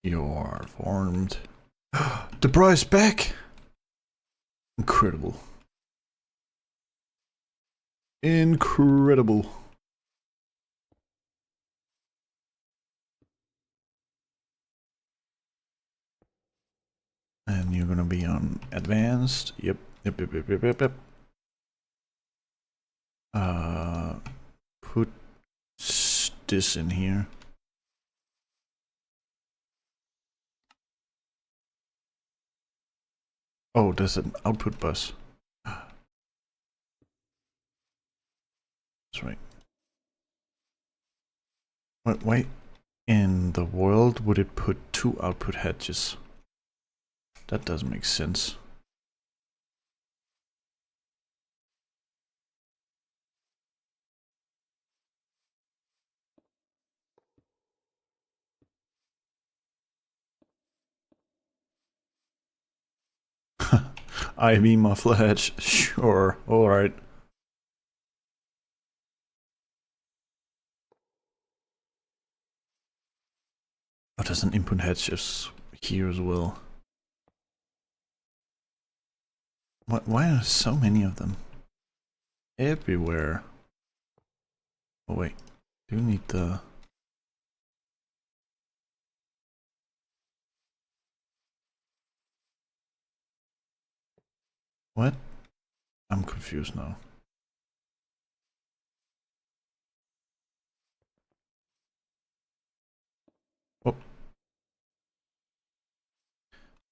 You're formed. The bra is back! Incredible. Incredible. And you're gonna be on advanced. Yep. Put this in here. Oh, there's an output bus. That's right. What? Wait. In the world, would it put 2 output hatches? That doesn't make sense. IV muffler hatch. Sure. Alright. Oh, there's an input hatch here as well. Why are there so many of them? Everywhere. Oh wait. Do you need the... What? I'm confused now. Oh.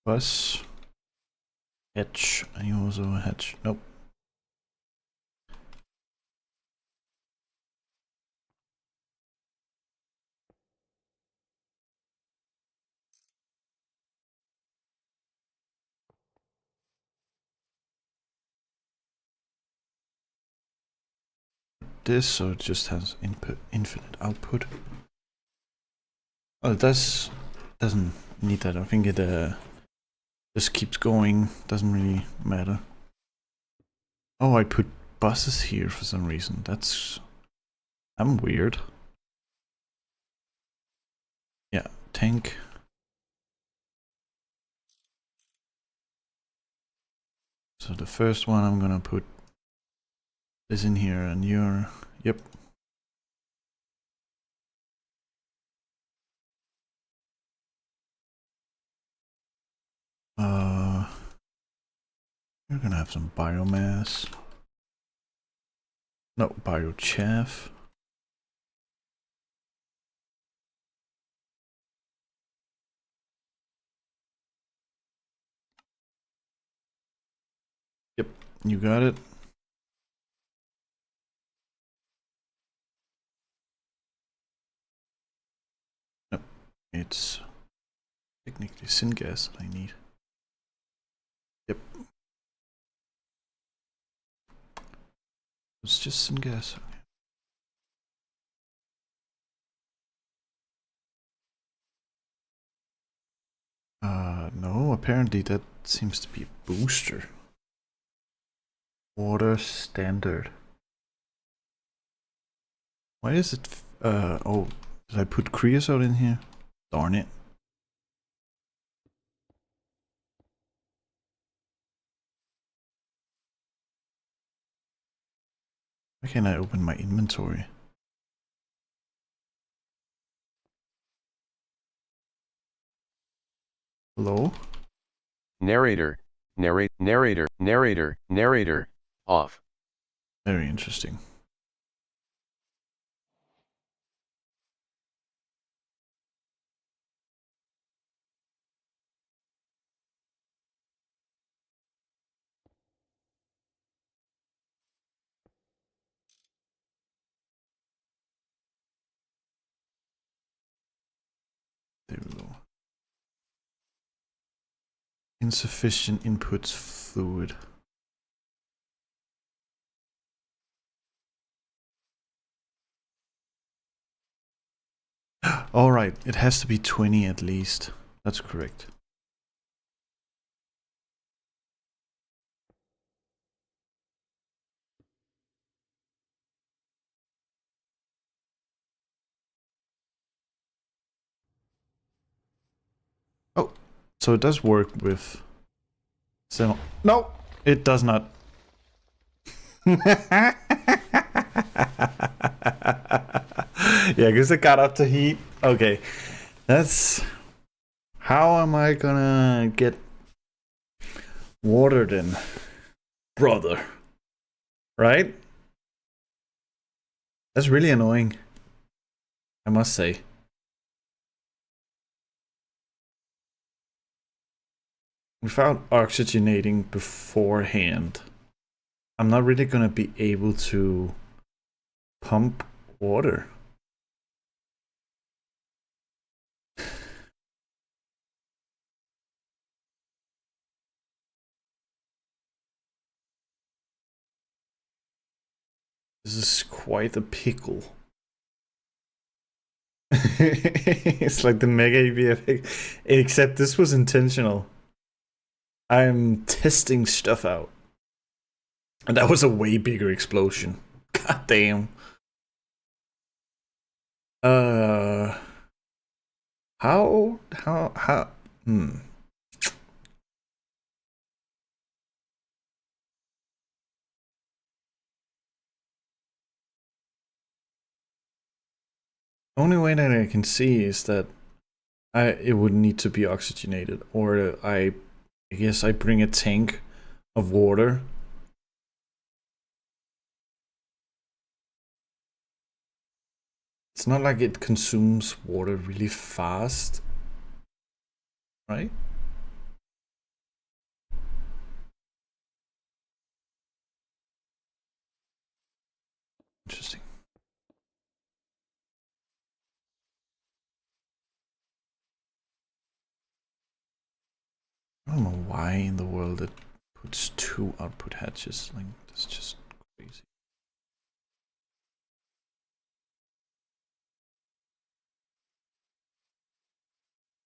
Bus. Hatch. I also hatch. Nope. This so it just has infinite output. Oh, it doesn't need that. I think it just keeps going. Doesn't really matter. Oh, I put buses here for some reason. I'm weird. Yeah, tank. So the first one I'm gonna put this in here, and yep. We're gonna have some biomass. No, biochaff. Yep, you got it. Nope, it's technically syngas that I need. Yep. It's just syngas. No, apparently that seems to be a booster. Water standard. Why is it, oh, did I put creosote in here? Darn it. Why can't I open my inventory? Hello? Narrator, narrator, off. Very interesting. There we go. Insufficient inputs fluid. Alright, it has to be 20 at least. That's correct. Oh, so it does work with... No, it does not. Yeah, because it got up to heat. Okay, that's... How am I gonna get water then, brother? Right? That's really annoying, I must say. Without oxygenating beforehand, I'm not really gonna be able to pump water. This is quite a pickle. It's like the mega EV effect, except this was intentional. I'm testing stuff out. And that was a way bigger explosion. God damn. How, hmm. Only way that I can see is that it would need to be oxygenated, or I guess I bring a tank of water. It's not like it consumes water really fast, right? Interesting. I don't know why in the world it puts 2 output hatches. Like, that's just crazy.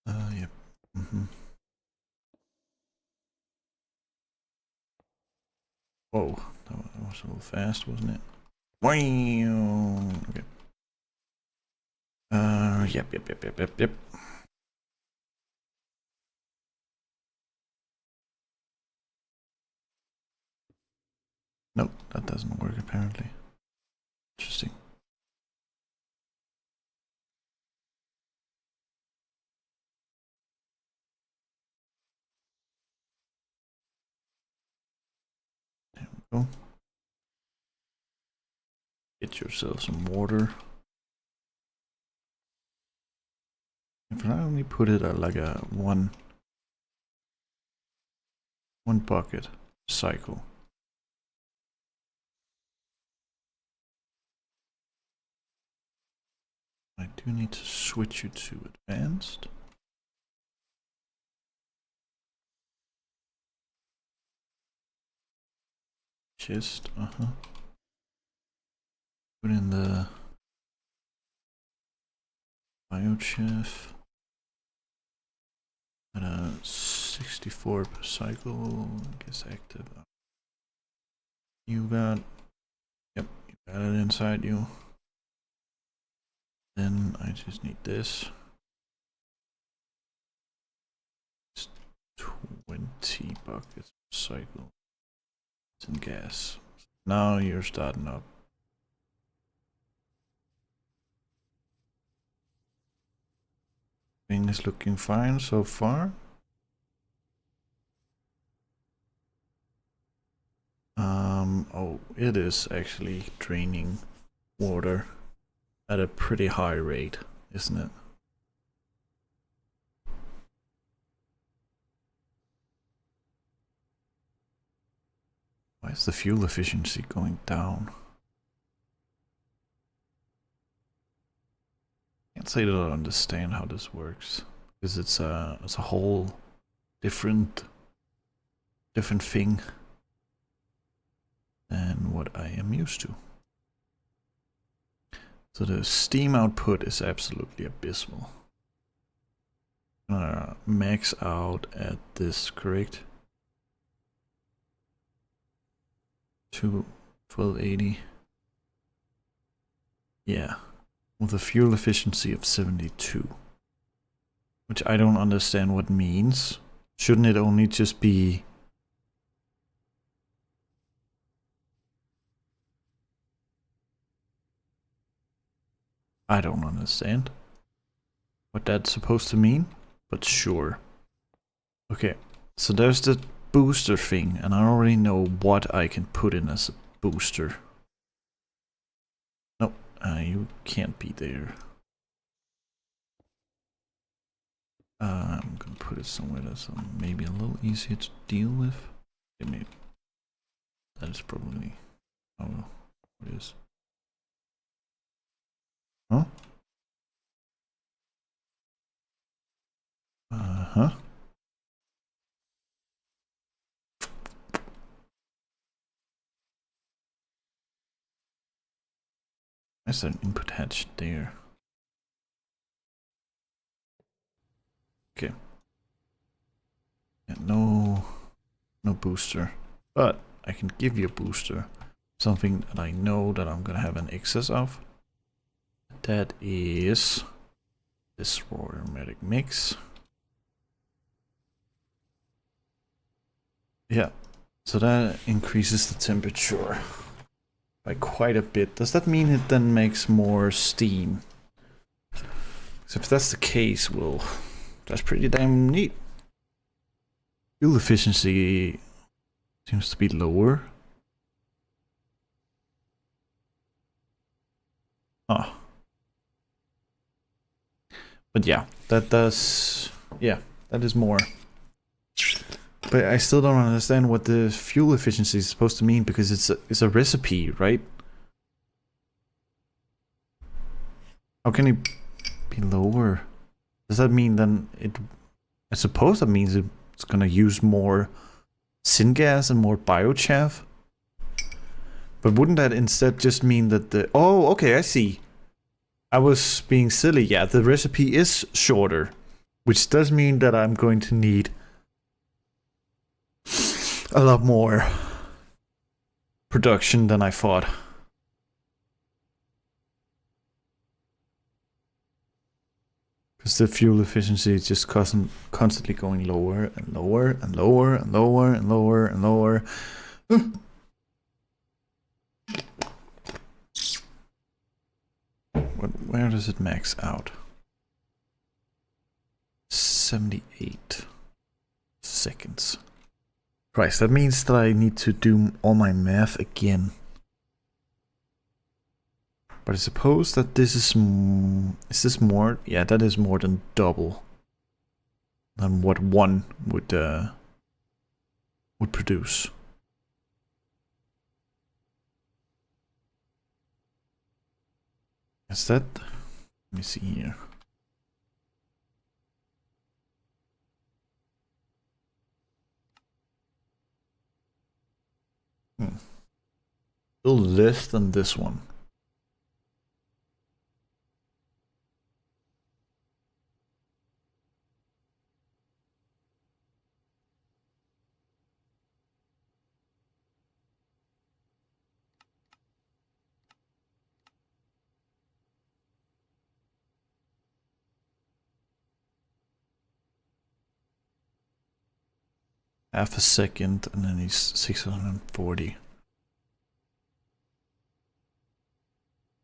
Yep. Whoa, that was a little fast, wasn't it? Okay. Yep. Nope, that doesn't work apparently. Interesting. There we go. Get yourself some water. If I only put it at like a one bucket cycle. I do need to switch you to advanced. Chest, Put in the biochef at a 64 per cycle. I guess active. You got, yep, you got it inside you. Then I just need this. It's 20 buckets per cycle. It's in gas. Now you're starting up. Thing is looking fine so far. Oh, it is actually draining water at a pretty high rate, isn't it? Why is the fuel efficiency going down? I can't say that I understand how this works, because it's a whole different thing than what I am used to. So the steam output is absolutely abysmal. Max out at this, correct? 1280. Yeah, with a fuel efficiency of 72. Which I don't understand what means. Shouldn't it only just be... I don't understand what that's supposed to mean, but sure. Okay, so there's the booster thing, and I already know what I can put in as a booster. Nope, you can't be there. I'm gonna put it somewhere that's maybe a little easier to deal with. Okay, maybe that is probably how it is. Huh? Uh-huh. Is there an input hatch there? Okay. Yeah, no booster, but I can give you a booster. Something that I know that I'm gonna have an excess of. That is this raw aromatic mix. Yeah, so that increases the temperature by quite a bit. Does that mean it then makes more steam? So if that's the case, well, that's pretty damn neat. Fuel efficiency seems to be lower. Oh. But yeah, that does, yeah, that is more. But I still don't understand what the fuel efficiency is supposed to mean, because it's a recipe, right? How can it be lower? Does that mean then it... I suppose that means it's gonna use more syngas and more biochaff? But wouldn't that instead just mean that the... Oh, okay, I see. I was being silly. Yeah, the recipe is shorter, which does mean that I'm going to need a lot more production than I thought. Because the fuel efficiency is just constantly going lower and lower and lower and lower and lower and lower. Where does it max out? 78 seconds. Christ, that means that I need to do all my math again. But I suppose that this is this more? Yeah, that is more than double than what one would produce. Is that? Let me see here. Still less than this one. Half a second, and then he's 640.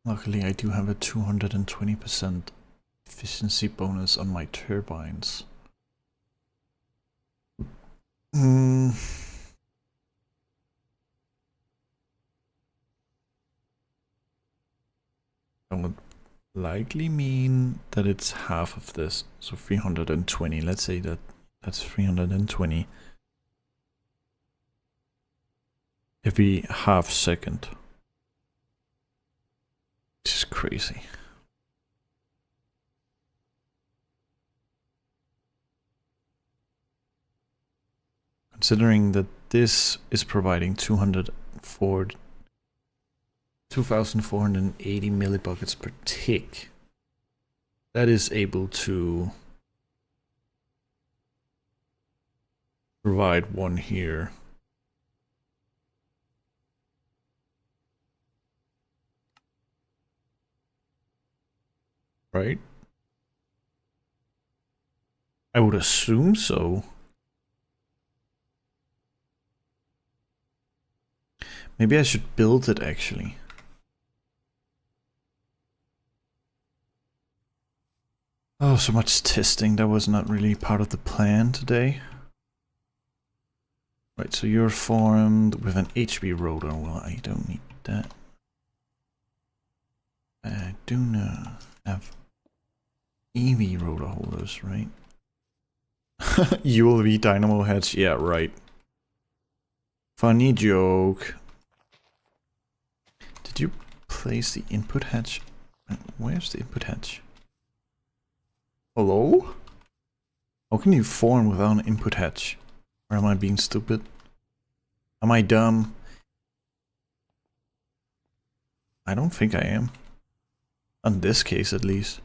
Luckily, I do have a 220% efficiency bonus on my turbines. That would likely mean that it's half of this, so 320. Let's say that that's 320 every half second. Which is crazy. Considering that this is providing 2,480 millibuckets per tick, that is able to provide one here. Right? I would assume so. Maybe I should build it actually. Oh, so much testing. That was not really part of the plan today. Right, so you're formed with an HV rotor. Well, I don't need that. I do not have EV rotor holders, right? ULV dynamo heads, yeah, right. Funny joke. Did you place the input hatch? Where's the input hatch? Hello? How can you form without an input hatch? Or am I being stupid? Am I dumb? I don't think I am. On this case, at least.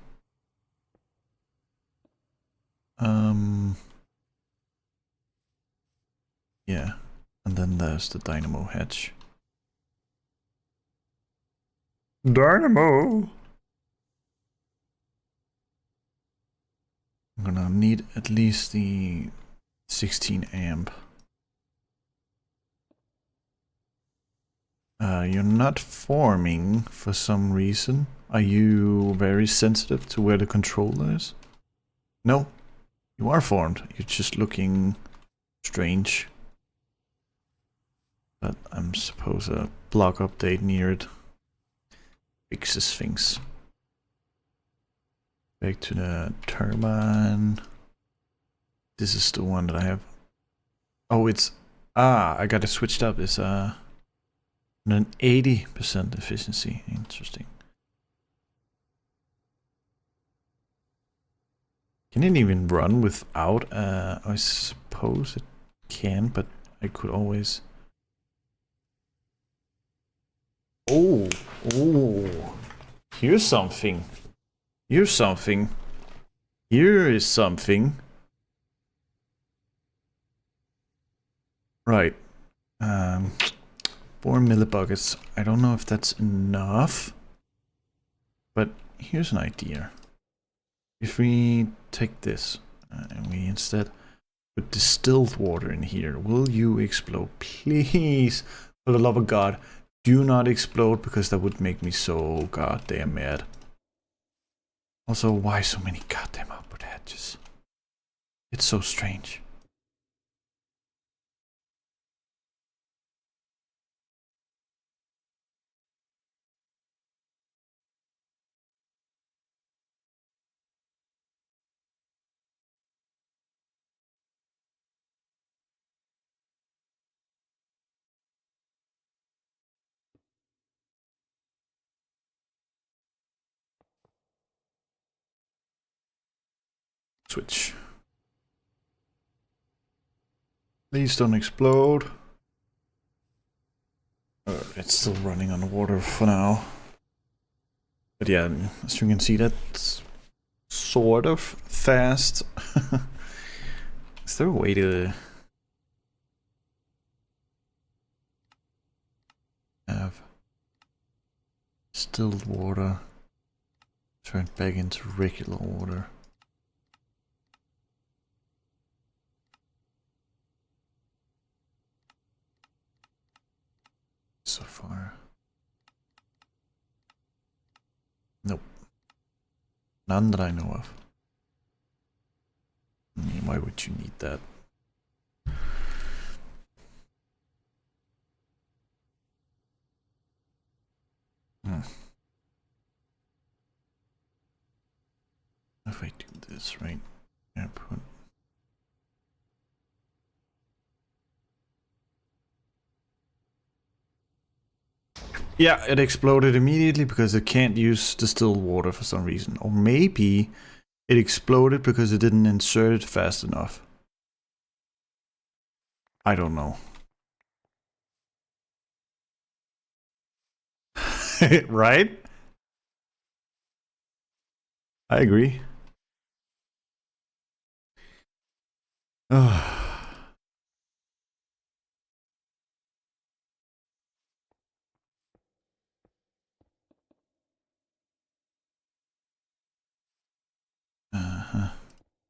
Yeah. then there's the dynamo hatch. Dynamo! I'm gonna need at least the 16 amp. You're not forming for some reason. Are you very sensitive to where the controller is? No, you are formed. You're just looking strange. But I'm suppose a block update near it fixes things. Back to the turbine. This is the one that I have. Oh, it's I got it switched up. It's an 80% efficiency. Interesting. Can it even run without? I suppose it can, but I could always. Oh, here's something. Here's something. Here is something. Right. 4 millibuckets. I don't know if that's enough. But here's an idea. If we take this and we instead put distilled water in here, will you explode? Please, for the love of God, do not explode, because that would make me so goddamn mad. Also, why so many goddamn output hatches? It's so strange. Switch. Please don't explode. It's still running on the water for now. But yeah, as you can see, that's sort of fast. Is there a way to have distilled water turned back into regular water? So far, nope, none that I know of. I mean, why would you need that? If I do this right, output. Yeah, it exploded immediately because it can't use distilled water for some reason. Or maybe it exploded because it didn't insert it fast enough. I don't know. Right? I agree.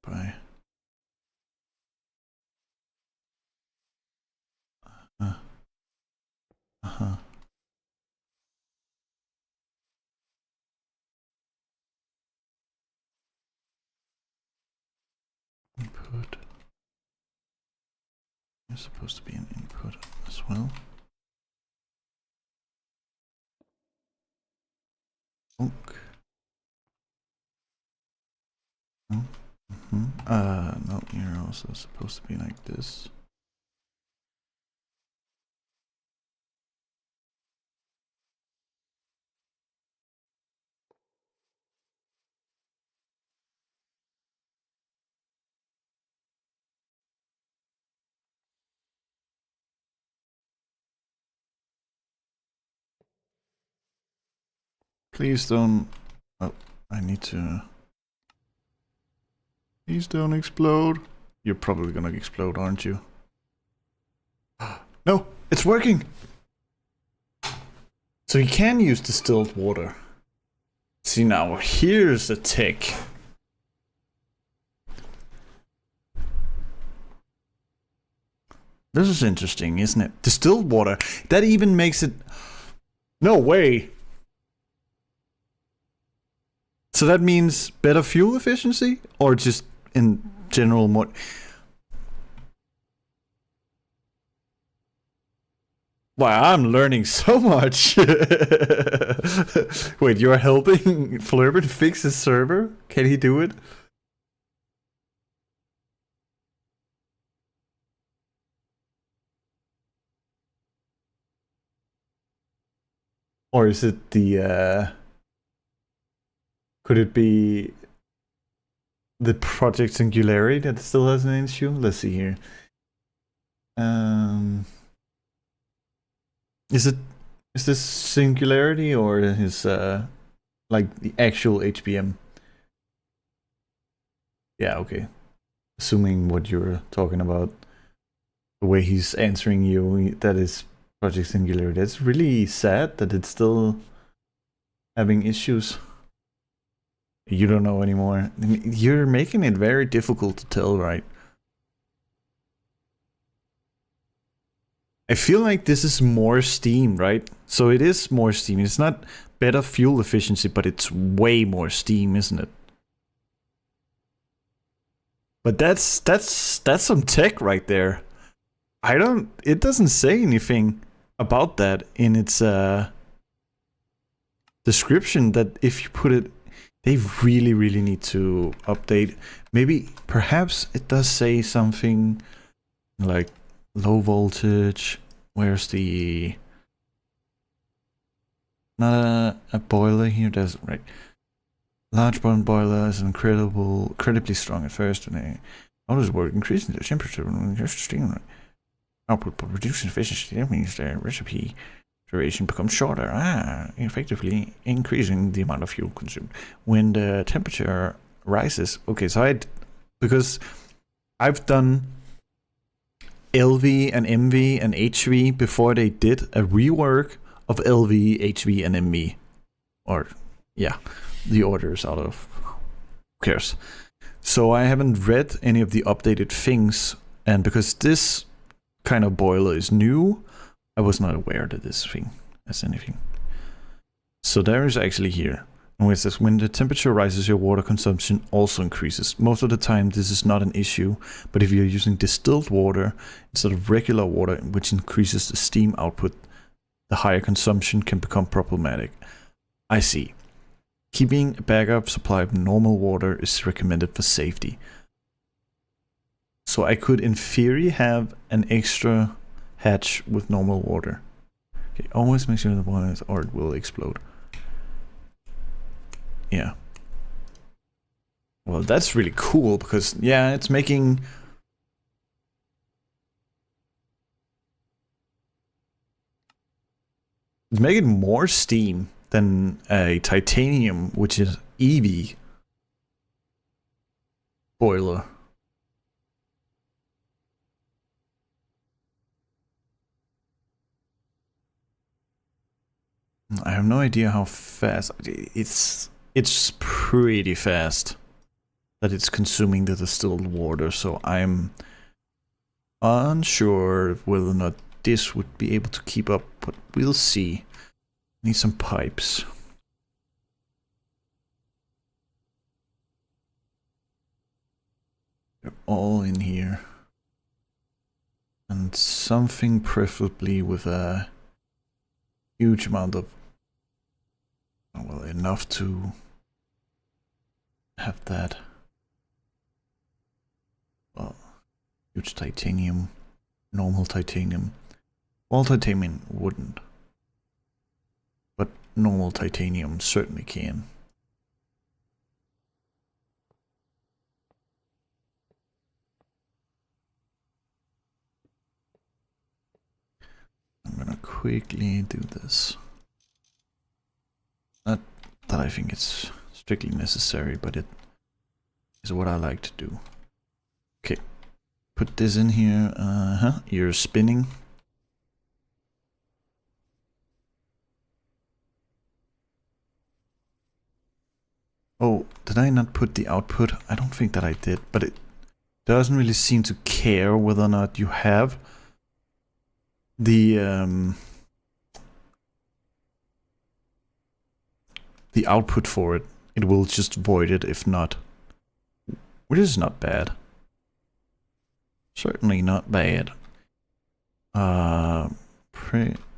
Bye. Input. There's supposed to be an input as well. Okay. No, you're also supposed to be like this. Please don't. Oh, I need to. Please don't explode. You're probably gonna explode, aren't you? No, it's working. So you can use distilled water. See now, here's the tech. This is interesting, isn't it? Distilled water. That even makes it... No way. So that means better fuel efficiency? Or just in general more... Wow, I'm learning so much. Wait, you're helping Flurbin fix his server? Can he do it? Or is it the, could it be the project Singularity that still has an issue? Let's see here. Is this Singularity or his, like the actual HBM? Yeah, okay. Assuming what you're talking about, the way he's answering you, that is Project Singularity. That's really sad that it's still having issues. You don't know anymore. You're making it very difficult to tell, right? I feel like this is more steam, right? So it is more steam. It's not better fuel efficiency, but it's way more steam, isn't it? But that's some tech right there. It doesn't say anything about that in its description, that if you put it, they really need to update. Maybe, perhaps it does say something like low voltage. Where's the... Not a boiler here, does it? Right. Large bottom boiler is incredibly strong at first. And how does it work? Increasing the temperature when just steam output, but reducing efficiency. That means the recipe duration becomes shorter. Effectively increasing the amount of fuel consumed when the temperature rises. Okay, so because I've done LV and MV and HV before they did a rework of LV, HV, and MV. Or, yeah, the orders out of... Who cares? So I haven't read any of the updated things, and because this kind of boiler is new, I was not aware that this thing has anything. So there is actually here. And it says, when the temperature rises, your water consumption also increases. Most of the time, this is not an issue, but if you're using distilled water instead of regular water, which increases the steam output, the higher consumption can become problematic. I see. Keeping a backup supply of normal water is recommended for safety. So I could, in theory, have an extra hatch with normal water. Okay, always make sure the water is, or it will explode. Yeah. Well, that's really cool because, yeah, it's making... It's making more steam than a titanium, which is EV boiler. I have no idea how fast. It's pretty fast that it's consuming the distilled water, so I'm unsure whether or not this would be able to keep up, but we'll see. Need some pipes. They're all in here. And something preferably with a huge amount of, well, enough to have that. Well, huge titanium, normal titanium. All titanium wouldn't, but normal titanium certainly can. I'm gonna quickly do this. Not that I think it's strictly necessary, but it is what I like to do. Okay, put this in here. You're spinning. Oh, did I not put the output? I don't think that I did, but it doesn't really seem to care whether or not you have the output for it. It will just void it if not. Which is not bad. Certainly not bad.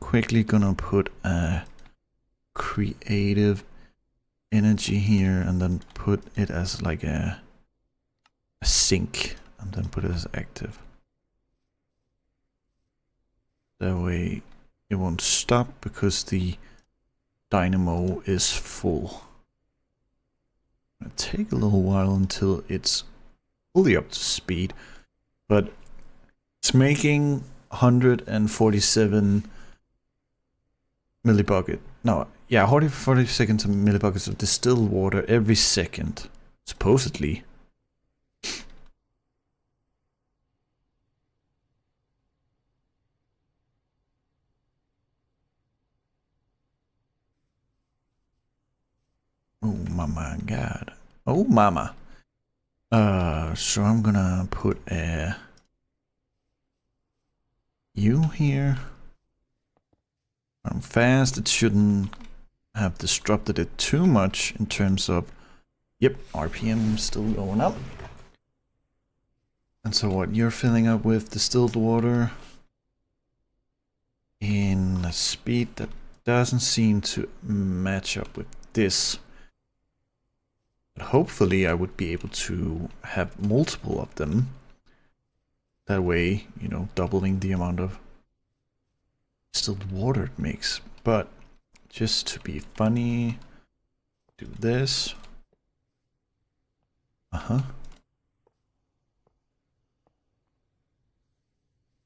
Quickly gonna put a creative energy here and then put it as like a sync and then put it as active. That way it won't stop because the dynamo is full. It'll take a little while until it's fully up to speed, but it's making 147 millibucket. No, yeah, 40 seconds of millibuckets of distilled water every second, supposedly. Oh my god. Oh mama. So I'm gonna put a U here. I'm fast, it shouldn't have disrupted it too much in terms of, yep, RPM still going up. And so what you're filling up with distilled water in a speed that doesn't seem to match up with this. But hopefully I would be able to have multiple of them. That way, you know, doubling the amount of distilled water it makes. But just to be funny, do this. Uh-huh.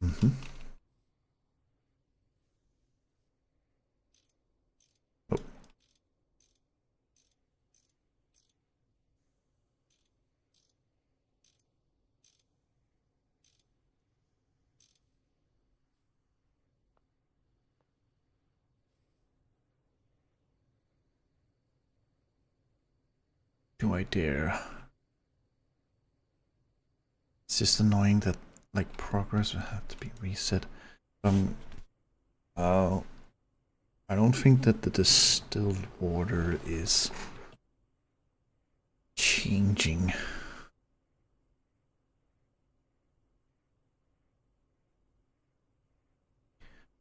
Mm-hmm. Oh. Do I dare? It's just annoying that like progress will have to be reset. I don't think that the distilled water is changing.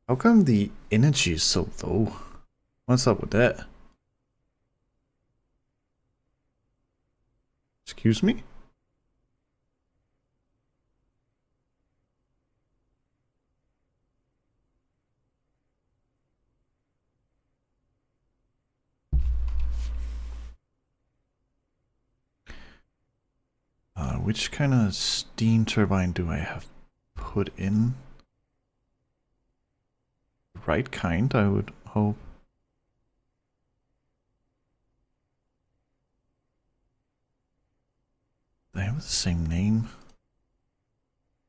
How come the energy is so low? What's up with that? Excuse me? Which kind of steam turbine do I have put in? The right kind, I would hope. They have the same name.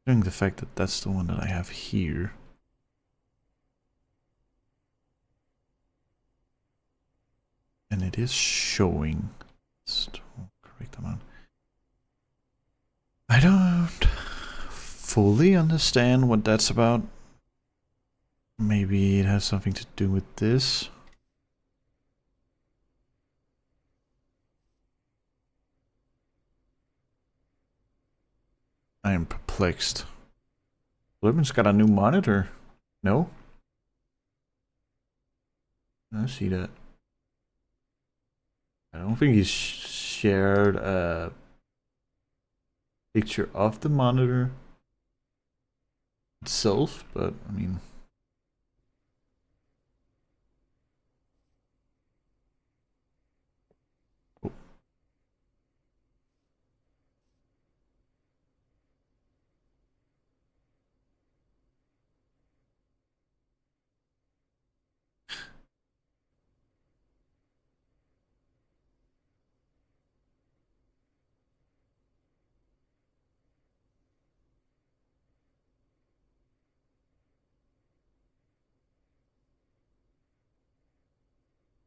Considering the fact that that's the one that I have here. And it is showing. Correct amount. I don't fully understand what that's about. Maybe it has something to do with this. I am perplexed. Livman's got a new monitor. No? I see that. I don't think he's shared a picture of the monitor itself, but I mean... Oh.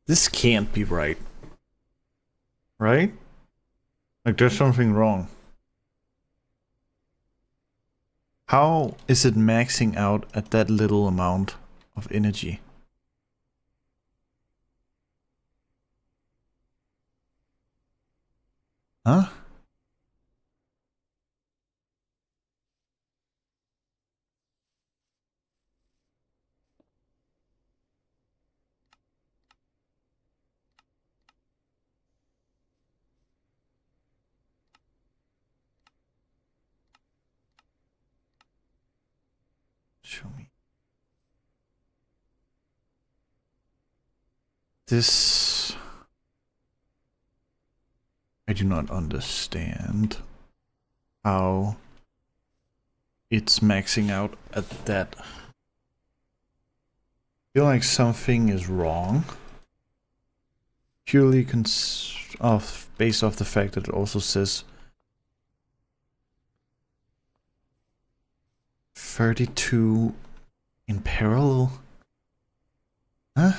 This can't be right. Right? Like there's something wrong. How is it maxing out at that little amount of energy? Huh? Show me. This... I do not understand how it's maxing out at that. I feel like something is wrong. Purely based off the fact that it also says 32 in parallel. Huh?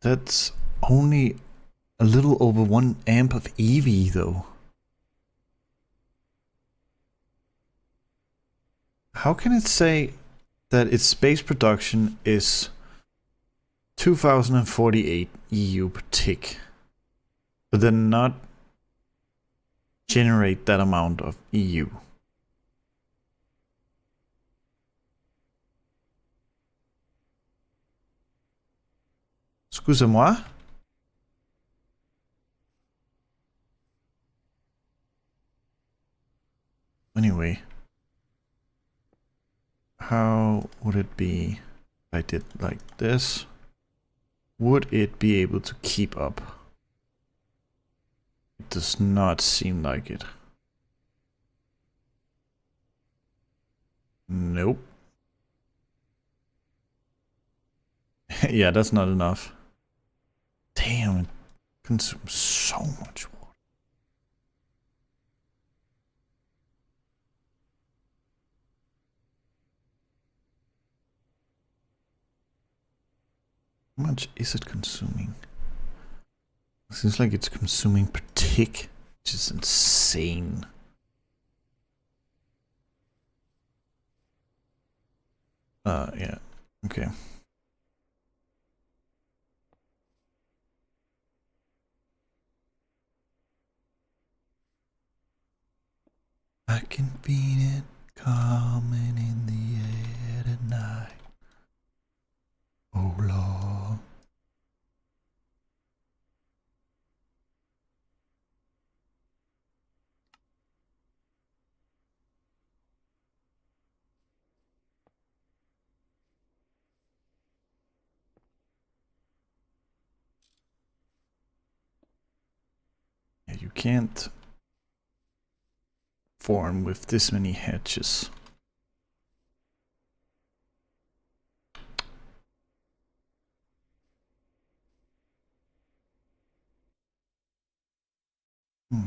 That's only a little over 1 amp of EV though. How can it say that its base production is 2048 EU per tick, but then not generate that amount of EU? Excusez-moi? Anyway, how would it be if I did like this? Would it be able to keep up? It does not seem like it. Nope. Yeah, that's not enough. Damn, it consumes so much water. How much is it consuming? It seems like it's consuming per tick, which is insane. Yeah, okay. I can feel it coming in the air at night. Oh Lord. Yeah, you can't farm with this many hatches. Hmm.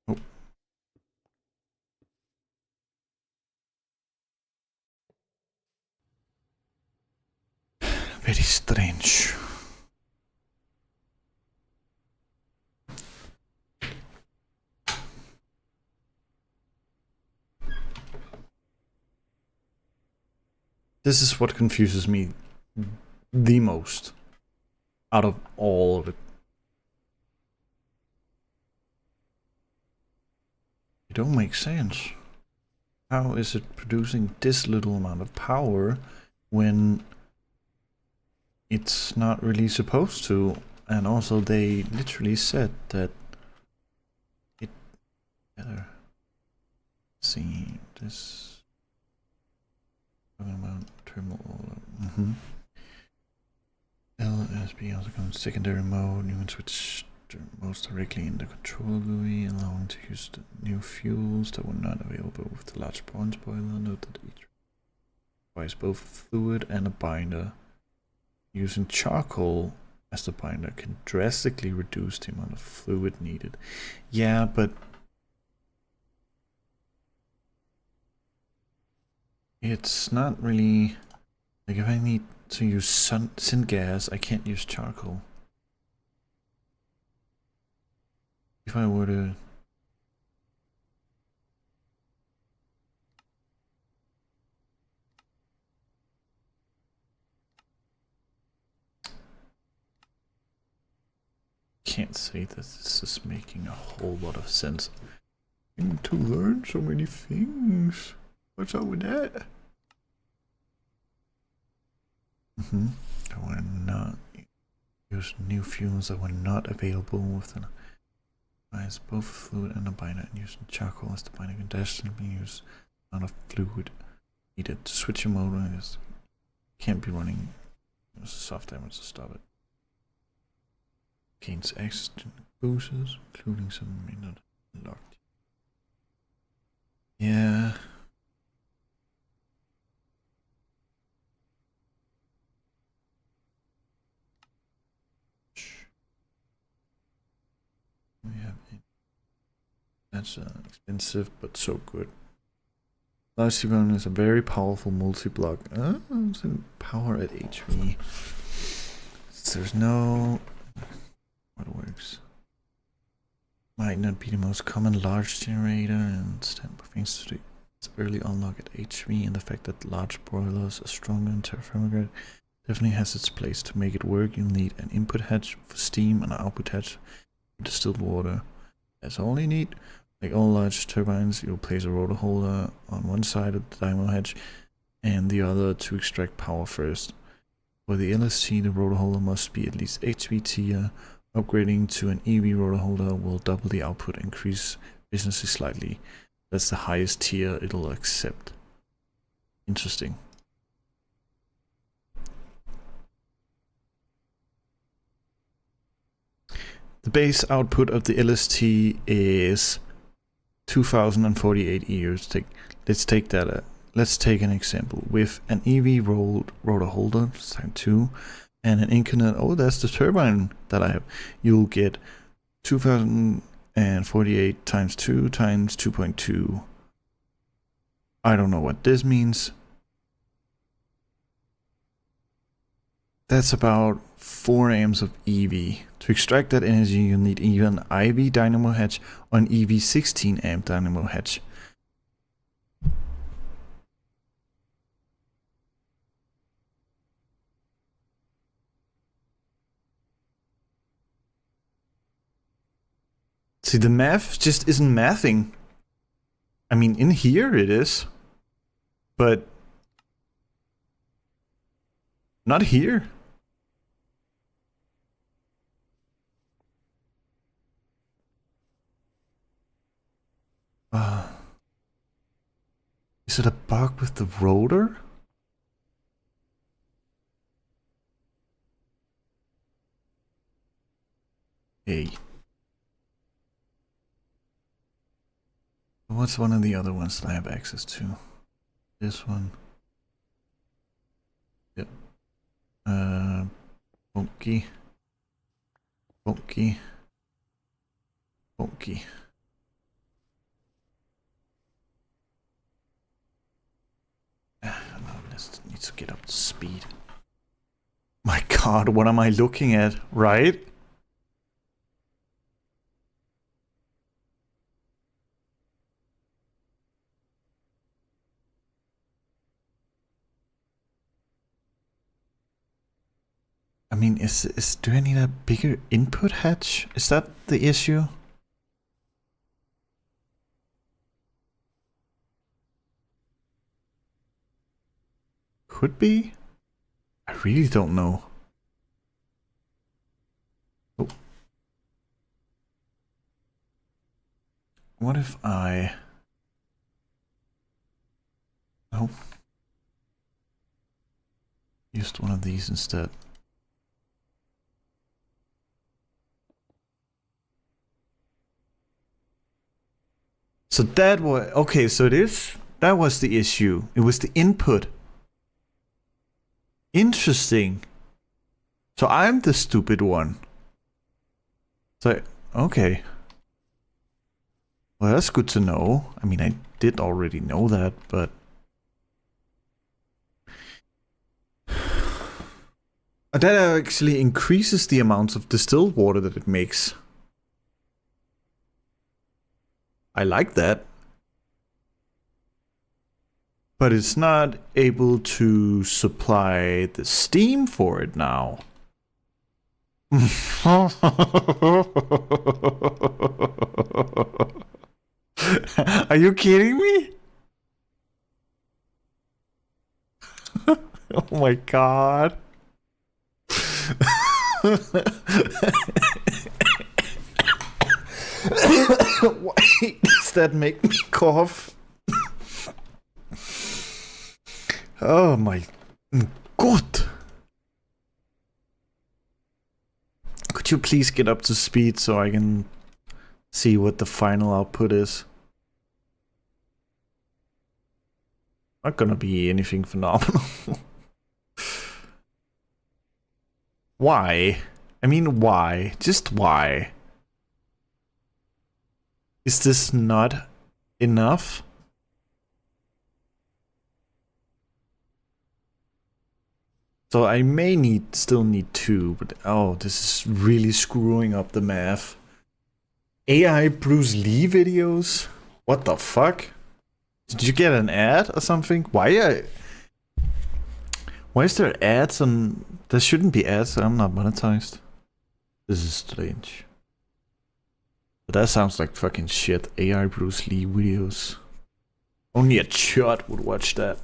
Oh. Very strange. This is what confuses me the most out of all of it. It don't make sense. How is it producing this little amount of power when it's not really supposed to? And also they literally said that it better see this talking about terminal LSB also comes secondary mode, you can switch most directly in the control GUI, allowing to use the new fuels that were not available with the large bronze boiler. Note that each requires both a fluid and a binder. Using charcoal as the binder can drastically reduce the amount of fluid needed. Yeah, but it's not really like if I need to use syngas, I can't use charcoal. If I were to can't say that this is making a whole lot of sense. I need to learn so many things. What's up with that? I will not use new fuels that were not available with the both a fluid and a binder, and using charcoal as the binder can drastically use the amount of fluid needed to switch a motor. And just can't be running soft damage to stop it. Gains access to boosters, including some may not locked. Yeah. We have it. That's expensive but so good. Large CPU is a very powerful multi-block. Power at HV. So there's no what works. Might not be the most common large generator, and stand thanks to its early unlock at HV and the fact that large boilers are stronger in TerraFirmaGreg definitely has its place. To make it work, you'll need an input hatch for steam and an output hatch for distilled water. That's all you need. Like all large turbines, you'll place a rotor holder on one side of the dynamo hatch and the other to extract power first. For the LST, the rotor holder must be at least HV tier. Upgrading to an EV rotor holder will double the output, increase efficiency slightly. That's the highest tier it'll accept. Interesting. The base output of the LST is 2048 years. Let's take that. Let's take an example with an EV rotor holder times 2 and an incarnate. Oh, that's the turbine that I have. You'll get 2048 times 2 times 2.2. I don't know what this means. That's about 4 amps of EV. To extract that energy, you need either an IV dynamo hatch or an EV 16 amp dynamo hatch. See, the math just isn't mathing. I mean, in here it is, but not here. Is it a bug with the rotor? Hey. What's one of the other ones that I have access to? This one. Yep. Funky. Funky. Funky. Let's need to get up to speed. My god, what am I looking at, right? I mean, do I need a bigger input hatch? Is that the issue? Could be. I really don't know. Oh. What if I... Oh. Used one of these instead. So that was okay. So that was the issue. It was the input. Interesting. So I'm the stupid one. So okay. Well, that's good to know. I mean, I did already know that, but that actually increases the amount of distilled water that it makes. I like that. But it's not able to supply the steam for it now. Are you kidding me? Oh my god. Why does that make me cough? Oh my god. Could you please get up to speed so I can see what the final output is? Not gonna be anything phenomenal. Why? I mean, why? Just why? Is this not enough? So I may still need 2, but oh, this is really screwing up the math. AI Bruce Lee videos? What the fuck? Did you get an ad or something? Why is there ads on... There shouldn't be ads, I'm not monetized. This is strange. But that sounds like fucking shit. AI Bruce Lee videos. Only a chud would watch that.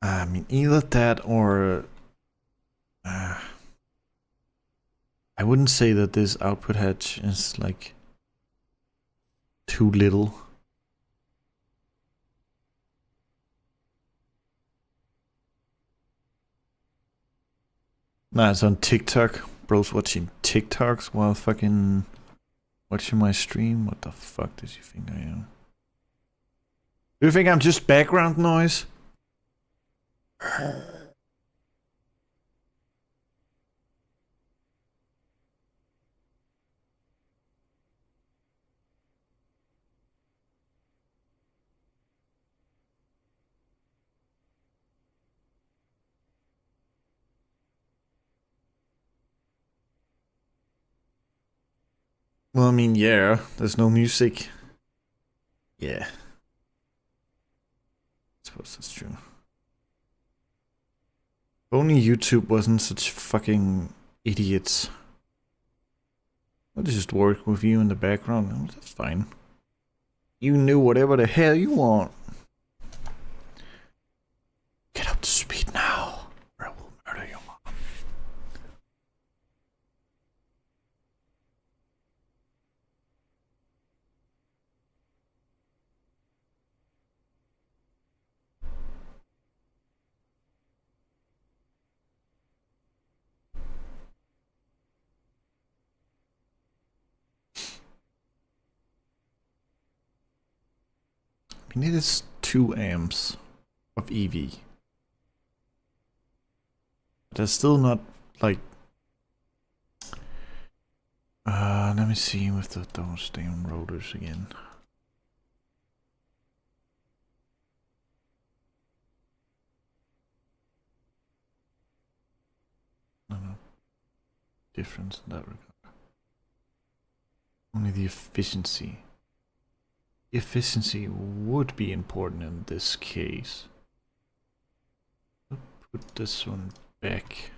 I mean, either that or... I wouldn't say that this output hatch is like too little. Nah, it's on TikTok. Bro's watching TikToks while fucking watching my stream. What the fuck does you think I am? Do you think I'm just background noise? Well, I mean, yeah, there's no music. Yeah. I suppose that's true. If only YouTube wasn't such fucking idiots. I'll just work with you in the background. Oh, that's fine. You knew whatever the hell you want. Get up to speed now, or I will murder your mom. I mean, it is 2 amps of EV. But that's still not like... let me see with those damn rotors again. No. Difference in that regard. Only the efficiency. Efficiency would be important in this case. I'll put this one back.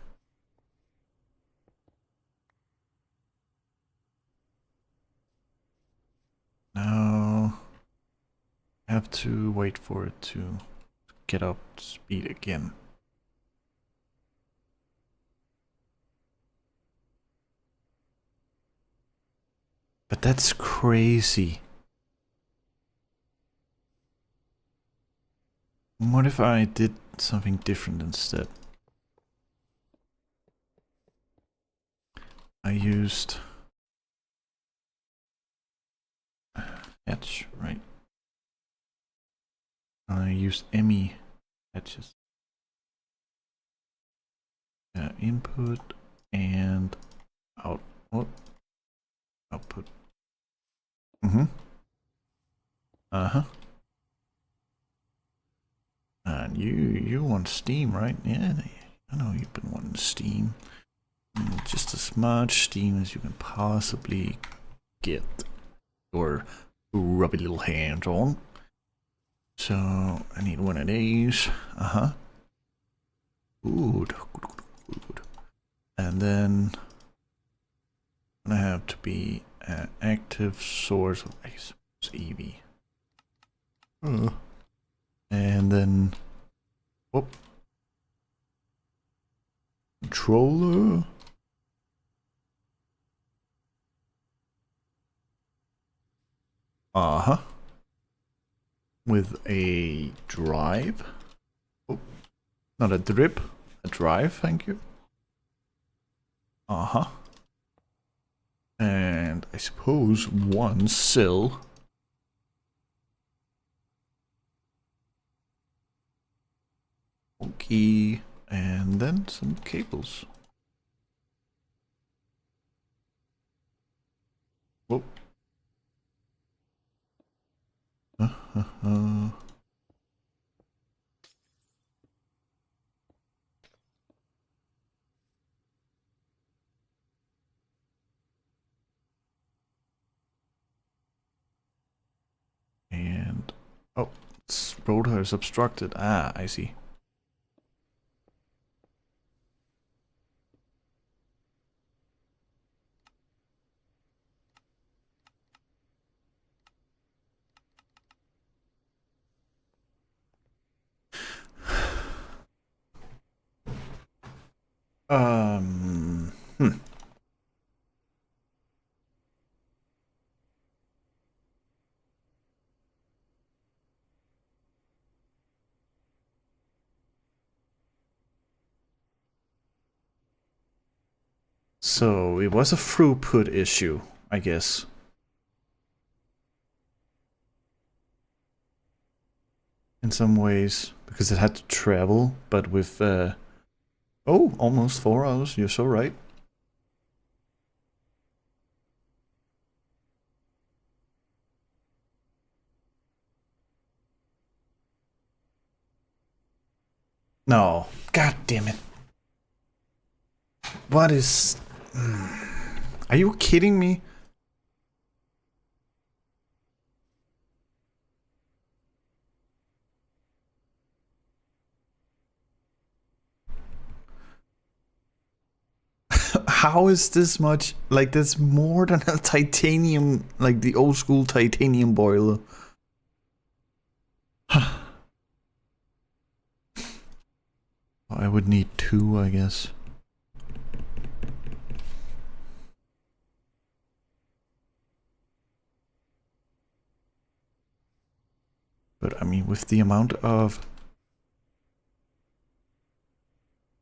Now I have to wait for it to get up to speed again. But that's crazy. What if I did something different instead? I used hatch, right? I used ME hatches. Input and out. What? Output. Uh-huh. And you want Steam, right? Yeah, I know you've been wanting Steam. Just as much Steam as you can possibly get your rubby little hands on. So I need one of these. Good. And then I have to be an active source of EV. And then whoop. Controller. With a drive. Oh, not a drip, a drive, thank you. And I suppose one cell. Okay, and then some cables. Whoop. And oh, this rotor is obstructed. Ah, I see. Hmm. So it was a throughput issue, I guess. In some ways, because it had to travel, but with oh, almost 4 hours, you're so right. No, god damn it. What is... Are you kidding me? How is this much? Like, that's more than a titanium, like the old school titanium boiler. I would need 2, I guess. But I mean, with the amount of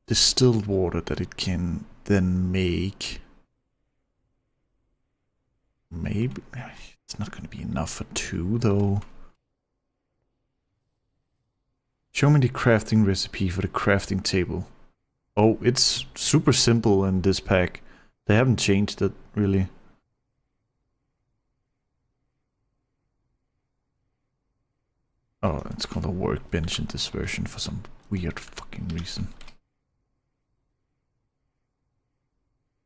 distilled water that it can then make, maybe it's not going to be enough for 2 though. Show me the crafting recipe for the crafting table. Oh, it's super simple in this pack. They haven't changed it really. Oh, it's called a workbench in this version for some weird fucking reason.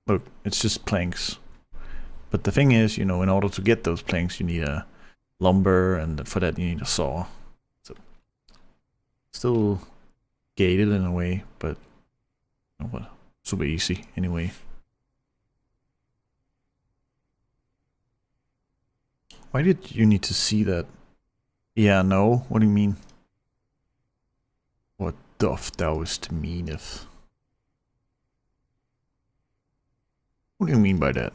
Look, it's just planks. But the thing is, you know, in order to get those planks, you need a lumber, and for that you need a saw. So, still gated in a way, but oh well, super easy anyway. Why did you need to see that? Yeah, no, what do you mean? What doth thouest meaneth? What do you mean by that?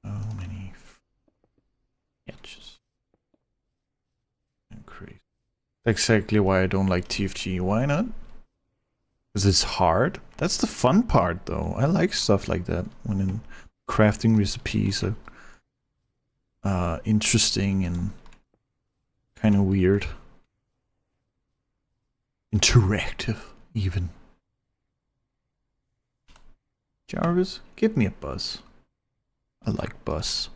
So many edges. Crazy. That's exactly why I don't like TFG. Why not? Because it's hard. That's the fun part, though. I like stuff like that when in crafting recipes are interesting and kind of weird. Interactive, even. Jarvis, give me a buzz. I like buzz.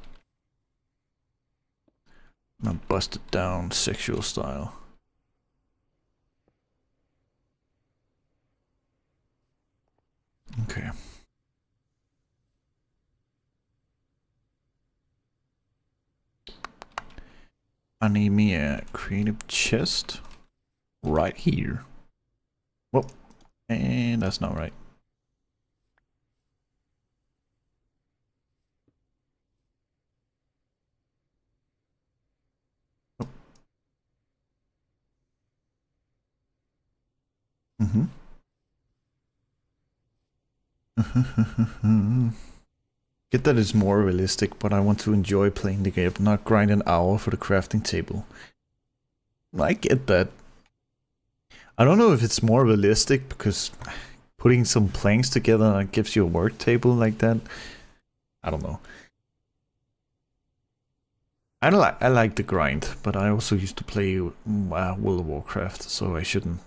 I'm gonna bust it down sexual style. Okay. I need me a creative chest right here. Whoop. And that's not right. Oh. Get that it's more realistic, but I want to enjoy playing the game, not grind an hour for the crafting table. I get that. I don't know if it's more realistic because putting some planks together gives you a work table like that. I don't know. I like the grind, but I also used to play World of Warcraft, so I shouldn't.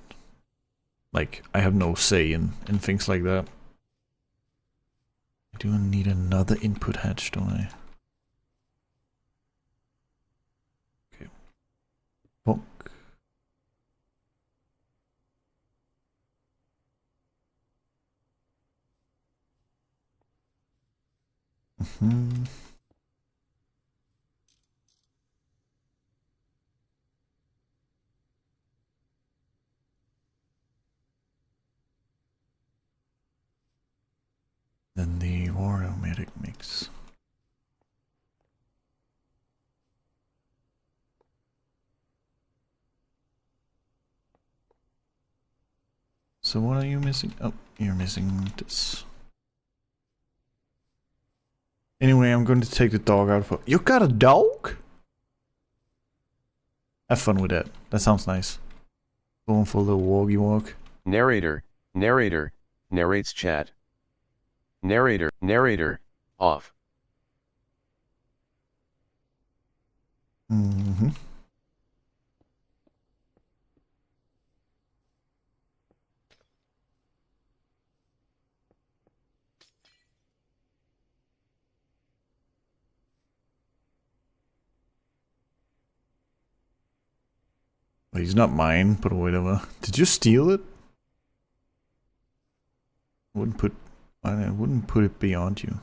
Like, I have no say in things like that. I do need another input hatch, don't I? Okay. Bonk. Mm-hmm. Then the aromatic mix. So what are you missing? Oh, you're missing this. Anyway, I'm going to take the dog out for— You got a dog? Have fun with that. That sounds nice. Going for a little walkie walk. Narrator, narrator, narrates chat. Narrator, narrator, off. Mm-hmm. Well, he's not mine, but whatever. Did you steal it? I wouldn't put it beyond you.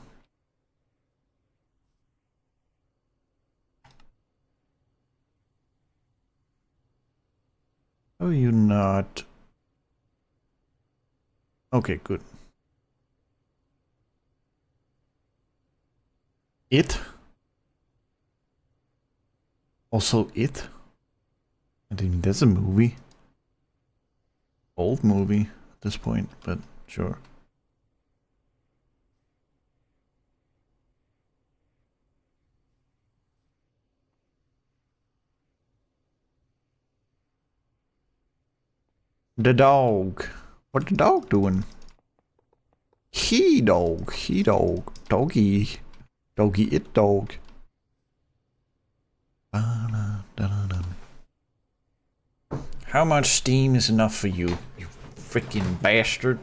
How are you not? Okay, good. It? Also It? I mean, that's a movie. Old movie at this point, but sure. The dog. What the dog doing? He dog. He dog. Doggy. Doggy it dog. How much steam is enough for you, you freaking bastard?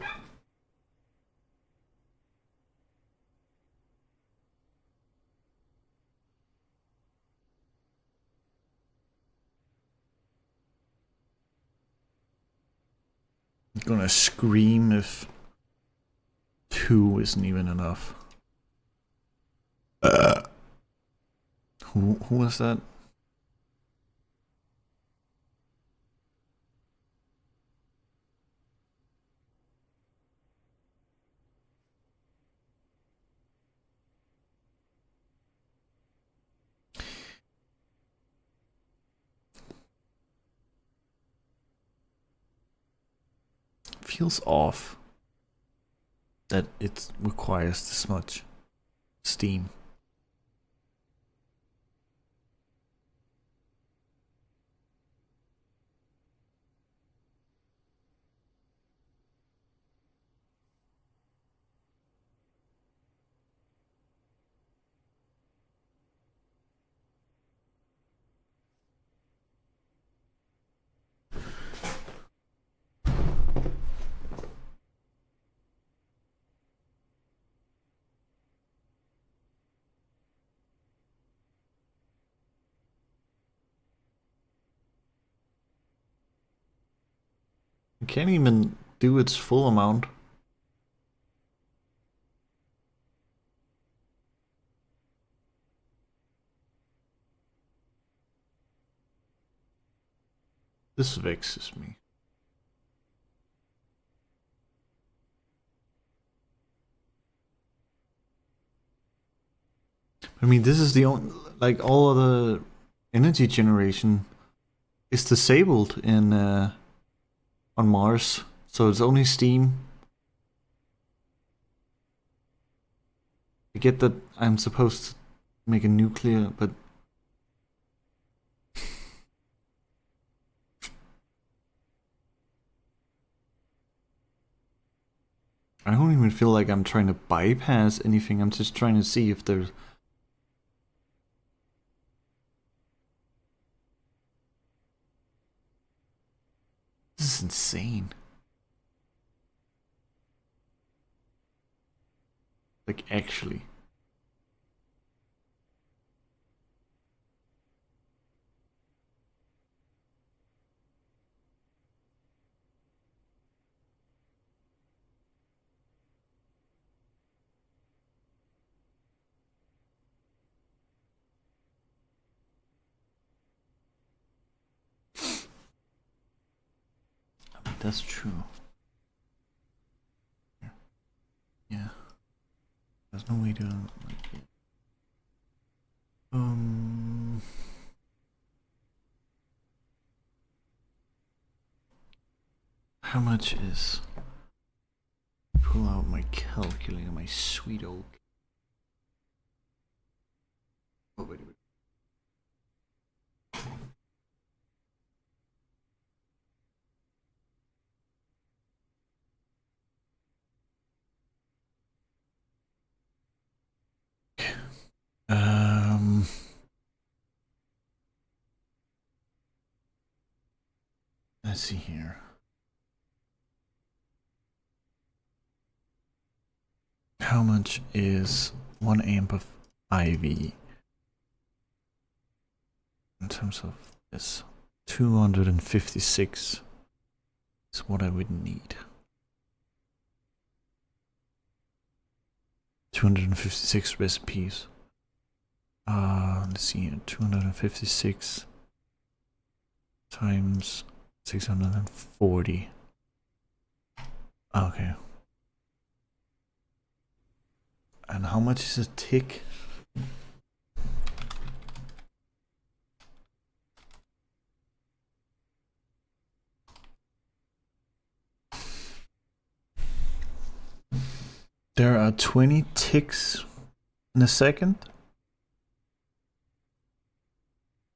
I'm gonna scream if 2 isn't even enough. Who was that? Feels off that it requires this much steam. You can't even do its full amount. This vexes me. I mean, this is the only, like, all of the energy generation is disabled in on Mars, so it's only steam. I get that I'm supposed to make a nuclear, but I don't even feel like I'm trying to bypass anything. I'm just trying to see if there's... This is insane. Like, actually. I mean, that's true. Yeah. There's no way to... like, how much is... Pull out my calculator, my sweet old... Oh, wait. Let's see here. How much is 1 amp of IV in terms of this? 256 is what I would need. 256 recipes. Let's see here. 256 times 640. Okay. And how much is a tick? There are 20 ticks in a second.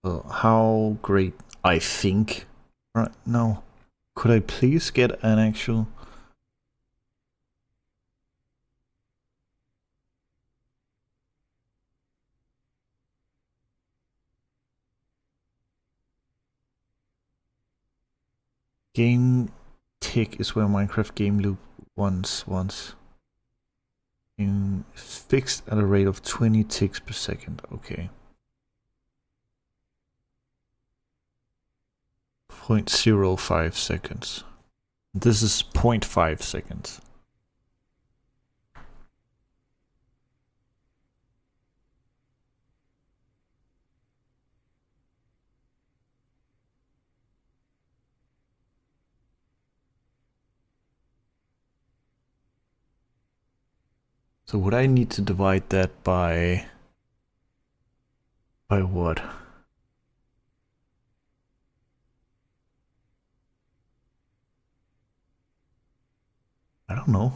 Well, how great, I think. Right, no. Could I please get an actual... Game tick is where Minecraft game loop once. Fixed at a rate of 20 ticks per second. Okay. 0.05 seconds. This is 0.5 seconds. So would I need to divide that by what? don't know.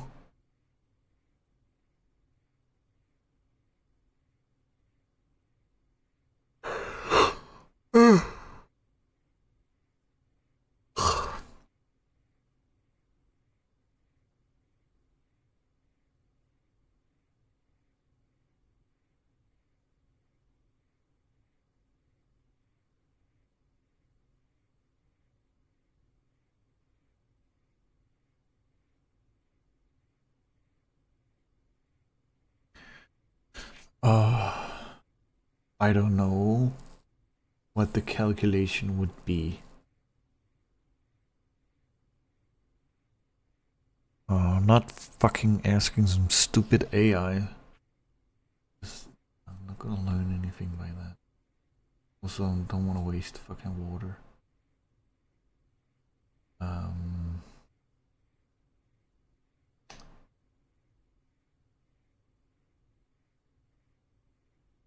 I don't know what the calculation would be. I'm not fucking asking some stupid AI. I'm not gonna learn anything by that. Also, I don't want to waste fucking water.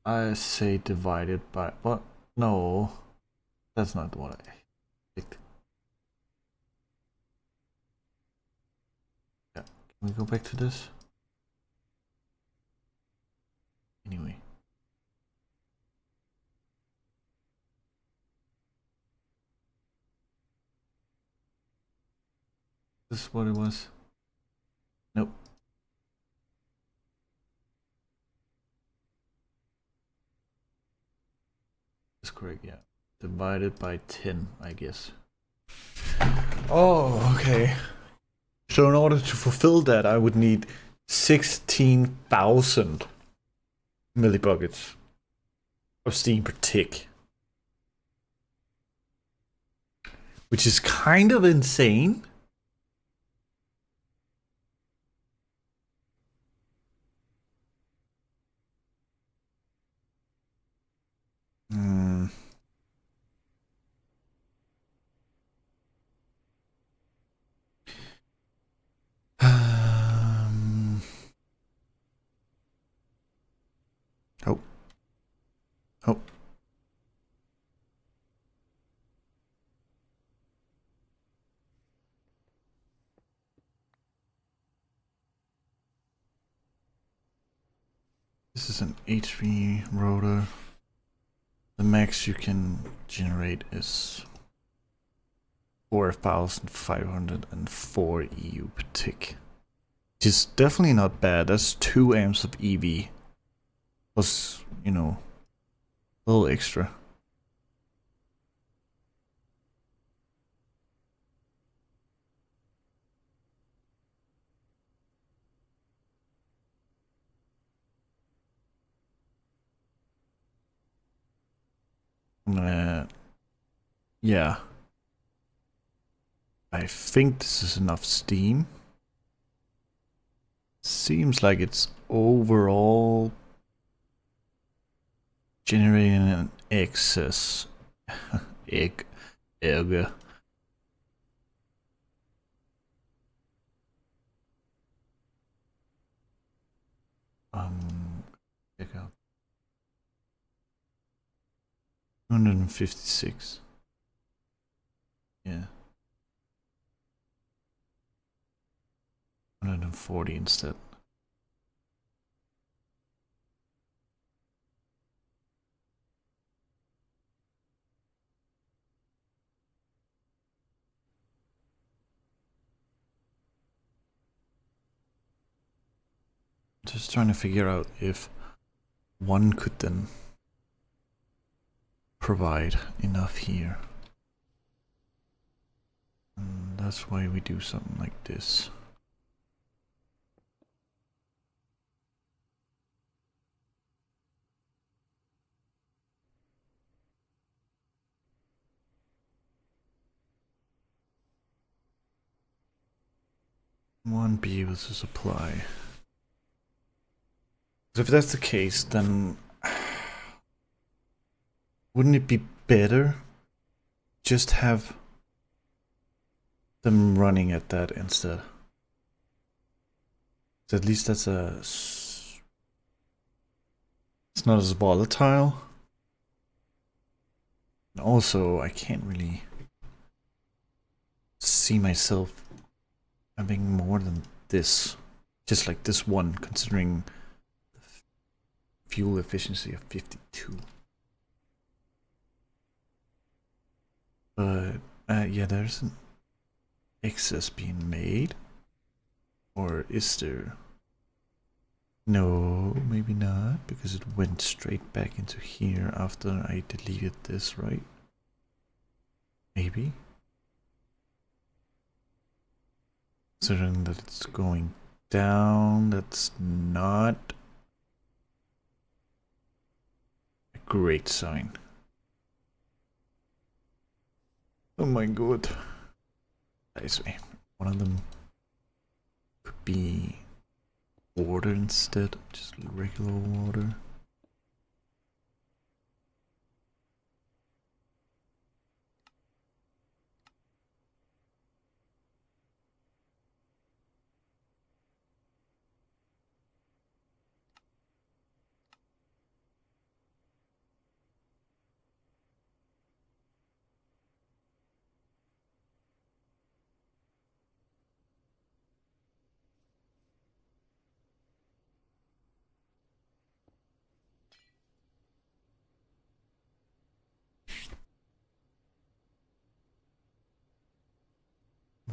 I say divided by what? No, that's not what I picked. Yeah, can we go back to this? Anyway. This is what it was. Nope. That's correct, yeah. Divided by 10, I guess. Oh, okay. So in order to fulfill that, I would need 16,000 millibuckets of steam per tick. Which is kind of insane. Oh. Oh. This is an HP rotor. The max you can generate is 4,504 EU per tick. Which is definitely not bad. That's 2 amps of EV. Plus, you know, a little extra. Yeah. I think this is enough steam. Seems like it's overall generating an excess egg. Check out 156. Yeah. 140 instead. Just trying to figure out if one could then provide enough here. And that's why we do something like this. Won't be able to supply. So if that's the case, then wouldn't it be better just have them running at that instead? So at least that's it's not as volatile. And also, I can't really see myself having more than this. Just like this one, considering the fuel efficiency of 52. But, yeah, there's an excess being made. Or is there? No, maybe not, because it went straight back into here after I deleted this, right? Maybe? Considering that it's going down, that's not a great sign. Oh my god. I see. One of them could be water instead, just regular water.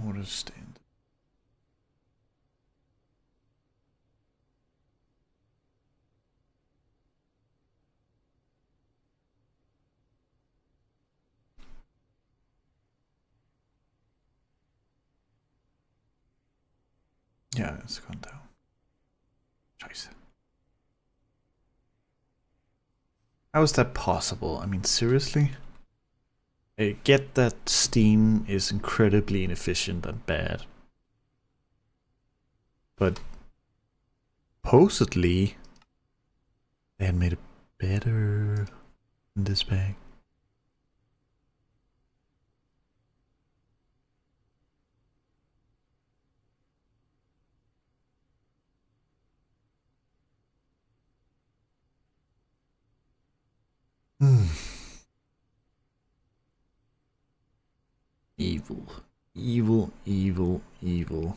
Water stand. Yeah, it's gone down. Scheiße. How is that possible? I mean, seriously? I get that Steam is incredibly inefficient and bad. But supposedly they had made it better in this bag. Evil. Evil, evil, evil.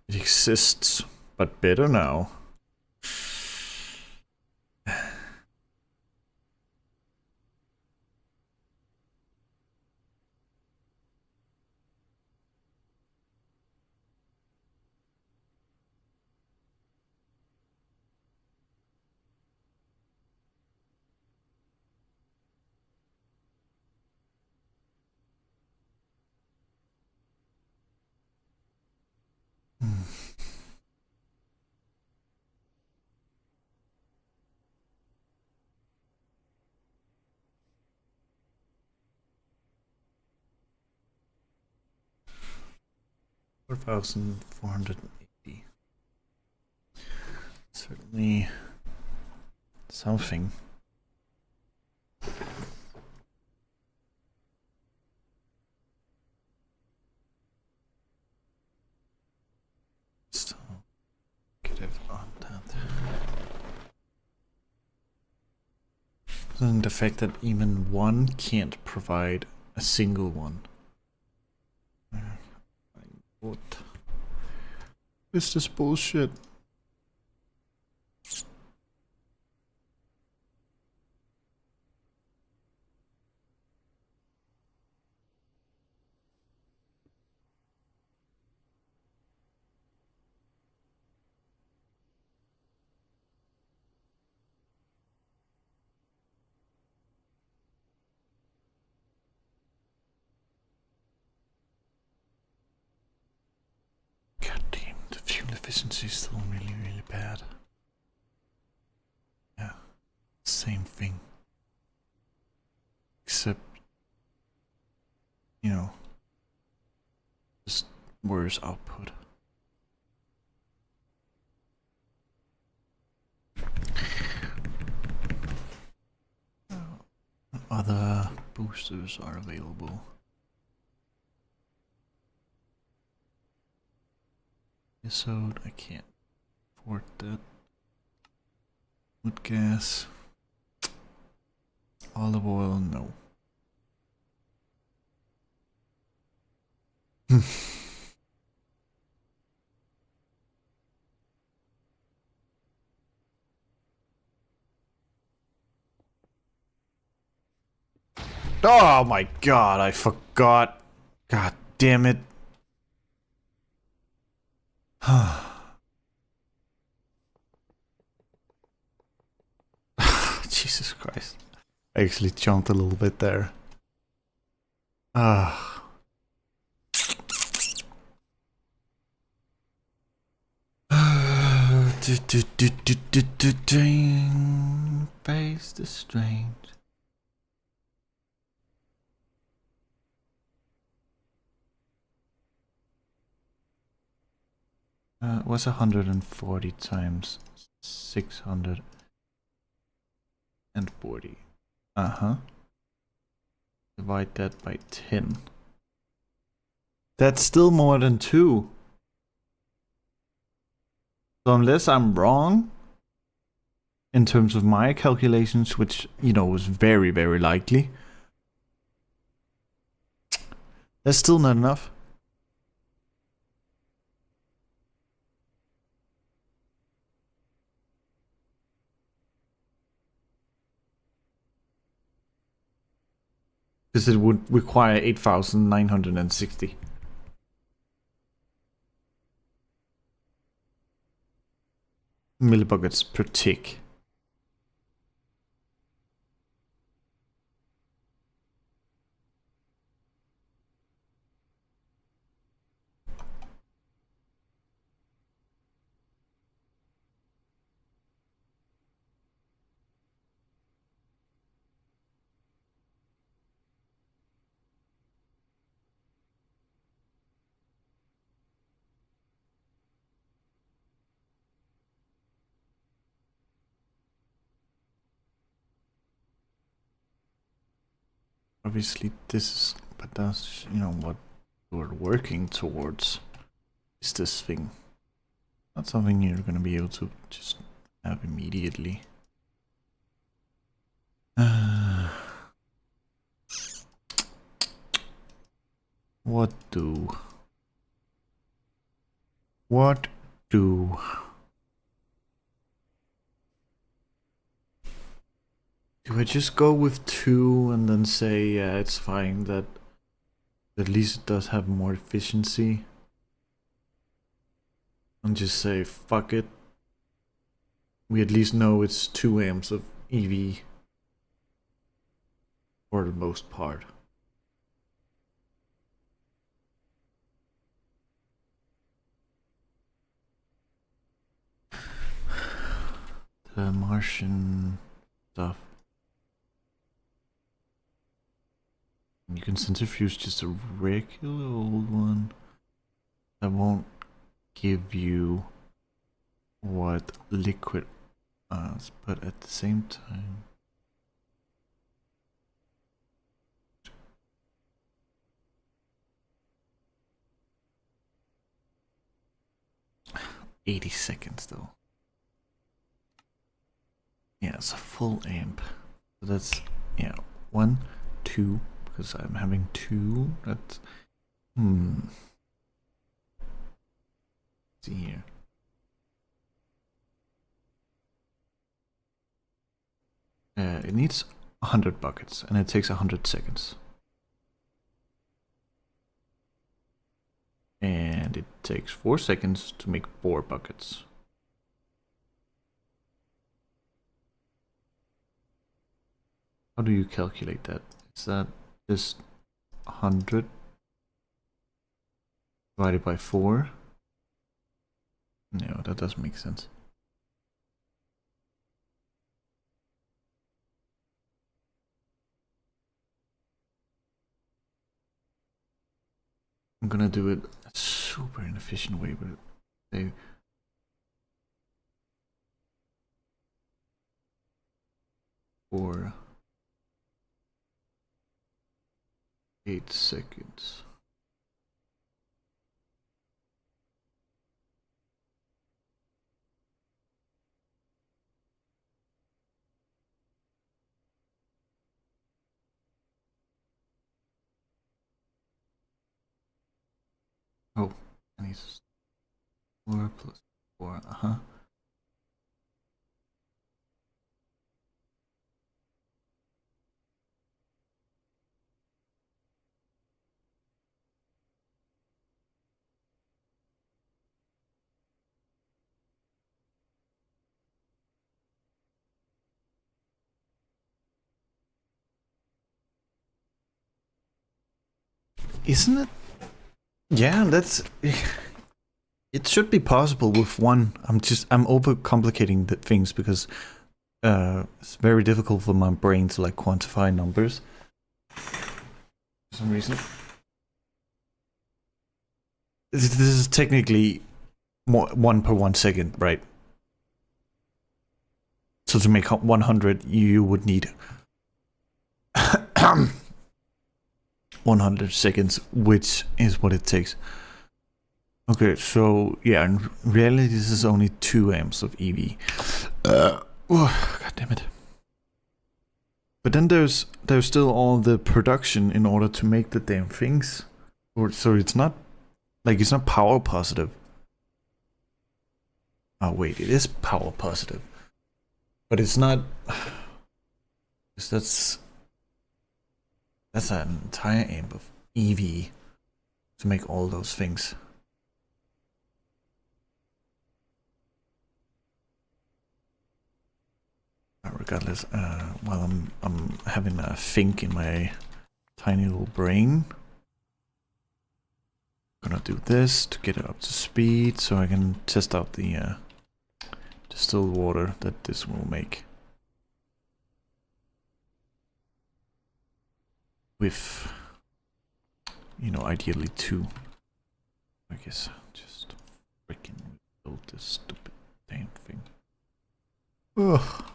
It exists, but better now. $4,480. Certainly something. So could have on that. And the fact that even one can't provide a single one. What is this bullshit? Efficiency is still really, really bad. Yeah, same thing. Except, you know, just worse output. Other boosters are available. So I can't afford that. Wood gas. Olive oil, no. Oh my god, I forgot. God damn it. Jesus Christ. I actually jumped a little bit there. Ah. Face the strange. What's 140 times 640? Uh-huh. Divide that by 10. That's still more than 2. So unless I'm wrong, in terms of my calculations, which, you know, was very, very likely, that's still not enough. Because it would require 8,960. Millibuckets per tick. Obviously this is, but that's, you know, what we're working towards is this thing. Not something you're gonna be able to just have immediately. What do? Do I just go with 2 and then say, yeah, it's fine, that at least it does have more efficiency? And just say, fuck it. We at least know it's 2 amps of EV for the most part. The Martian stuff. You can centrifuge just a regular old one. That won't give you what liquid is, but at the same time, $80 seconds though. Yeah, it's a full amp. So that's, yeah, 1, 2, because I'm having 2. That's see here. It needs 100 buckets and it takes 100 seconds. And it takes 4 seconds to make 4 buckets. How do you calculate that? Is that just 100 divided by 4? No, that doesn't make sense. I'm gonna do it a super inefficient way, but say for 8 seconds. Oh, I need 4 plus 4. Isn't it? Yeah, that's. It should be possible with one. I'm overcomplicating the things because it's very difficult for my brain to like quantify numbers for some reason. This is technically 1 per 1 second, right? So to make 100, you would need 100 seconds, which is what it takes. Okay, so yeah, in reality this is only 2 amps of EV. God damn it. But then there's still all the production in order to make the damn things. So it's not like it's not power positive. Oh wait, it is power positive. But it's not. That's an entire amp of EV to make all those things. Regardless, while I'm having a think in my tiny little brain, I'm gonna do this to get it up to speed so I can test out the distilled water that this will make. With, you know, ideally 2. I guess just freaking build this stupid damn thing. Ugh.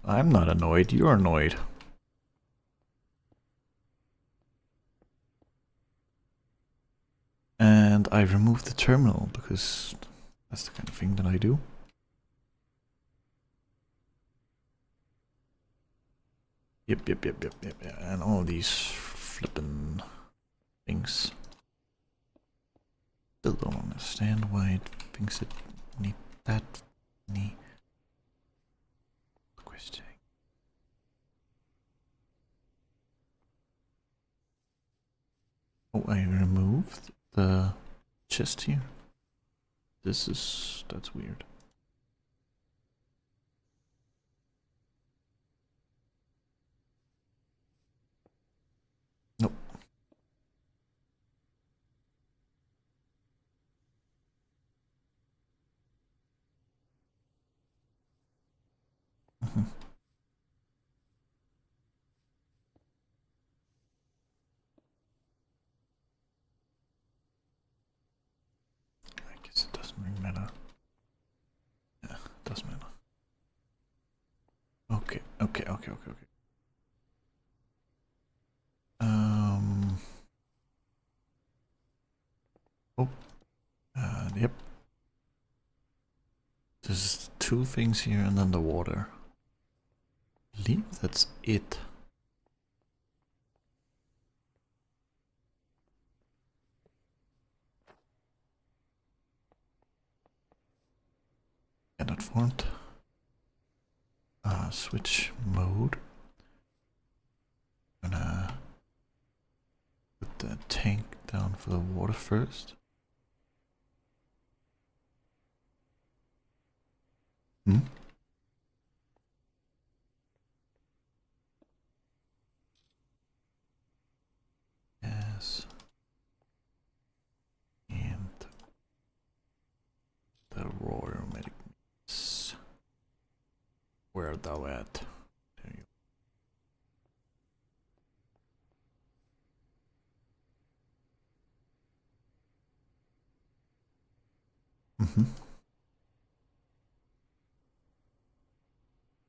I'm not annoyed, you're annoyed. And I removed the terminal because that's the kind of thing that I do. Yep. And all these flippin' things. Still don't understand why it thinks it need that many. Question. Oh, I removed the chest here. That's weird. Nope. I guess it doesn't really matter. Yeah, it does matter. Okay. Oh. Yep. There's 2 things here and then the water. I believe that's it. Cannot formed. Switch mode. Gonna put the tank down for the water first. Yes. And the royal medic. Where thou at? There you go.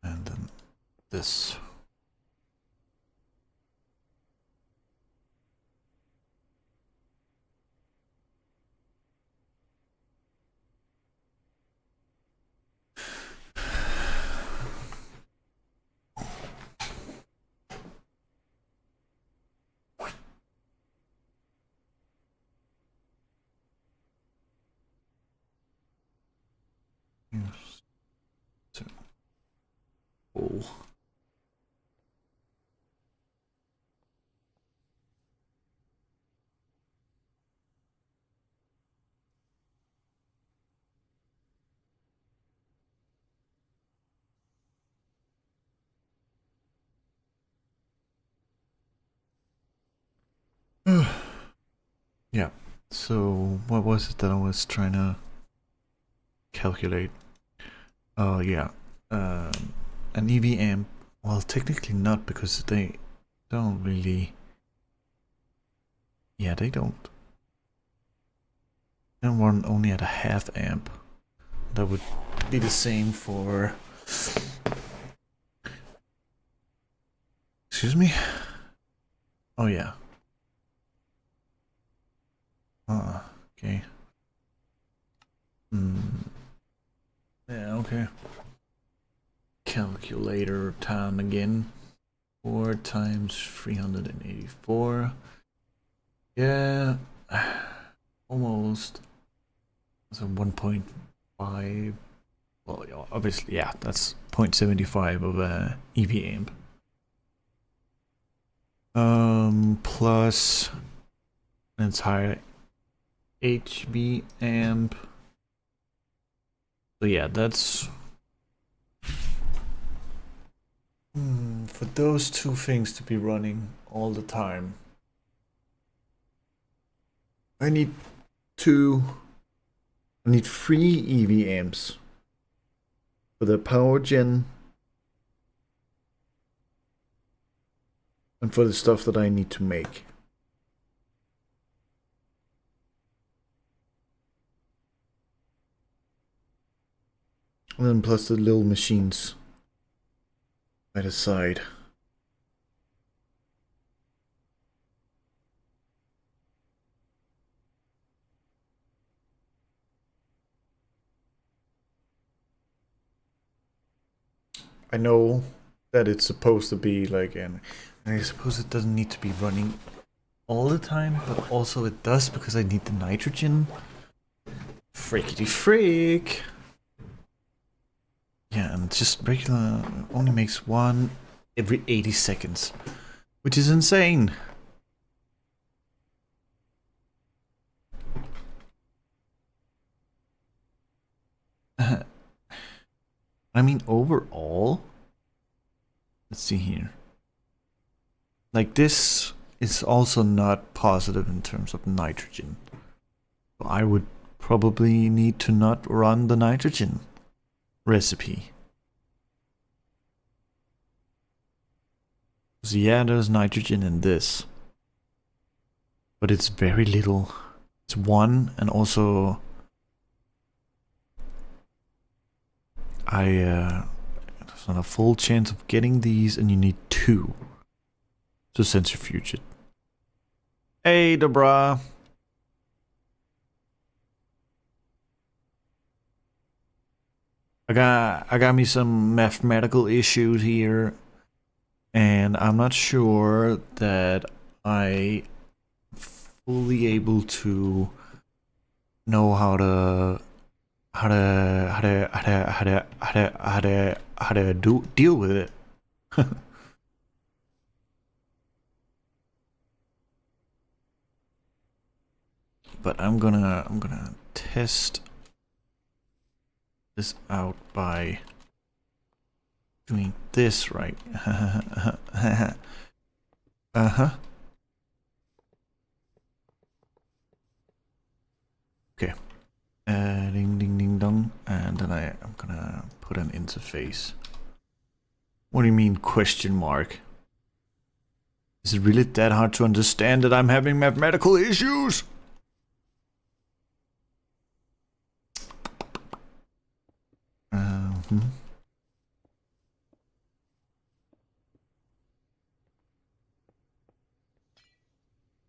And then this. coal. Yeah, so what was it that I was trying to calculate? Oh yeah, an EV amp. Well, technically not, because they don't really. Yeah, they don't. They run only at a half amp. That would be the same for. Excuse me? Oh yeah. Okay. Yeah, okay. Calculator time again. 4 times 384. Yeah. Almost. So 1.5. Well, yeah, obviously, yeah, that's 0.75 of a EV amp. Plus an entire HV amp. So yeah, that's for those two things to be running all the time. I need 3 EV amps for the power gen and for the stuff that I need to make. And then plus the little machines by the side. I know that it's supposed to be like and I suppose it doesn't need to be running all the time, but also it does because I need the nitrogen. Freakity freak! Yeah, and just regular only makes one every 80 seconds, which is insane. I mean, overall, let's see here. Like, this is also not positive in terms of nitrogen. So I would probably need to not run the nitrogen recipe. So yeah, there's nitrogen in this, but it's very little. It's 1, and also there's not a full chance of getting these, and you need 2 to centrifuge it. Hey, Debra. I got me some mathematical issues here, and I'm not sure that I fully able to know how to deal with it. But I'm gonna test this out by doing this right. Okay. Ding ding ding dong, and then I'm gonna put an interface. What do you mean question mark? Is it really that hard to understand that I'm having mathematical issues? I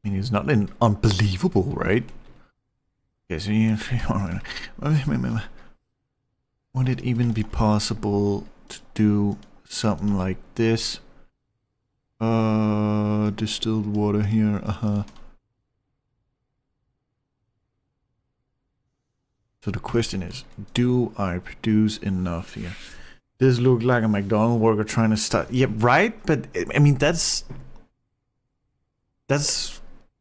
mean, it's not unbelievable, right? Okay, so you would it even be possible to do something like this? Distilled water here, So the question is, do I produce enough here? This looked like a McDonald's worker trying to start. Yeah, right. But I mean, that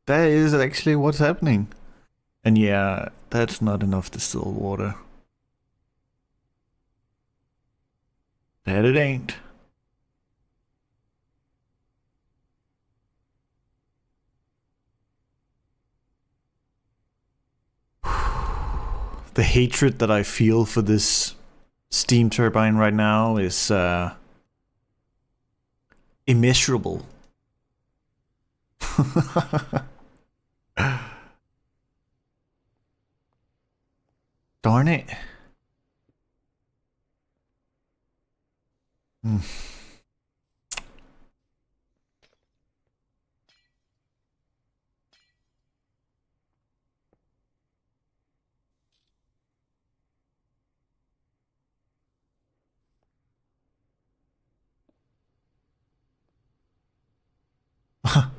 is actually what's happening. And yeah, that's not enough distilled water. That it ain't. The hatred that I feel for this steam turbine right now is immeasurable. Darn it.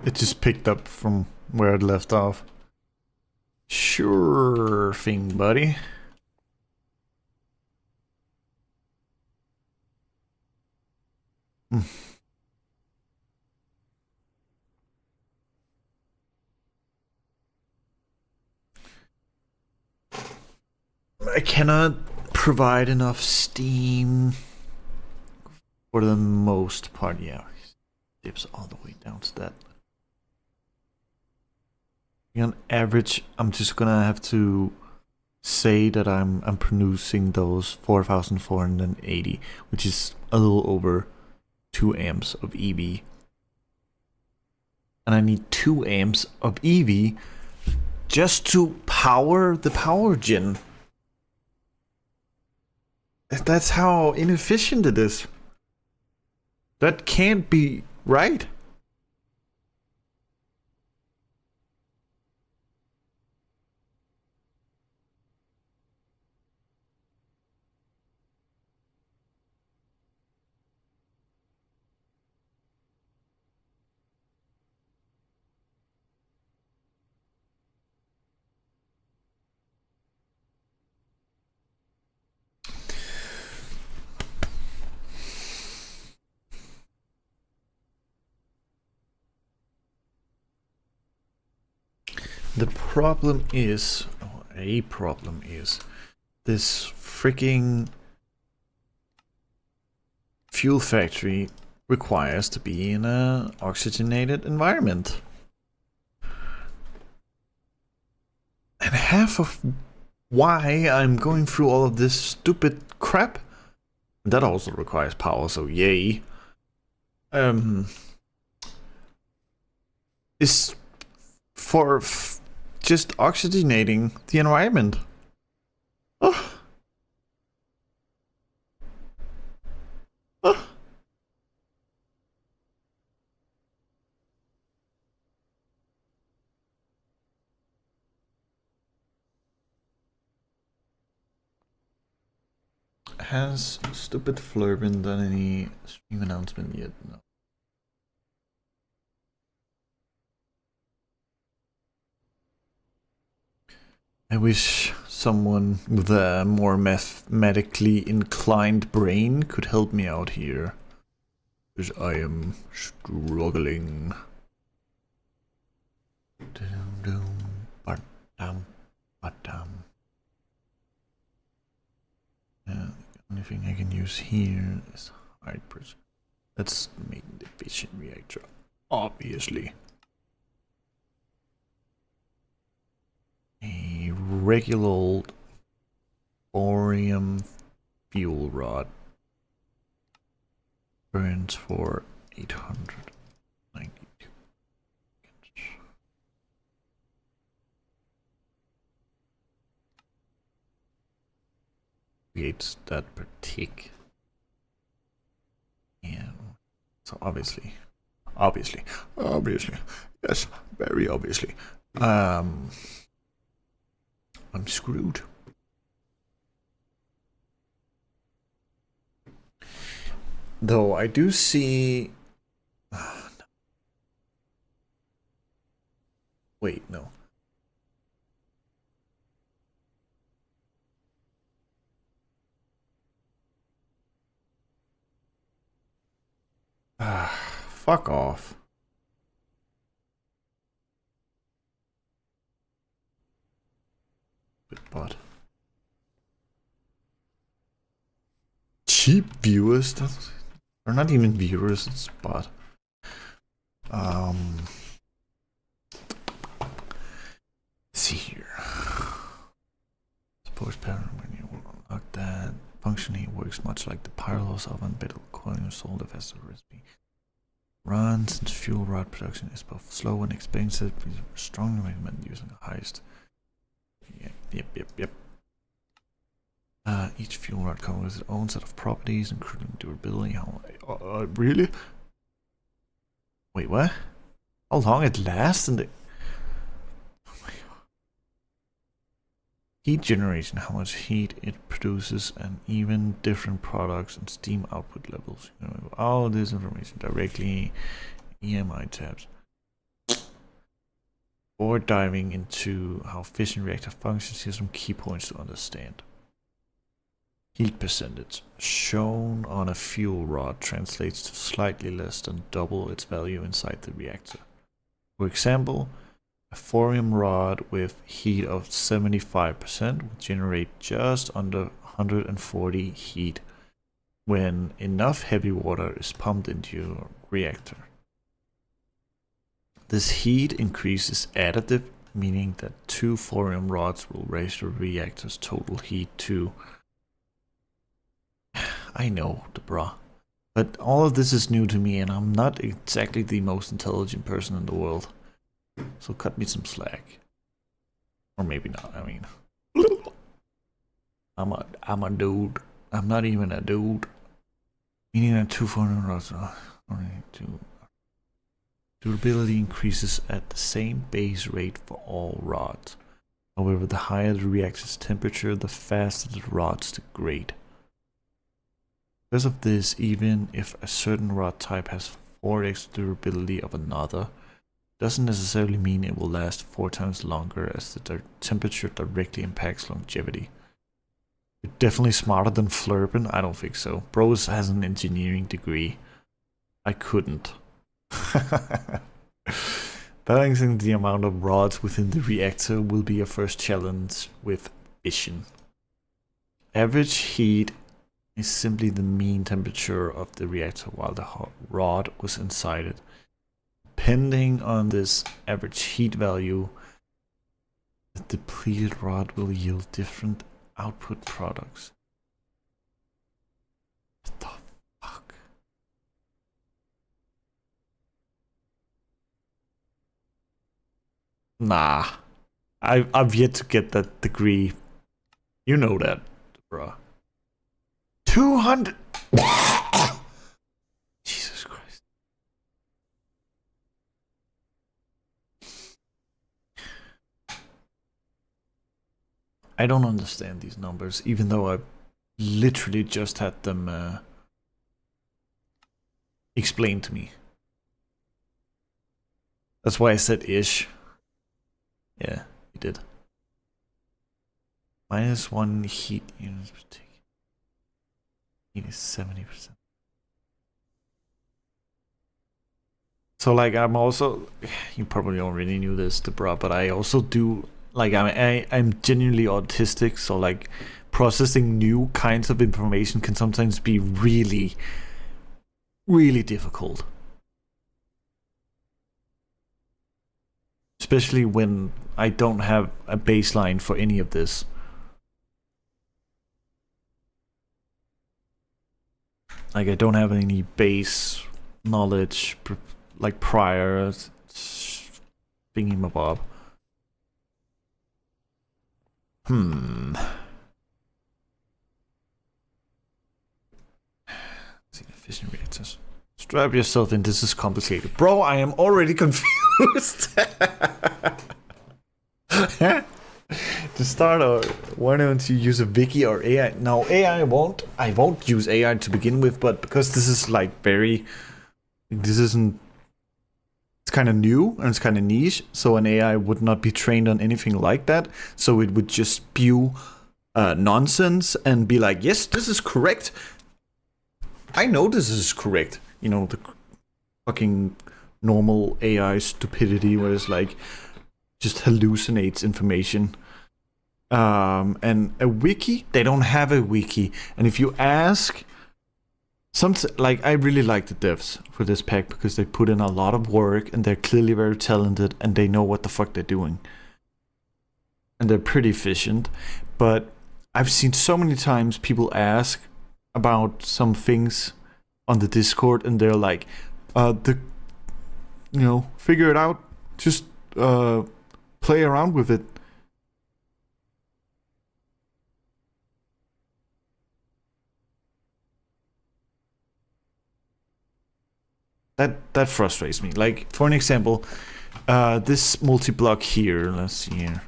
It just picked up from where it left off. Sure thing, buddy. I cannot provide enough steam for the most part. Yeah, dips all the way down to that. On average, I'm just gonna have to say that I'm producing those 4,480, which is a little over 2 amps of EV. And I need 2 amps of EV just to power the power gen. That's how inefficient it is. That can't be right. The problem is, or a problem is, this freaking fuel factory requires to be in an oxygenated environment. And half of why I'm going through all of this stupid crap, that also requires power, so yay, is for just oxygenating the environment. Oh. Oh. Has stupid Flurbin done any stream announcement yet? No. I wish someone with a more mathematically inclined brain could help me out here, because I am struggling. Yeah, the only thing I can use here is hybrid. Let's make the fission reactor, obviously. A regular old barium fuel rod burns for 892 seconds. Creates that per tick. And so obviously, yes, very obviously, I'm screwed. Though I do see... Wait, no. Fuck off. But cheap viewers, or not even viewers, it's bot. See here. Suppose pattern when you unlock that function here works much like the parallels of unbedded coiling or sold if as a recipe. Run, since fuel rod production is both slow and expensive, we strongly recommend using the highest. Yep. Each fuel rod comes with its own set of properties, including durability. Really? Wait, what? How long it lasts and the heat generation, how much heat it produces, and even different products and steam output levels. You know, all this information directly EMI tabs. Or diving into how fission reactor functions, here's some key points to understand. Heat percentage shown on a fuel rod translates to slightly less than double its value inside the reactor. For example, a thorium rod with heat of 75% will generate just under 140 heat when enough heavy water is pumped into your reactor. This heat increase is additive, meaning that 2 thorium rods will raise your reactor's total heat to... I know, bruh. But all of this is new to me and I'm not exactly the most intelligent person in the world. So cut me some slack. Or maybe not, I mean. I'm a dude. I'm not even a dude. Meaning that 2 thorium rods are only 2. Durability increases at the same base rate for all rods. However, the higher the reactor's temperature, the faster the rods degrade. Because of this, even if a certain rod type has 4x durability of another, doesn't necessarily mean it will last 4 times longer, as the temperature directly impacts longevity. You're definitely smarter than Flurpin? I don't think so. Bros has an engineering degree. I couldn't. Balancing the amount of rods within the reactor will be your first challenge with fission. Average heat is simply the mean temperature of the reactor while the rod was inside it. Depending on this average heat value, the depleted rod will yield different output products. What the fuck? Nah, I've yet to get that degree. You know that, bruh. 200. Jesus Christ. I don't understand these numbers, even though I literally just had them explained to me. That's why I said ish. Yeah, you did. -1 heat units per tick. Heat is 70%. So like I'm also, you probably already knew this, Debra, but I also do, like I'm genuinely autistic, so like processing new kinds of information can sometimes be really, really difficult. Especially when I don't have a baseline for any of this. Like I don't have any base knowledge, like prior thingy-mabob. See the fission reactors. Strap yourself in, this is complicated. Bro, I am already confused. To start, why don't you use a wiki or AI? No, I won't use AI to begin with, but because this is like it's kind of new and it's kind of niche, so an AI would not be trained on anything like that, so it would just spew nonsense and be like, yes, this is correct. I know this is correct. You know, fucking normal AI stupidity where it's like just hallucinates information. And a wiki, they don't have a wiki. And if you ask, like, I really like the devs for this pack because they put in a lot of work and they're clearly very talented and they know what the fuck they're doing. And they're pretty efficient. But I've seen so many times people ask about some things on the Discord and they're like, figure it out. Just play around with it. That frustrates me. Like, for an example, this multi-block here, let's see here.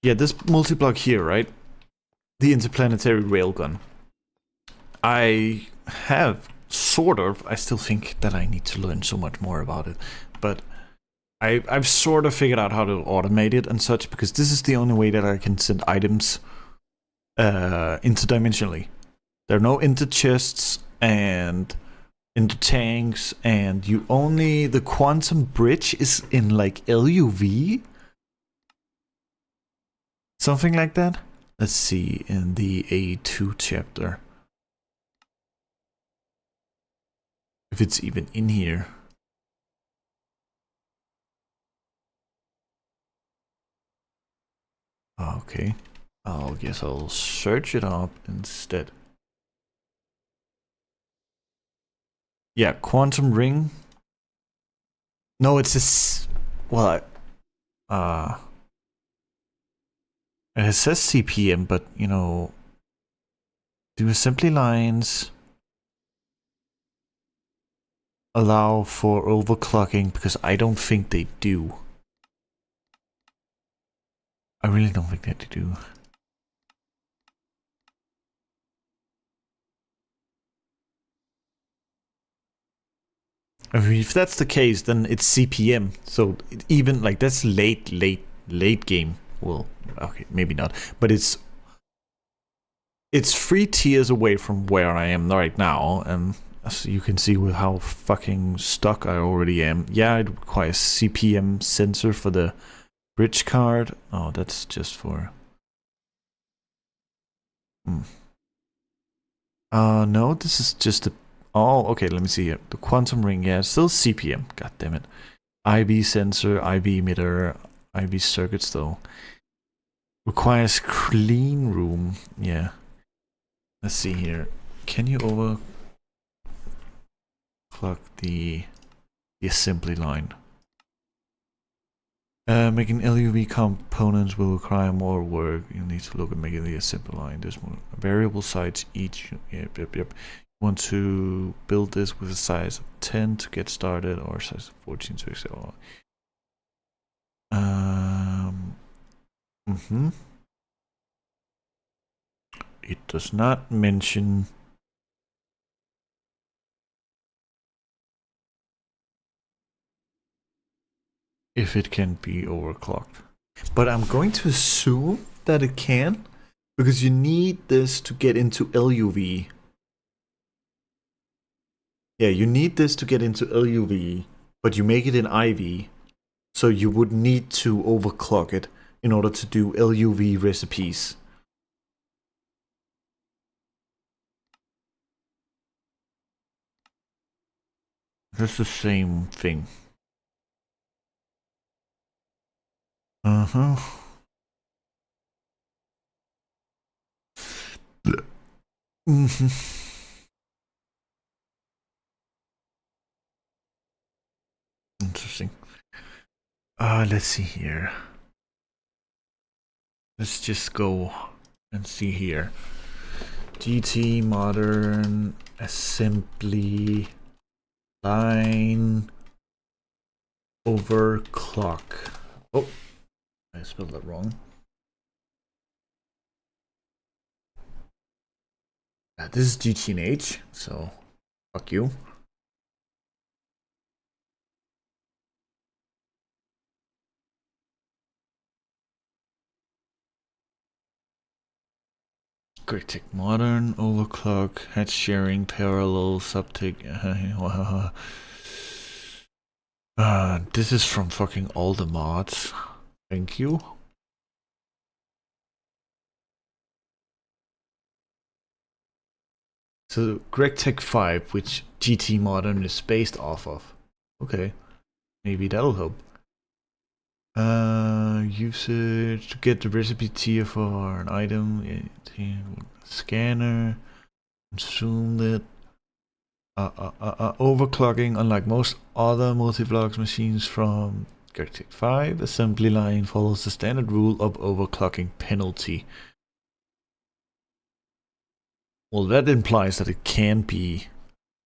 Yeah, this multi-block here, right? The interplanetary railgun. I have sort of, I still think that I need to learn so much more about it, but I've sort of figured out how to automate it and such, because this is the only way that I can send items interdimensionally. There are no inter chests and into tanks, and you only, the quantum bridge is in like LUV, something like that. Let's see in the A2 chapter if it's even in here. Okay, I guess I'll search it up instead. Yeah, quantum ring. No, it's this. Well, it says CPM, but you know, do assembly lines allow for overclocking? Because I don't think they do. I really don't think that they do. I mean, if that's the case, then it's CPM. So even like that's late game. Well, okay, maybe not, but it's 3 tiers away from where I am right now, and as you can see with how fucking stuck I already am. Yeah, it requires CPM sensor for the bridge card. Oh, that's just for. No, this is just a. Oh, okay. Let me see here. The quantum ring. Yeah, it's still CPM. God damn it. IV sensor, IV emitter, IV circuits though. Requires clean room. Yeah. Let's see here. Can you overclock the assembly line? Making LUV components will require more work. You need to look at making the assembly line. There's more variable size each. Yep. You want to build this with a size of 10 to get started, or size of 14 to excel. It does not mention if it can be overclocked, but I'm going to assume that it can, because you need this to get into LUV. Yeah, you need this to get into LUV, but you make it in IV, so you would need to overclock it in order to do LUV recipes. That's the same thing. Mm-hmm. Interesting. Let's see here. Let's just go and see here. GT modern assembly line overclock. Oh, I spelled that wrong. This is GTNH, so fuck you. Gregtech Modern, Overclock, Head Sharing, Parallel, Subtick. This is from fucking all the mods. Thank you. So Gregtech 5, which GT Modern is based off of. Okay, maybe that'll help. Usage to get the recipe tier for an item. Scanner. Consume it. Overclocking, unlike most other multi-vlogs machines from Gregtech 5, assembly line follows the standard rule of overclocking penalty. Well, that implies that it can be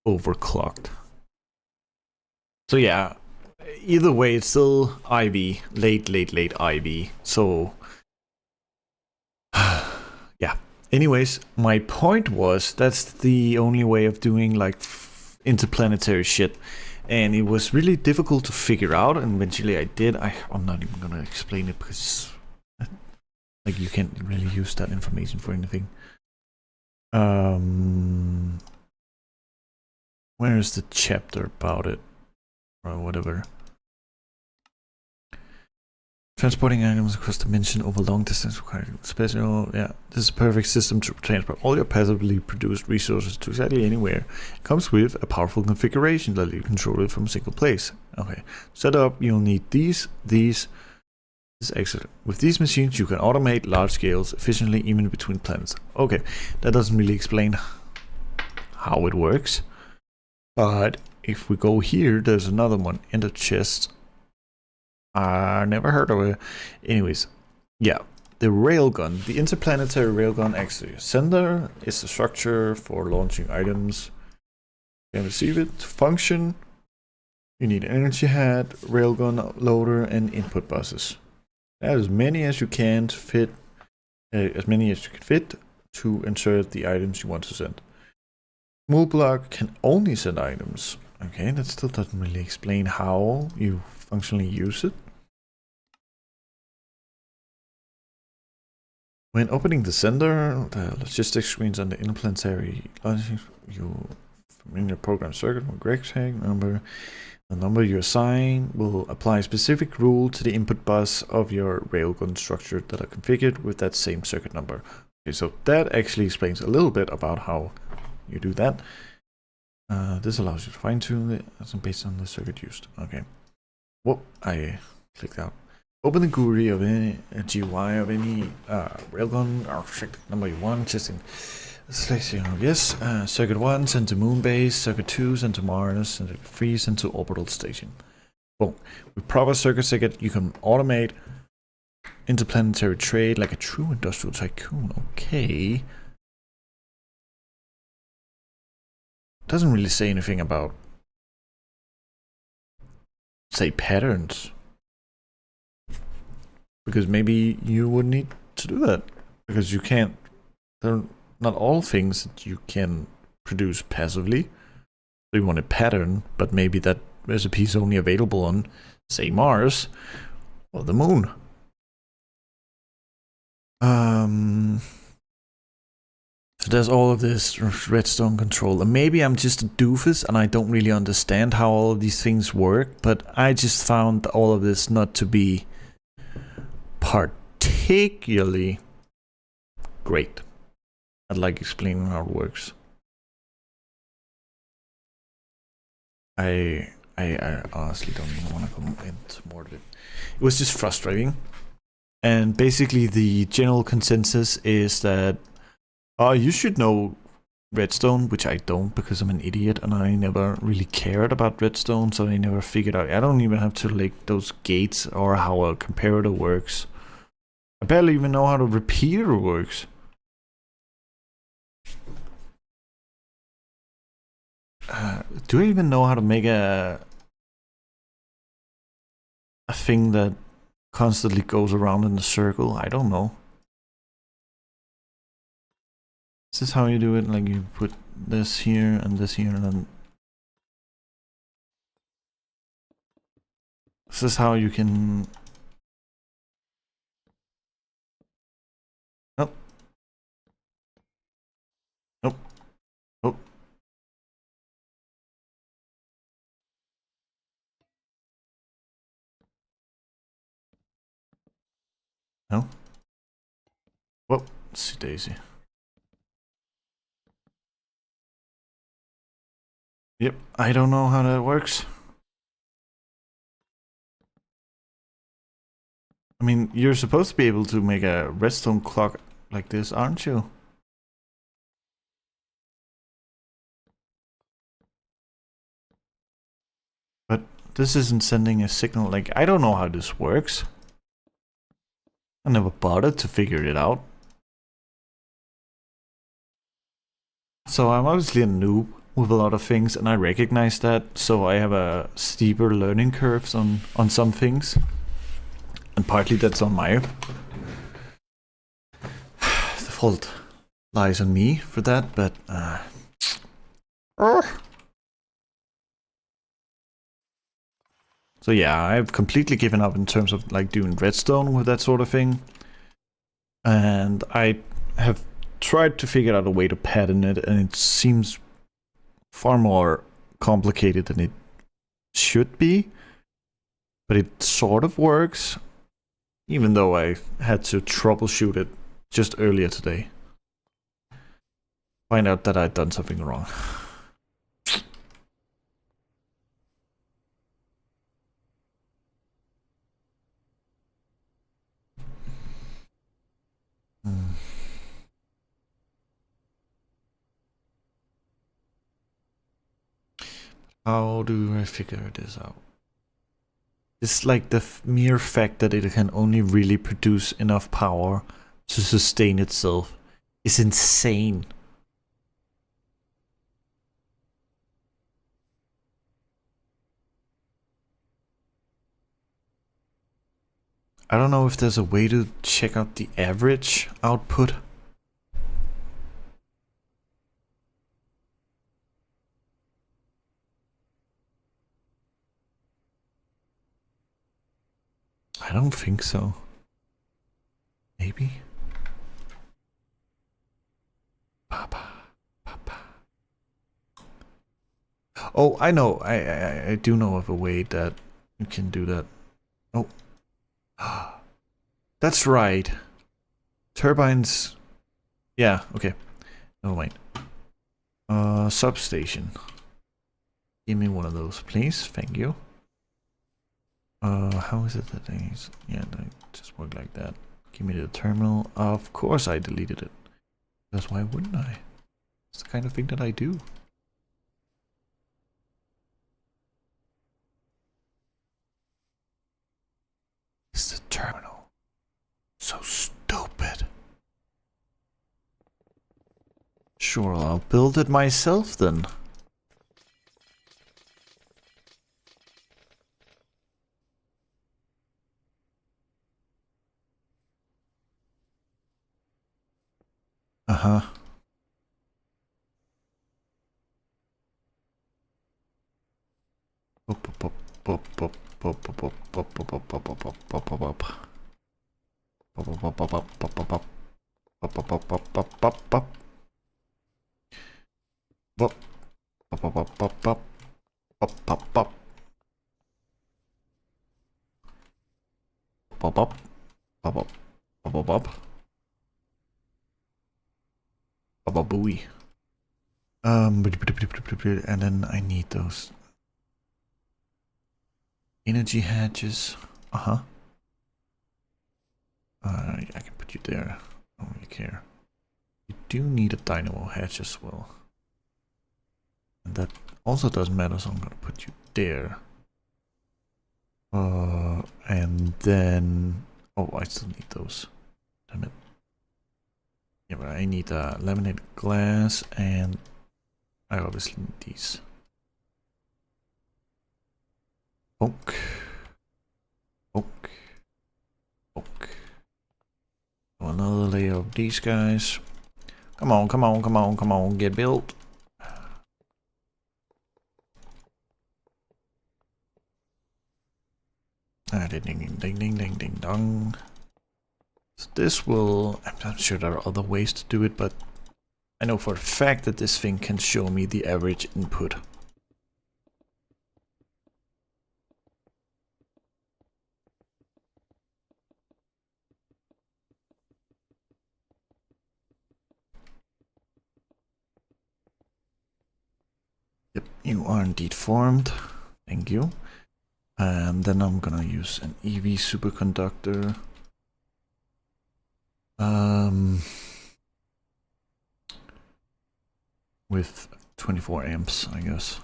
overclocked. So yeah, either way, it's still IV, late IV. So yeah. Anyways, my point was that's the only way of doing like interplanetary shit, and it was really difficult to figure out. And eventually, I did. I'm not even gonna explain it because like you can't really use that information for anything. Where is the chapter about it or whatever? Transporting items across dimension over long distance requires special. Yeah, this is a perfect system to transport all your passively produced resources to exactly anywhere. It comes with a powerful configuration that you control it from a single place. Okay, set up. You'll need these. This is excellent. With these machines, you can automate large scales efficiently, even between planets. Okay, that doesn't really explain how it works. But if we go here, there's another one in the chest. I never heard of it. Anyways, yeah, the railgun, the interplanetary railgun actually. Sender is the structure for launching items. You can receive it. To function, you need an energy hat, railgun loader, and input buses. Add as many as you can fit, to insert the items you want to send. Move block can only send items. Okay, that still doesn't really explain how you functionally use it. When opening the sender, the logistics screens on the interplanetary logic, you in your program circuit from Gregtech number. The number you assign will apply a specific rule to the input bus of your railgun structure that are configured with that same circuit number. Okay, so that actually explains a little bit about how you do that. This allows you to fine-tune it based on the circuit used. Okay. Whoop, I clicked out. Open the GUI of any GUI of any railgun or check number you want, just in selection of yes. Circuit 1 send to moon base, circuit 2 send to Mars, circuit 3 send to orbital station. Boom. With proper circuit, you can automate interplanetary trade like a true industrial tycoon. Okay. Doesn't really say anything about, say, patterns. Because maybe you would need to do that. Because you can't, they're not all things that you can produce passively. So you want a pattern, but maybe that recipe is only available on, say, Mars or the moon. So there's all of this redstone control, and maybe I'm just a doofus and I don't really understand how all of these things work, but I just found all of this not to be particularly great. I'd like explaining how it works. I honestly don't even want to go into more of it. It was just frustrating. And basically the general consensus is that you should know redstone, which I don't because I'm an idiot and I never really cared about redstone, so I never figured out. I don't even have to like those gates or how a comparator works. I barely even know how the repeater works. Do I even know how to make a thing that constantly goes around in a circle? I don't know. Is this how you do it? Like you put this here and then... Is this how you can... Nope. No? Whoopsie daisy. Yep, I don't know how that works. I mean, you're supposed to be able to make a redstone clock like this, aren't you? But this isn't sending a signal. Like, I don't know how this works. I never bothered to figure it out. So I'm obviously a noob with a lot of things, and I recognize that. So I have a steeper learning curves on some things. And partly that's on my... the fault lies on me for that, but... So yeah, I've completely given up in terms of like doing redstone with that sort of thing. And I have tried to figure out a way to pattern it, and it seems far more complicated than it should be. But it sort of works, even though I had to troubleshoot it just earlier today. Find out that I'd done something wrong. How do I figure this out? It's like the mere fact that it can only really produce enough power to sustain itself is insane. I don't know if there's a way to check out the average output. I don't think so. Maybe? Papa. Oh, I know. I do know of a way that you can do that. Oh. That's right. Turbines. Yeah, okay. Never mind. Substation. Give me one of those, please. Thank you. How is it that they... Yeah, they just work like that. Give me the terminal. Of course I deleted it. Because why wouldn't I? It's the kind of thing that I do. It's the terminal. So stupid. Sure, I'll build it myself then. Uh-huh. Booey. And then I need those energy hatches. Uh-huh. I can put you there. I don't really care. You do need a dynamo hatch as well. And that also doesn't matter, so I'm gonna put you there. And then... Oh, I still need those. Damn it. Yeah, but I need laminated glass, and I obviously need these. Oak. Oak. Oak. Another layer of these guys. Come on, come on, come on, come on, get built. Ding ding ding ding ding ding dong. So this will... I'm sure there are other ways to do it, but I know for a fact that this thing can show me the average input. Yep, you are indeed formed. Thank you. And then I'm gonna use an EV superconductor. With 24 amps, I guess.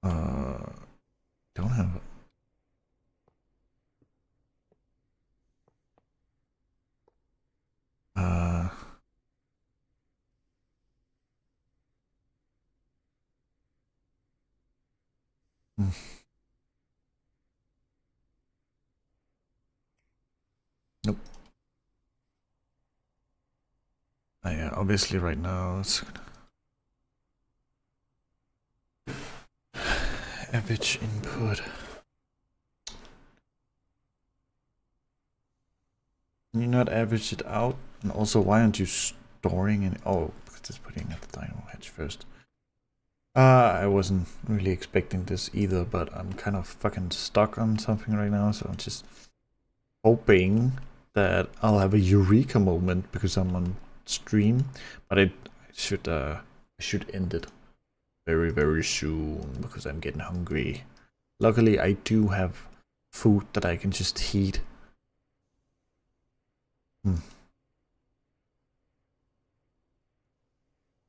Don't have it. Nope. Yeah, obviously right now it's average input. Can you not average it out? And also, why aren't you storing it? Oh, because it's putting at the dynamo hedge first. I wasn't really expecting this either, but I'm kind of fucking stuck on something right now, so I'm just hoping that I'll have a eureka moment because I'm on stream, but I should end it very, very soon because I'm getting hungry. Luckily, I do have food that I can just heat.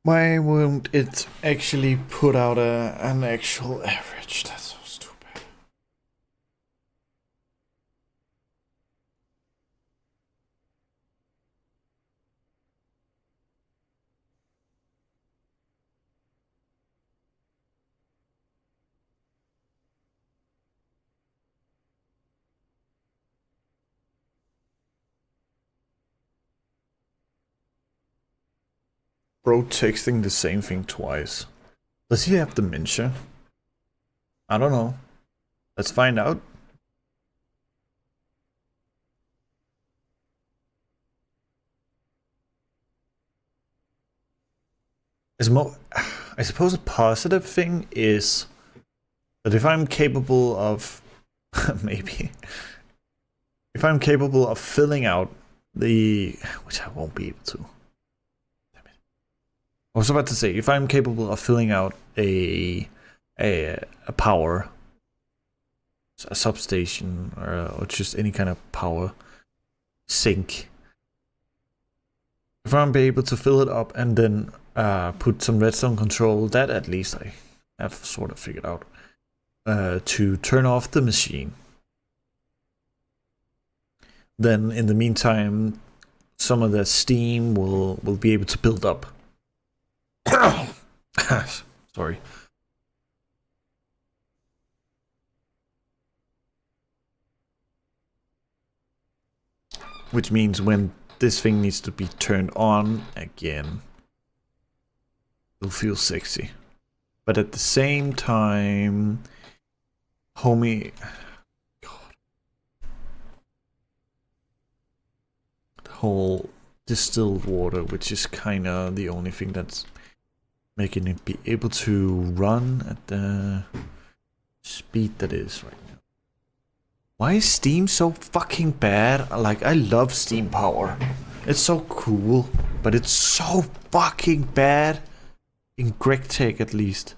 Why won't it actually put out an actual average? That's so stupid. Bro texting the same thing twice. Does he have dementia? I don't know. Let's find out. I suppose a positive thing is that if I'm capable of maybe if I'm capable of filling out the, which I won't be able to. Damn it. I was about to say, if I'm capable of filling out a power, a substation, or just any kind of power sink, if I'm able to fill it up and then put some redstone control, that at least I have sort of figured out, to turn off the machine. Then in the meantime, some of the steam will be able to build up. Sorry. Which means when this thing needs to be turned on again, it'll feel sexy. But at the same time, homie, God, the whole distilled water, which is kind of the only thing that's making it be able to run at the speed that is right now. Why is Steam so fucking bad? Like, I love Steam power. It's so cool, but it's so fucking bad in Gregtech at least.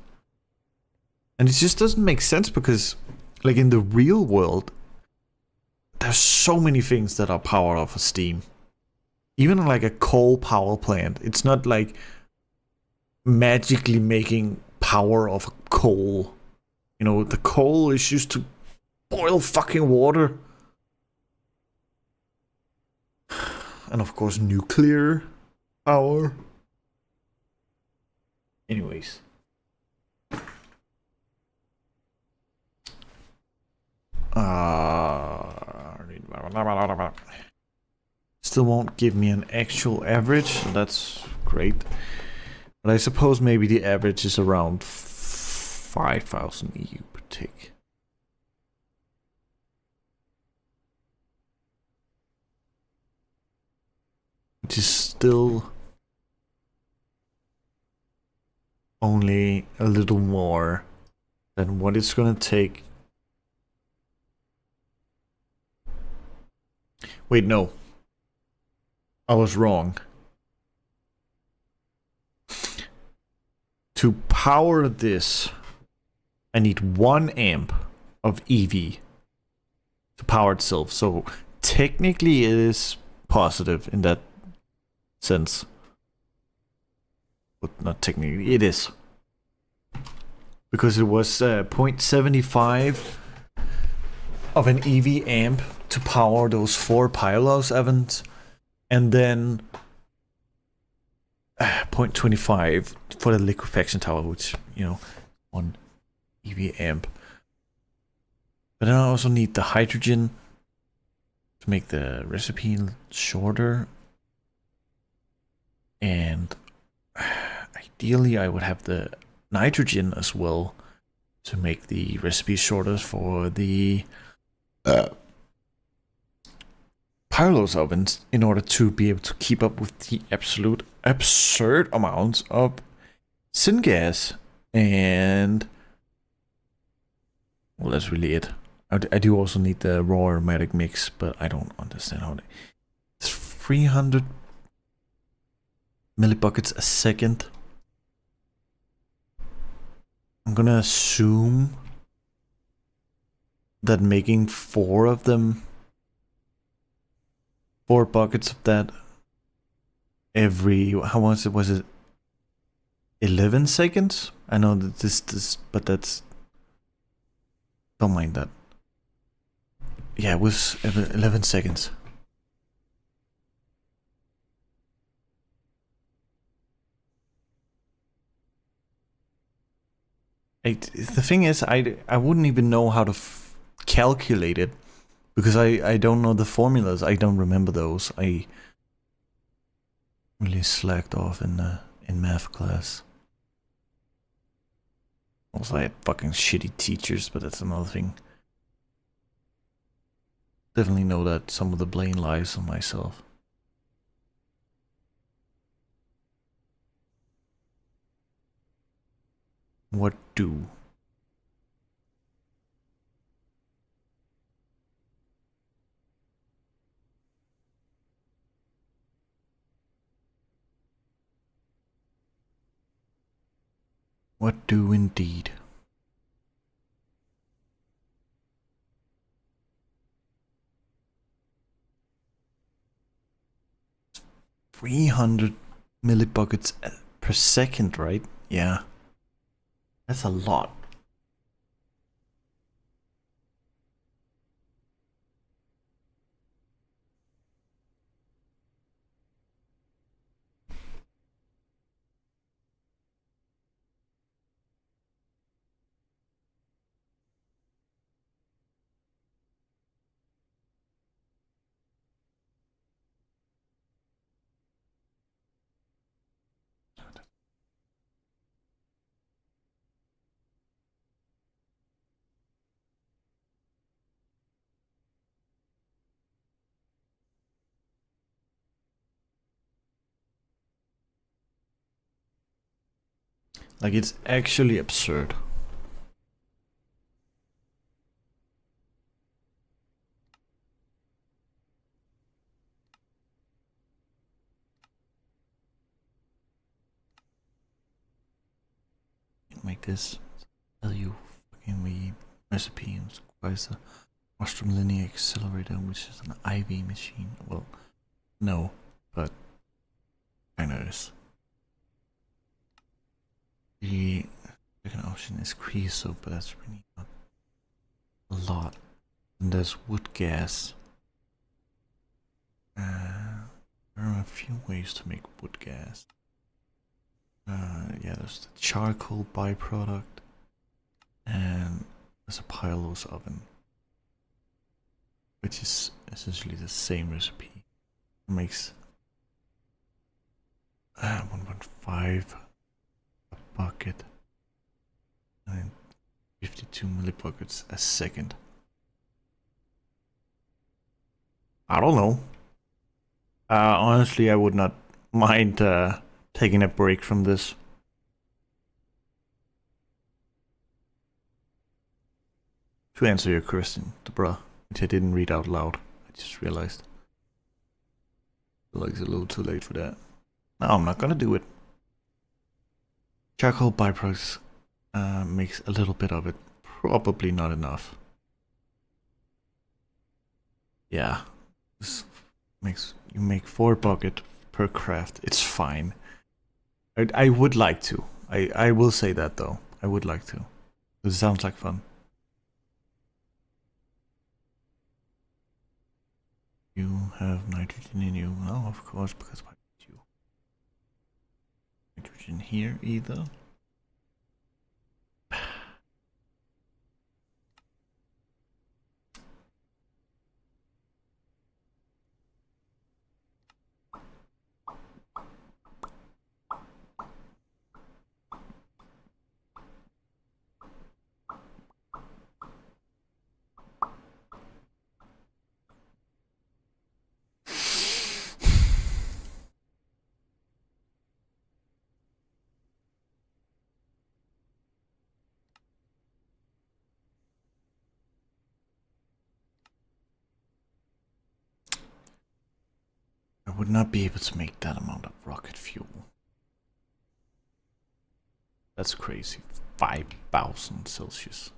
And it just doesn't make sense because, like, in the real world, there's so many things that are powered off of Steam. Even like a coal power plant, it's not like magically making power off coal. You know, the coal is used to boil fucking water. And of course, nuclear power. Anyways. Still won't give me an actual average, so that's great. But I suppose maybe the average is around 5,000 EU per tick. Which is still only a little more than what it's gonna take. Wait, no. I was wrong. to power this, I need 1 amp of EV to power itself. So technically it is positive in that sense. But not technically, it is. Because it was 0.75 of an EV amp to power those 4 Pylos ovens. And then 0.25 for the liquefaction tower, which, you know, 1 EV amp. But then I also need the hydrogen to make the recipe shorter. And ideally I would have the nitrogen as well to make the recipe shorter for the Pylos ovens in order to be able to keep up with the absolute absurd amounts of syngas. And well, that's really it. I do also need the raw aromatic mix, but I don't understand how it's 300 millibuckets a second. I'm gonna assume that making 4 of them, 4 buckets of that every, how much was it? 11 seconds? I know that this, but that's, don't mind that. Yeah, it was 11 seconds. The thing is, I wouldn't even know how to calculate it, because I don't know the formulas. I don't remember those. I really slacked off in math class. Also, I had fucking shitty teachers, but that's another thing. Definitely know that some of the blame lies on myself. What do? What do indeed? $300 millibuckets per second, right? Yeah. That's a lot. Like, it's actually absurd. Make this value fucking we recipe and requires a Ostrom linear accelerator, which is an IV machine. Well, no, but kinda is. The second option is creosote, but that's really not a lot. And there's wood gas. There are a few ways to make wood gas. Yeah, there's the charcoal byproduct, and there's a Pylos oven, which is essentially the same recipe. It makes 1.5 a bucket and 52 millibuckets a second. I don't know. Honestly, I would not mind taking a break from this. To answer your question, bruh, which I didn't read out loud, I just realized. I feel like it's a little too late for that. No, I'm not gonna do it. Charcoal byproducts makes a little bit of it. Probably not enough. Yeah. This makes you make 4 bucket per craft. It's fine. I would like to. I will say that though. I would like to. It sounds like fun. You have nitrogen in you. No, of course, because why would you? Nitrogen here either. I would not be able to make that amount of rocket fuel. That's crazy. 5,000 Celsius.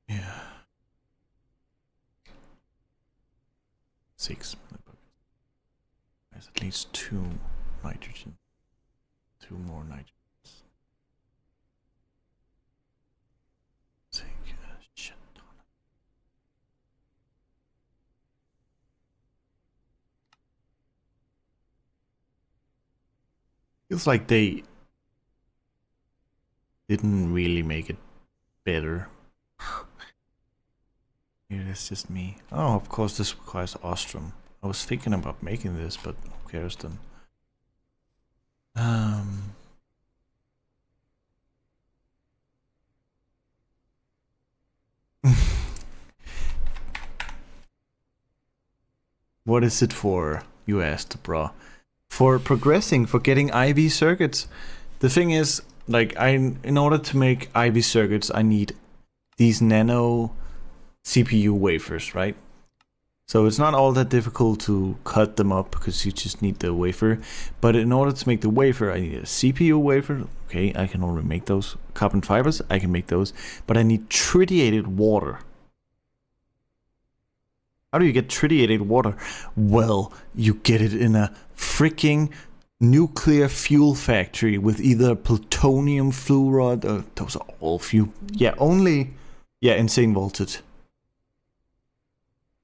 Yeah. 6. There's at least 2 nitrogen. 2 more nitrogens. Take a shit ton. Feels like they didn't really make it better. Maybe that's just me. Oh, of course this requires Ostrom. I was thinking about making this, but who cares then? What is it for, you asked, bro? For progressing, for getting IV circuits. The thing is, like, in order to make IV circuits, I need these nano CPU wafers, right? So it's not all that difficult to cut them up because you just need the wafer. But in order to make the wafer, I need a CPU wafer. Okay, I can already make those. Carbon fibers, I can make those. But I need tritiated water. How do you get tritiated water? Well, you get it in a freaking nuclear fuel factory with either plutonium, fluoride, or those are all fuel. Yeah, only, yeah, insane voltage.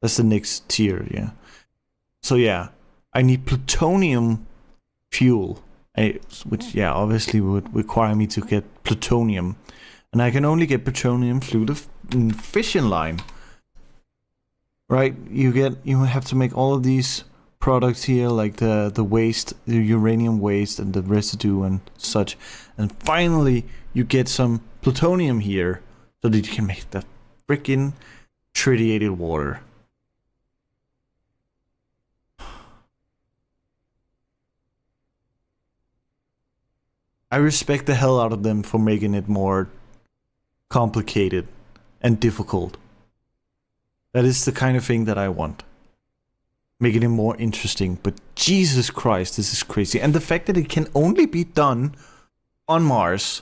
That's the next tier, yeah. So yeah, I need plutonium fuel, which yeah, obviously would require me to get plutonium, and I can only get plutonium through the fission line. Right, you have to make all of these products here, like the waste, the uranium waste and the residue and such, and finally you get some plutonium here so that you can make that freaking tritiated water. I respect the hell out of them for making it more complicated and difficult. That is the kind of thing that I want. Making it more interesting, but Jesus Christ, this is crazy. And the fact that it can only be done on Mars.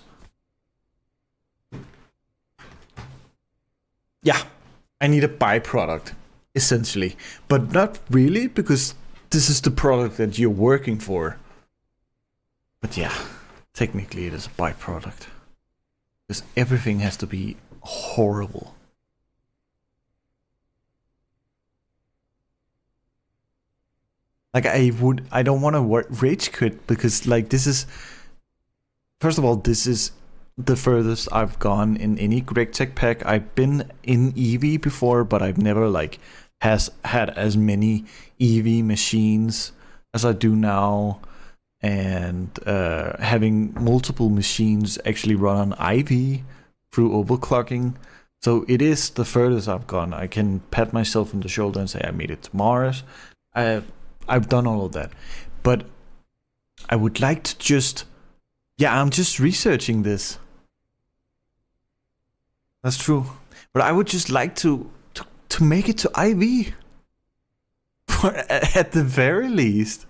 Yeah, I need a byproduct, essentially. But not really, because this is the product that you're working for. But yeah, technically it is a byproduct. Because everything has to be horrible. Like I don't want to rage quit because like this is, first of all, this is the furthest I've gone in any Gregtech pack. I've been in EV before, but I've never like had as many EV machines as I do now, and having multiple machines actually run on IV through overclocking. So it is the furthest I've gone. I can pat myself on the shoulder and say I made it to Mars. I've done all of that, but I would like to just, yeah, I'm just researching this. That's true, but I would just like to make it to IV. Or at the very least.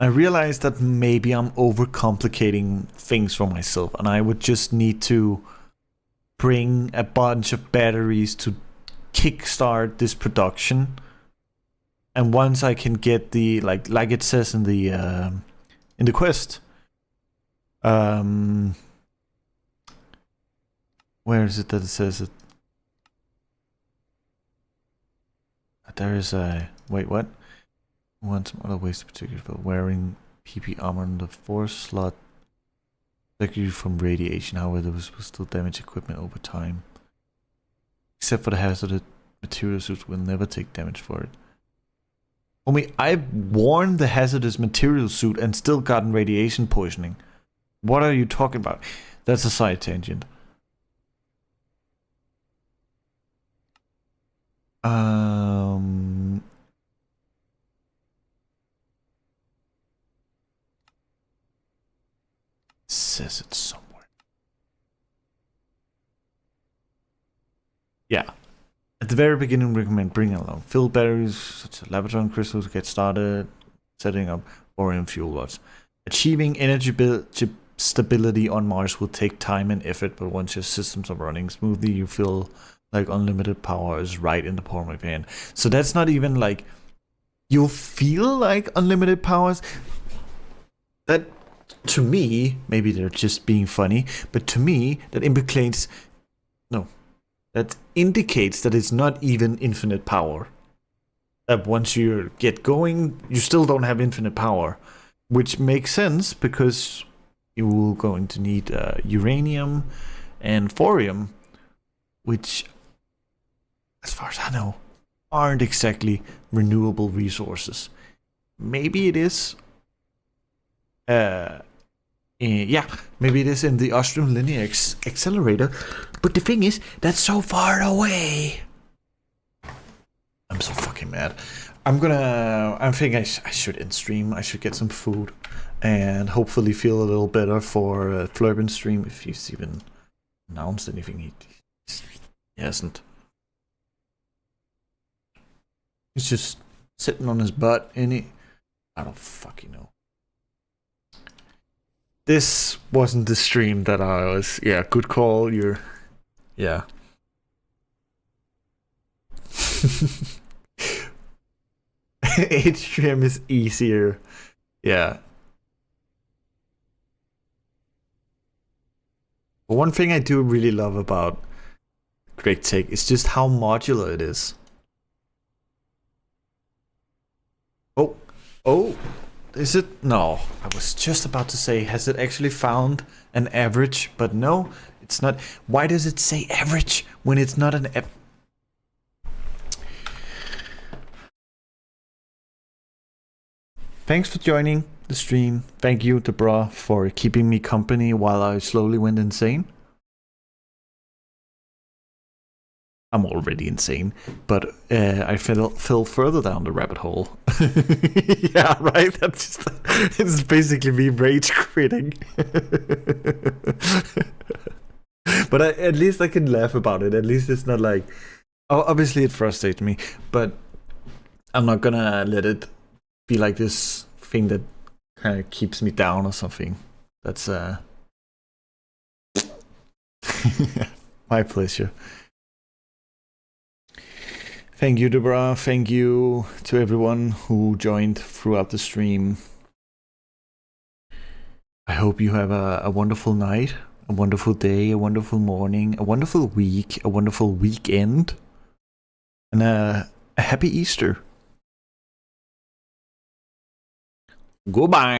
I realized that maybe I'm overcomplicating things for myself, and I would just need to bring a bunch of batteries to kickstart this production. And once I can get the like it says in the quest, where is it that it says it? There is a wait, what? Want some other ways to protect you for wearing PP armor on the 4 slot. Protect you from radiation, however, those will still damage equipment over time. Except for the hazardous material suits will never take damage for it. Homie, I've worn the hazardous material suit and still gotten radiation poisoning. What are you talking about? That's a side tangent. Says it somewhere. Yeah. At the very beginning, recommend bringing along filled batteries, such as Labrador crystals, to get started, setting up borium fuel rods. Achieving energy stability on Mars will take time and effort, but once your systems are running smoothly, you feel like unlimited power is right in the palm of your hand. So that's not even like you'll feel like unlimited powers. That, to me, maybe they're just being funny, but to me, that indicates that it's not even infinite power. That once you get going, you still don't have infinite power, which makes sense because you're going to need uranium and thorium, which, as far as I know, aren't exactly renewable resources. Maybe it is. Yeah, maybe it is in the Ostrom Linear Accelerator, but the thing is, that's so far away. I'm so fucking mad. I think I should end stream. I should get some food and hopefully feel a little better for Flurban stream, if he's even announced anything. He hasn't. He's just sitting on his butt, I don't fucking know. This wasn't the stream that I was. Yeah, good call. Yeah. HTM is easier. Yeah. But one thing I do really love about Gregtech is just how modular it is. Oh. Is it? No. I was just about to say, has it actually found an average? But no, it's not. Why does it say average when it's not an Thanks for joining the stream. Thank you, Debra, for keeping me company while I slowly went insane. I'm already insane, but I fell further down the rabbit hole. Yeah, right? That's just, it's basically me rage quitting. But at least I can laugh about it. At least it's not like... Oh, obviously it frustrates me, but I'm not gonna let it be like this thing that kind of keeps me down or something. That's my pleasure. Thank you, Deborah. Thank you to everyone who joined throughout the stream. I hope you have a wonderful night, a wonderful day, a wonderful morning, a wonderful week, a wonderful weekend, and a happy Easter. Goodbye.